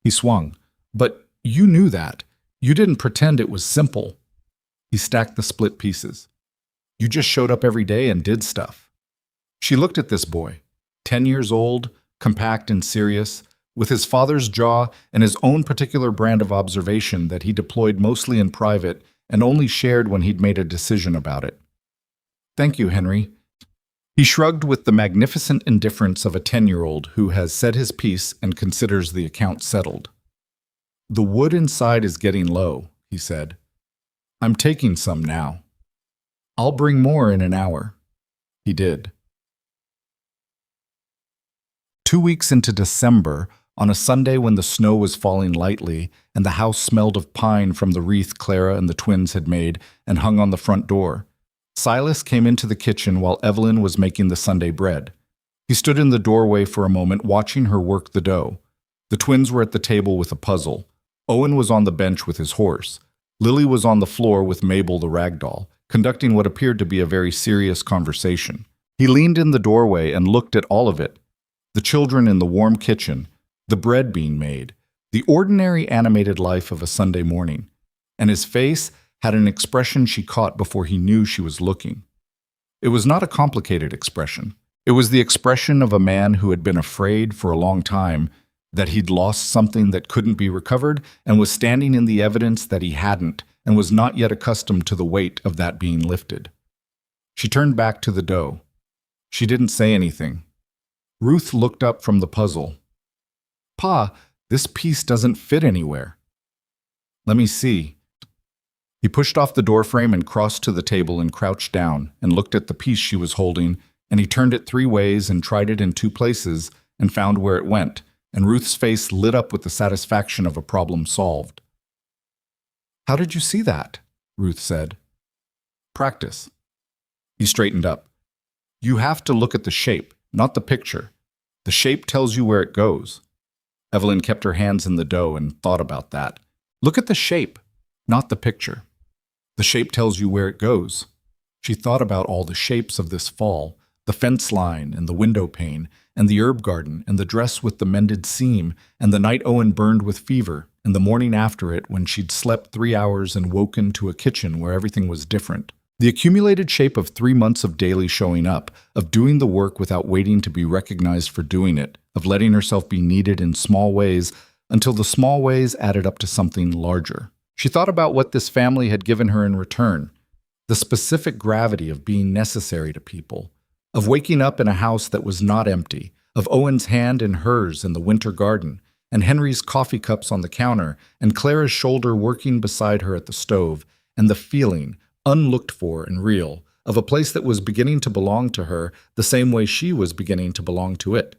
He swung. But you knew that. You didn't pretend it was simple. He stacked the split pieces. You just showed up every day and did stuff. She looked at this boy, 10 years old, compact and serious, with his father's jaw and his own particular brand of observation that he deployed mostly in private and only shared when he'd made a decision about it. Thank you, Henry. He shrugged with the magnificent indifference of a 10-year-old who has said his piece and considers the account settled. The wood inside is getting low, he said. I'm taking some now. I'll bring more in an hour. He did. 2 weeks into December, on a Sunday when the snow was falling lightly and the house smelled of pine from the wreath Clara and the twins had made and hung on the front door, Silas came into the kitchen while Evelyn was making the Sunday bread. He stood in the doorway for a moment watching her work the dough. The twins were at the table with a puzzle. Owen was on the bench with his horse. Lily was on the floor with Mabel the ragdoll, conducting what appeared to be a very serious conversation. He leaned in the doorway and looked at all of it. The children in the warm kitchen, the bread being made, the ordinary animated life of a Sunday morning. And his face had an expression she caught before he knew she was looking. It was not a complicated expression. It was the expression of a man who had been afraid for a long time that he'd lost something that couldn't be recovered and was standing in the evidence that he hadn't and was not yet accustomed to the weight of that being lifted. She turned back to the dough. She didn't say anything. Ruth looked up from the puzzle. Pa, this piece doesn't fit anywhere. Let me see. He pushed off the doorframe and crossed to the table and crouched down and looked at the piece she was holding, and he turned it 3 ways and tried it in 2 places and found where it went, and Ruth's face lit up with the satisfaction of a problem solved. How did you see that? Ruth said. Practice. He straightened up. You have to look at the shape, not the picture. The shape tells you where it goes. Evelyn kept her hands in the dough and thought about that. Look at the shape, not the picture. The shape tells you where it goes. She thought about all the shapes of this fall, the fence line and the window pane, and the herb garden, and the dress with the mended seam, and the night Owen burned with fever, and the morning after it when she'd slept 3 hours and woken to a kitchen where everything was different. The accumulated shape of 3 months of daily showing up, of doing the work without waiting to be recognized for doing it, of letting herself be needed in small ways until the small ways added up to something larger. She thought about what this family had given her in return, the specific gravity of being necessary to people, of waking up in a house that was not empty, of Owen's hand in hers in the winter garden, and Henry's coffee cups on the counter, and Clara's shoulder working beside her at the stove, and the feeling, unlooked for and real, of a place that was beginning to belong to her the same way she was beginning to belong to it.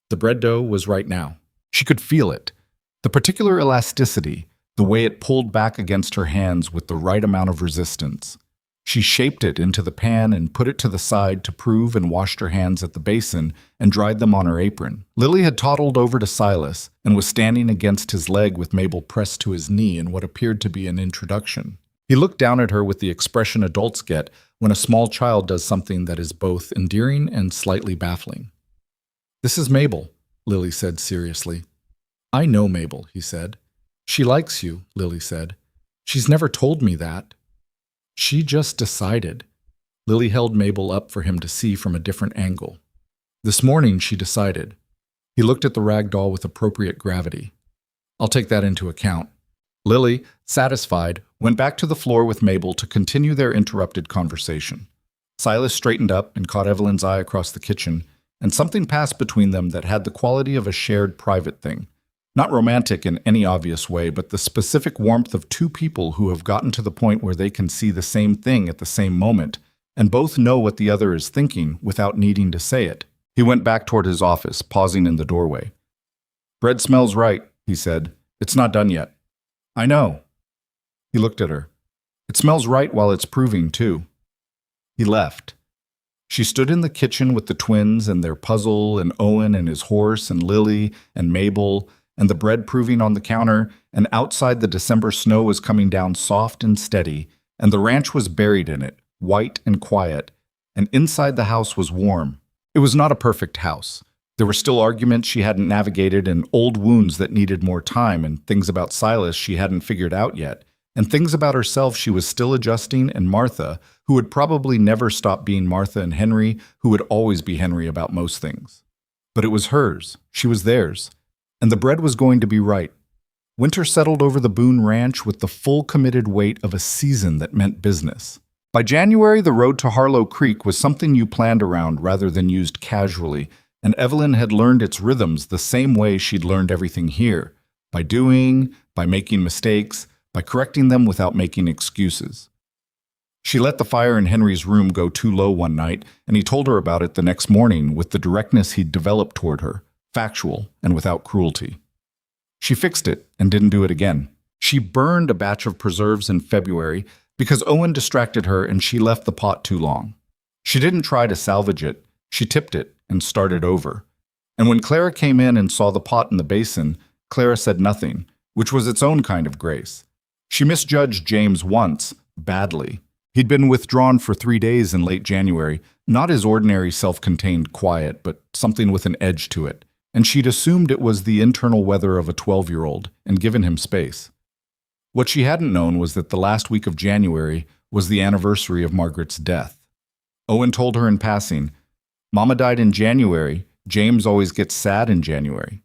The bread dough was right now. She could feel it, the particular elasticity, the way it pulled back against her hands with the right amount of resistance. She shaped it into the pan and put it to the side to prove and washed her hands at the basin and dried them on her apron. Lily had toddled over to Silas and was standing against his leg with Mabel pressed to his knee in what appeared to be an introduction. He looked down at her with the expression adults get when a small child does something that is both endearing and slightly baffling. This is Mabel, Lily said seriously. I know Mabel, he said. She likes you, Lily said. She's never told me that. She just decided. Lily held Mabel up for him to see from a different angle. This morning, she decided. He looked at the rag doll with appropriate gravity. I'll take that into account. Lily, satisfied, went back to the floor with Mabel to continue their interrupted conversation. Silas straightened up and caught Evelyn's eye across the kitchen, and something passed between them that had the quality of a shared private thing. Not romantic in any obvious way, but the specific warmth of two people who have gotten to the point where they can see the same thing at the same moment, and both know what the other is thinking without needing to say it. He went back toward his office, pausing in the doorway. "Bread smells right," he said. "It's not done yet." "I know." He looked at her. "It smells right while it's proving, too." He left. She stood in the kitchen with the twins and their puzzle, and Owen and his horse, and Lily and Mabel, and the bread proving on the counter, and outside the December snow was coming down soft and steady, and the ranch was buried in it, white and quiet, and inside the house was warm. It was not a perfect house. There were still arguments she hadn't navigated, and old wounds that needed more time, and things about Silas she hadn't figured out yet, and things about herself she was still adjusting, and Martha, who would probably never stop being Martha, and Henry, who would always be Henry about most things. But it was hers. She was theirs. And the bread was going to be right. Winter settled over the Boone Ranch with the full committed weight of a season that meant business. By January, the road to Harlow Creek was something you planned around rather than used casually, and Evelyn had learned its rhythms the same way she'd learned everything here, by doing, by making mistakes, by correcting them without making excuses. She let the fire in Henry's room go too low one night, and he told her about it the next morning with the directness he'd developed toward her, factual and without cruelty. She fixed it and didn't do it again. She burned a batch of preserves in February because Owen distracted her and she left the pot too long. She didn't try to salvage it. She tipped it and started over. And when Clara came in and saw the pot in the basin, Clara said nothing, which was its own kind of grace. She misjudged James once, badly. He'd been withdrawn for 3 days in late January, not his ordinary self-contained quiet, but something with an edge to it, and she'd assumed it was the internal weather of a 12-year-old and given him space. What she hadn't known was that the last week of January was the anniversary of Margaret's death. Owen told her in passing, "Mama died in January. James always gets sad in January."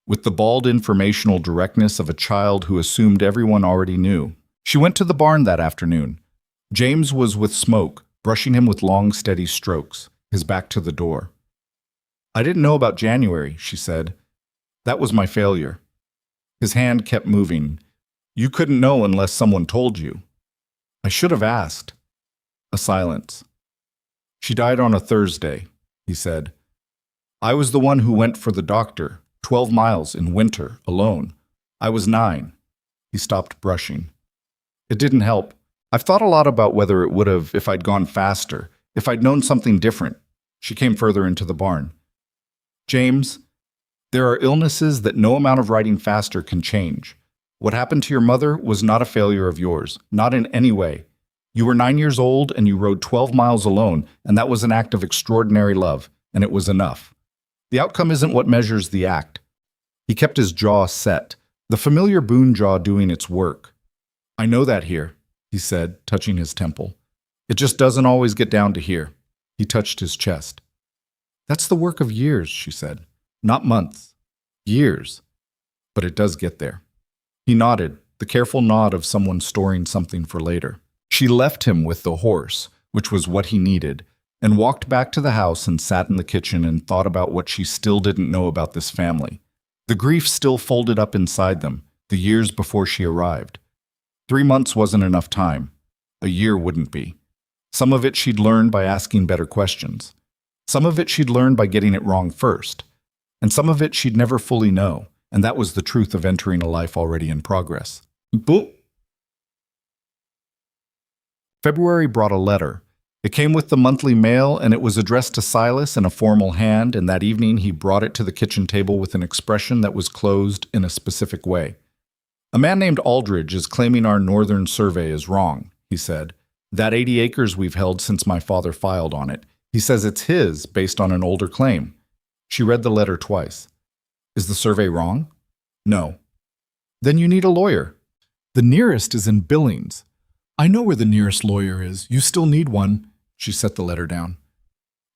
With the bald informational directness of a child who assumed everyone already knew. She went to the barn that afternoon. James was with Smoke, brushing him with long, steady strokes, his back to the door. "I didn't know about January," she said. "That was my failure." His hand kept moving. "You couldn't know unless someone told you." "I should have asked." A silence. "She died on a Thursday," he said. "I was the one who went for the doctor, 12 miles in winter, alone. I was 9. He stopped brushing. "It didn't help. I've thought a lot about whether it would have if I'd gone faster, if I'd known something different." She came further into the barn. "James, there are illnesses that no amount of riding faster can change. What happened to your mother was not a failure of yours, not in any way. You were 9 years old and you rode 12 miles alone, and that was an act of extraordinary love, and it was enough. The outcome isn't what measures the act." He kept his jaw set, the familiar Boone jaw doing its work. "I know that here," he said, touching his temple. "It just doesn't always get down to here." He touched his chest. "That's the work of years," she said. "Not months. Years. But it does get there." He nodded, the careful nod of someone storing something for later. She left him with the horse, which was what he needed, and walked back to the house and sat in the kitchen and thought about what she still didn't know about this family. The grief still folded up inside them, the years before she arrived. 3 months wasn't enough time. A year wouldn't be. Some of it she'd learned by asking better questions. Some of it she'd learned by getting it wrong first. And some of it she'd never fully know, and that was the truth of entering a life already in progress. Boop. February brought a letter. It came with the monthly mail, and it was addressed to Silas in a formal hand, and that evening he brought it to the kitchen table with an expression that was closed in a specific way. "A man named Aldridge is claiming our northern survey is wrong," he said. "That 80 acres we've held since my father filed on it. He says it's his based on an older claim." She read the letter twice. "Is the survey wrong?" "No." "Then you need a lawyer." "The nearest is in Billings." "I know where the nearest lawyer is. You still need one." She set the letter down.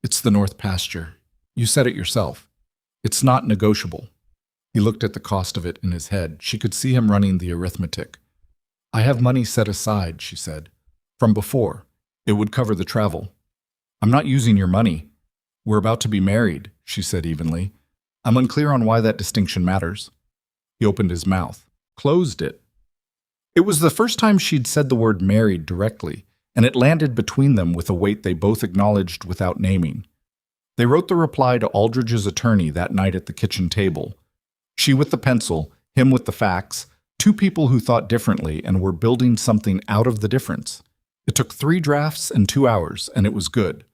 "It's the North Pasture. You said it yourself. It's not negotiable. He looked at the cost of it in his head. She could see him running the arithmetic. I have money set aside, she said. From before. It would cover the travel. I'm not using your money. We're about to be married, she said evenly. I'm unclear on why that distinction matters. He opened his mouth, closed it. It was the first time she'd said the word married directly, and it landed between them with a weight they both acknowledged without naming. They wrote the reply to Aldridge's attorney that night at the kitchen table. She with the pencil, him with the facts, two people who thought differently and were building something out of the difference. It took 3 drafts and 2 hours, and it was good.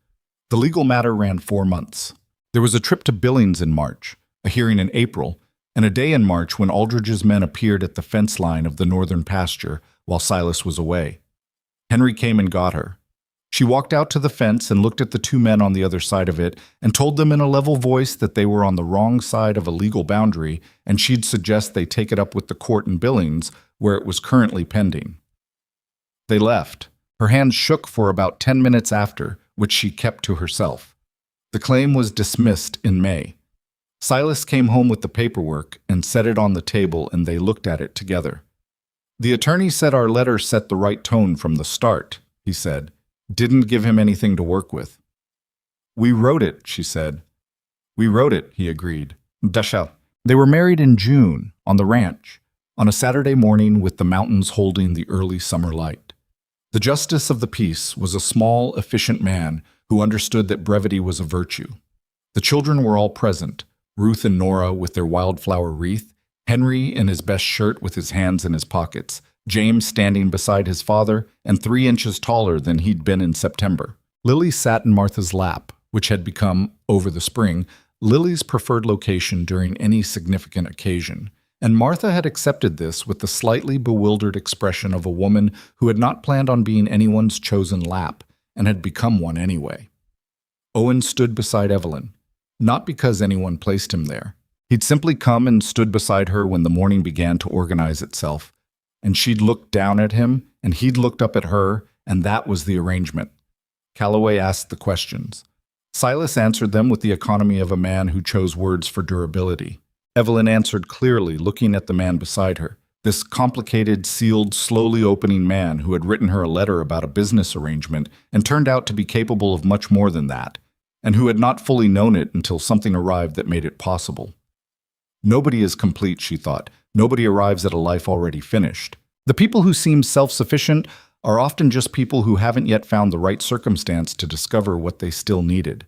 The legal matter ran 4 months. There was a trip to Billings in March, a hearing in April, and a day in March when Aldridge's men appeared at the fence line of the northern pasture while Silas was away. Henry came and got her. She walked out to the fence and looked at the 2 men on the other side of it and told them in a level voice that they were on the wrong side of a legal boundary and she'd suggest they take it up with the court in Billings, where it was currently pending. They left. Her hands shook for about 10 minutes after, which she kept to herself. The claim was dismissed in May. Silas came home with the paperwork and set it on the table, and they looked at it together. The attorney said our letter set the right tone from the start, he said. Didn't give him anything to work with. We wrote it, she said. We wrote it, he agreed. Dasha. They were married in June, on the ranch, on a Saturday morning with the mountains holding the early summer light. The justice of the peace was a small, efficient man who understood that brevity was a virtue. The children were all present, Ruth and Nora with their wildflower wreath, Henry in his best shirt with his hands in his pockets, James standing beside his father and 3 inches taller than he'd been in September. Lily sat in Martha's lap, which had become, over the spring, Lily's preferred location during any significant occasion. And Martha had accepted this with the slightly bewildered expression of a woman who had not planned on being anyone's chosen lap and had become one anyway. Owen stood beside Evelyn, not because anyone placed him there. He'd simply come and stood beside her when the morning began to organize itself, and she'd looked down at him, and he'd looked up at her, and that was the arrangement. Calloway asked the questions. Silas answered them with the economy of a man who chose words for durability. Evelyn answered clearly, looking at the man beside her, this complicated, sealed, slowly opening man who had written her a letter about a business arrangement and turned out to be capable of much more than that, and who had not fully known it until something arrived that made it possible. Nobody is complete, she thought. Nobody arrives at a life already finished. The people who seem self-sufficient are often just people who haven't yet found the right circumstance to discover what they still needed.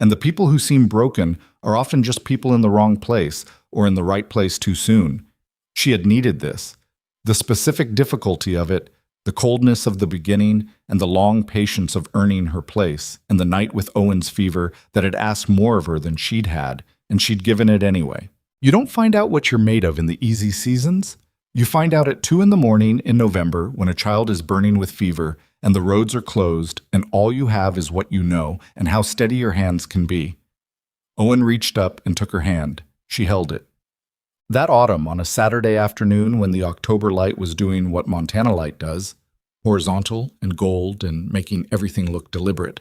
And the people who seem broken are often just people in the wrong place or in the right place too soon. She had needed this. The specific difficulty of it, the coldness of the beginning, and the long patience of earning her place, and the night with Owen's fever that had asked more of her than she'd had, and she'd given it anyway. You don't find out what you're made of in the easy seasons. You find out at 2 a.m. in November when a child is burning with fever and the roads are closed and all you have is what you know and how steady your hands can be. Owen reached up and took her hand. She held it. That autumn, on a Saturday afternoon when the October light was doing what Montana light does, horizontal and gold and making everything look deliberate,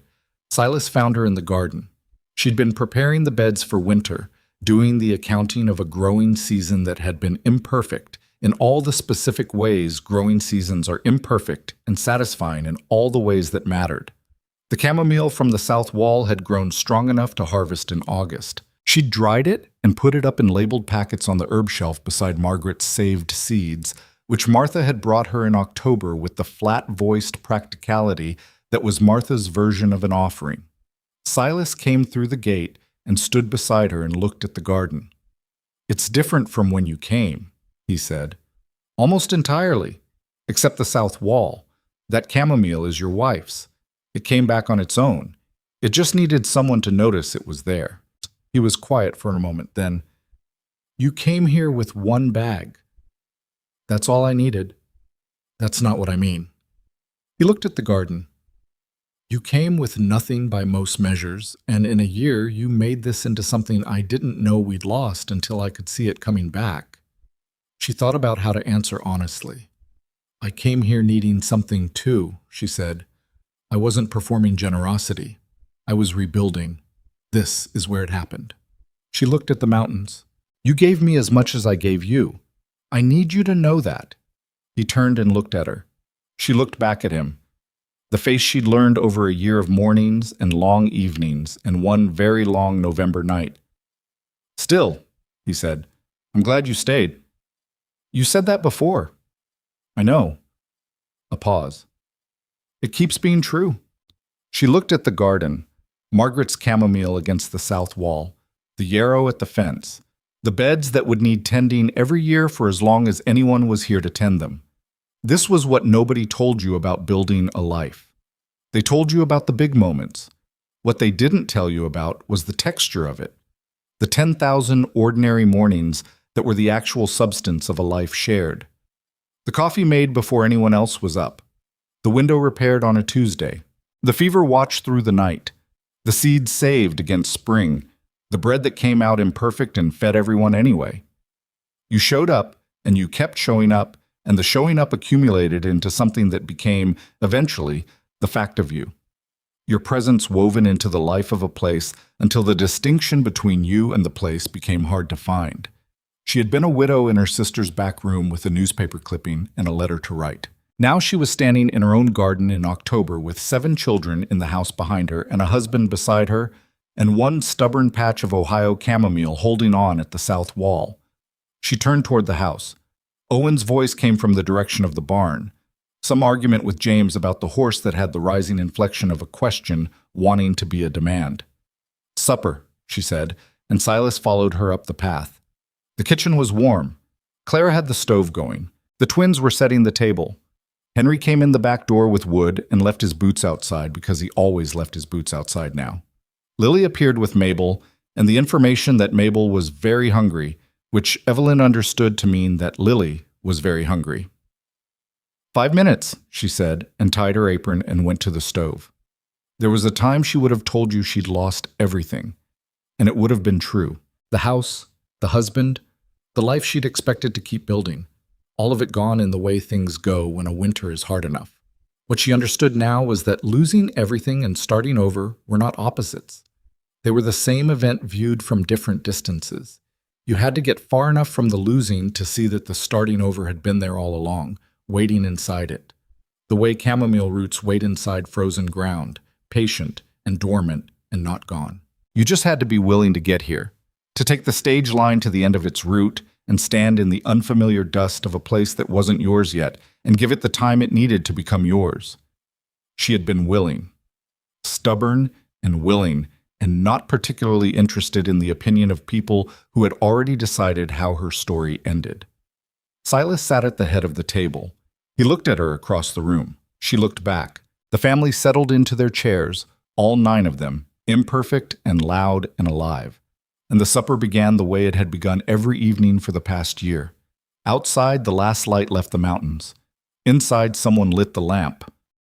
Silas found her in the garden. She'd been preparing the beds for winter, doing the accounting of a growing season that had been imperfect in all the specific ways growing seasons are imperfect and satisfying in all the ways that mattered. The chamomile from the south wall had grown strong enough to harvest in August. She'd dried it and put it up in labeled packets on the herb shelf beside Margaret's saved seeds, which Martha had brought her in October with the flat-voiced practicality that was Martha's version of an offering. Silas came through the gate and stood beside her and looked at the garden. It's different from when you came, he said. Almost entirely, except the south wall. That chamomile is your wife's. It came back on its own. It just needed someone to notice it was there. He was quiet for a moment, then, You came here with 1 bag. That's all I needed. That's not what I mean. He looked at the garden. You came with nothing by most measures, and in a year you made this into something I didn't know we'd lost until I could see it coming back. She thought about how to answer honestly. I came here needing something too, she said. I wasn't performing generosity. I was rebuilding. This is where it happened. She looked at the mountains. You gave me as much as I gave you. I need you to know that. He turned and looked at her. She looked back at him. The face she'd learned over a year of mornings and long evenings and one very long November night. Still, he said, I'm glad you stayed. You said that before. I know. A pause. It keeps being true. She looked at the garden, Margaret's chamomile against the south wall, the yarrow at the fence, the beds that would need tending every year for as long as anyone was here to tend them. This was what nobody told you about building a life. They told you about the big moments. What they didn't tell you about was the texture of it, the 10,000 ordinary mornings that were the actual substance of a life shared. The coffee made before anyone else was up, the window repaired on a Tuesday, the fever watched through the night, the seeds saved against spring, the bread that came out imperfect and fed everyone anyway. You showed up, and you kept showing up, and the showing up accumulated into something that became, eventually, the fact of you. Your presence woven into the life of a place until the distinction between you and the place became hard to find. She had been a widow in her sister's back room with a newspaper clipping and a letter to write. Now she was standing in her own garden in October with 7 children in the house behind her and a husband beside her, and one stubborn patch of Ohio chamomile holding on at the south wall. She turned toward the house. Owen's voice came from the direction of the barn. Some argument with James about the horse that had the rising inflection of a question wanting to be a demand. Supper, she said, and Silas followed her up the path. The kitchen was warm. Clara had the stove going. The twins were setting the table. Henry came in the back door with wood and left his boots outside because he always left his boots outside now. Lily appeared with Mabel, and the information that Mabel was very hungry, which Evelyn understood to mean that Lily was very hungry. 5 minutes, she said, and tied her apron and went to the stove. There was a time she would have told you she'd lost everything, and it would have been true. The house, the husband, the life she'd expected to keep building, all of it gone in the way things go when a winter is hard enough. What she understood now was that losing everything and starting over were not opposites. They were the same event viewed from different distances. You had to get far enough from the losing to see that the starting over had been there all along, waiting inside it. The way chamomile roots wait inside frozen ground, patient and dormant and not gone. You just had to be willing to get here, to take the stage line to the end of its route and stand in the unfamiliar dust of a place that wasn't yours yet and give it the time it needed to become yours. She had been willing, stubborn and willing, and not particularly interested in the opinion of people who had already decided how her story ended. Silas sat at the head of the table. He looked at her across the room. She looked back. The family settled into their chairs, all 9 of them, imperfect and loud and alive. And the supper began the way it had begun every evening for the past year. Outside, the last light left the mountains. Inside, someone lit the lamp,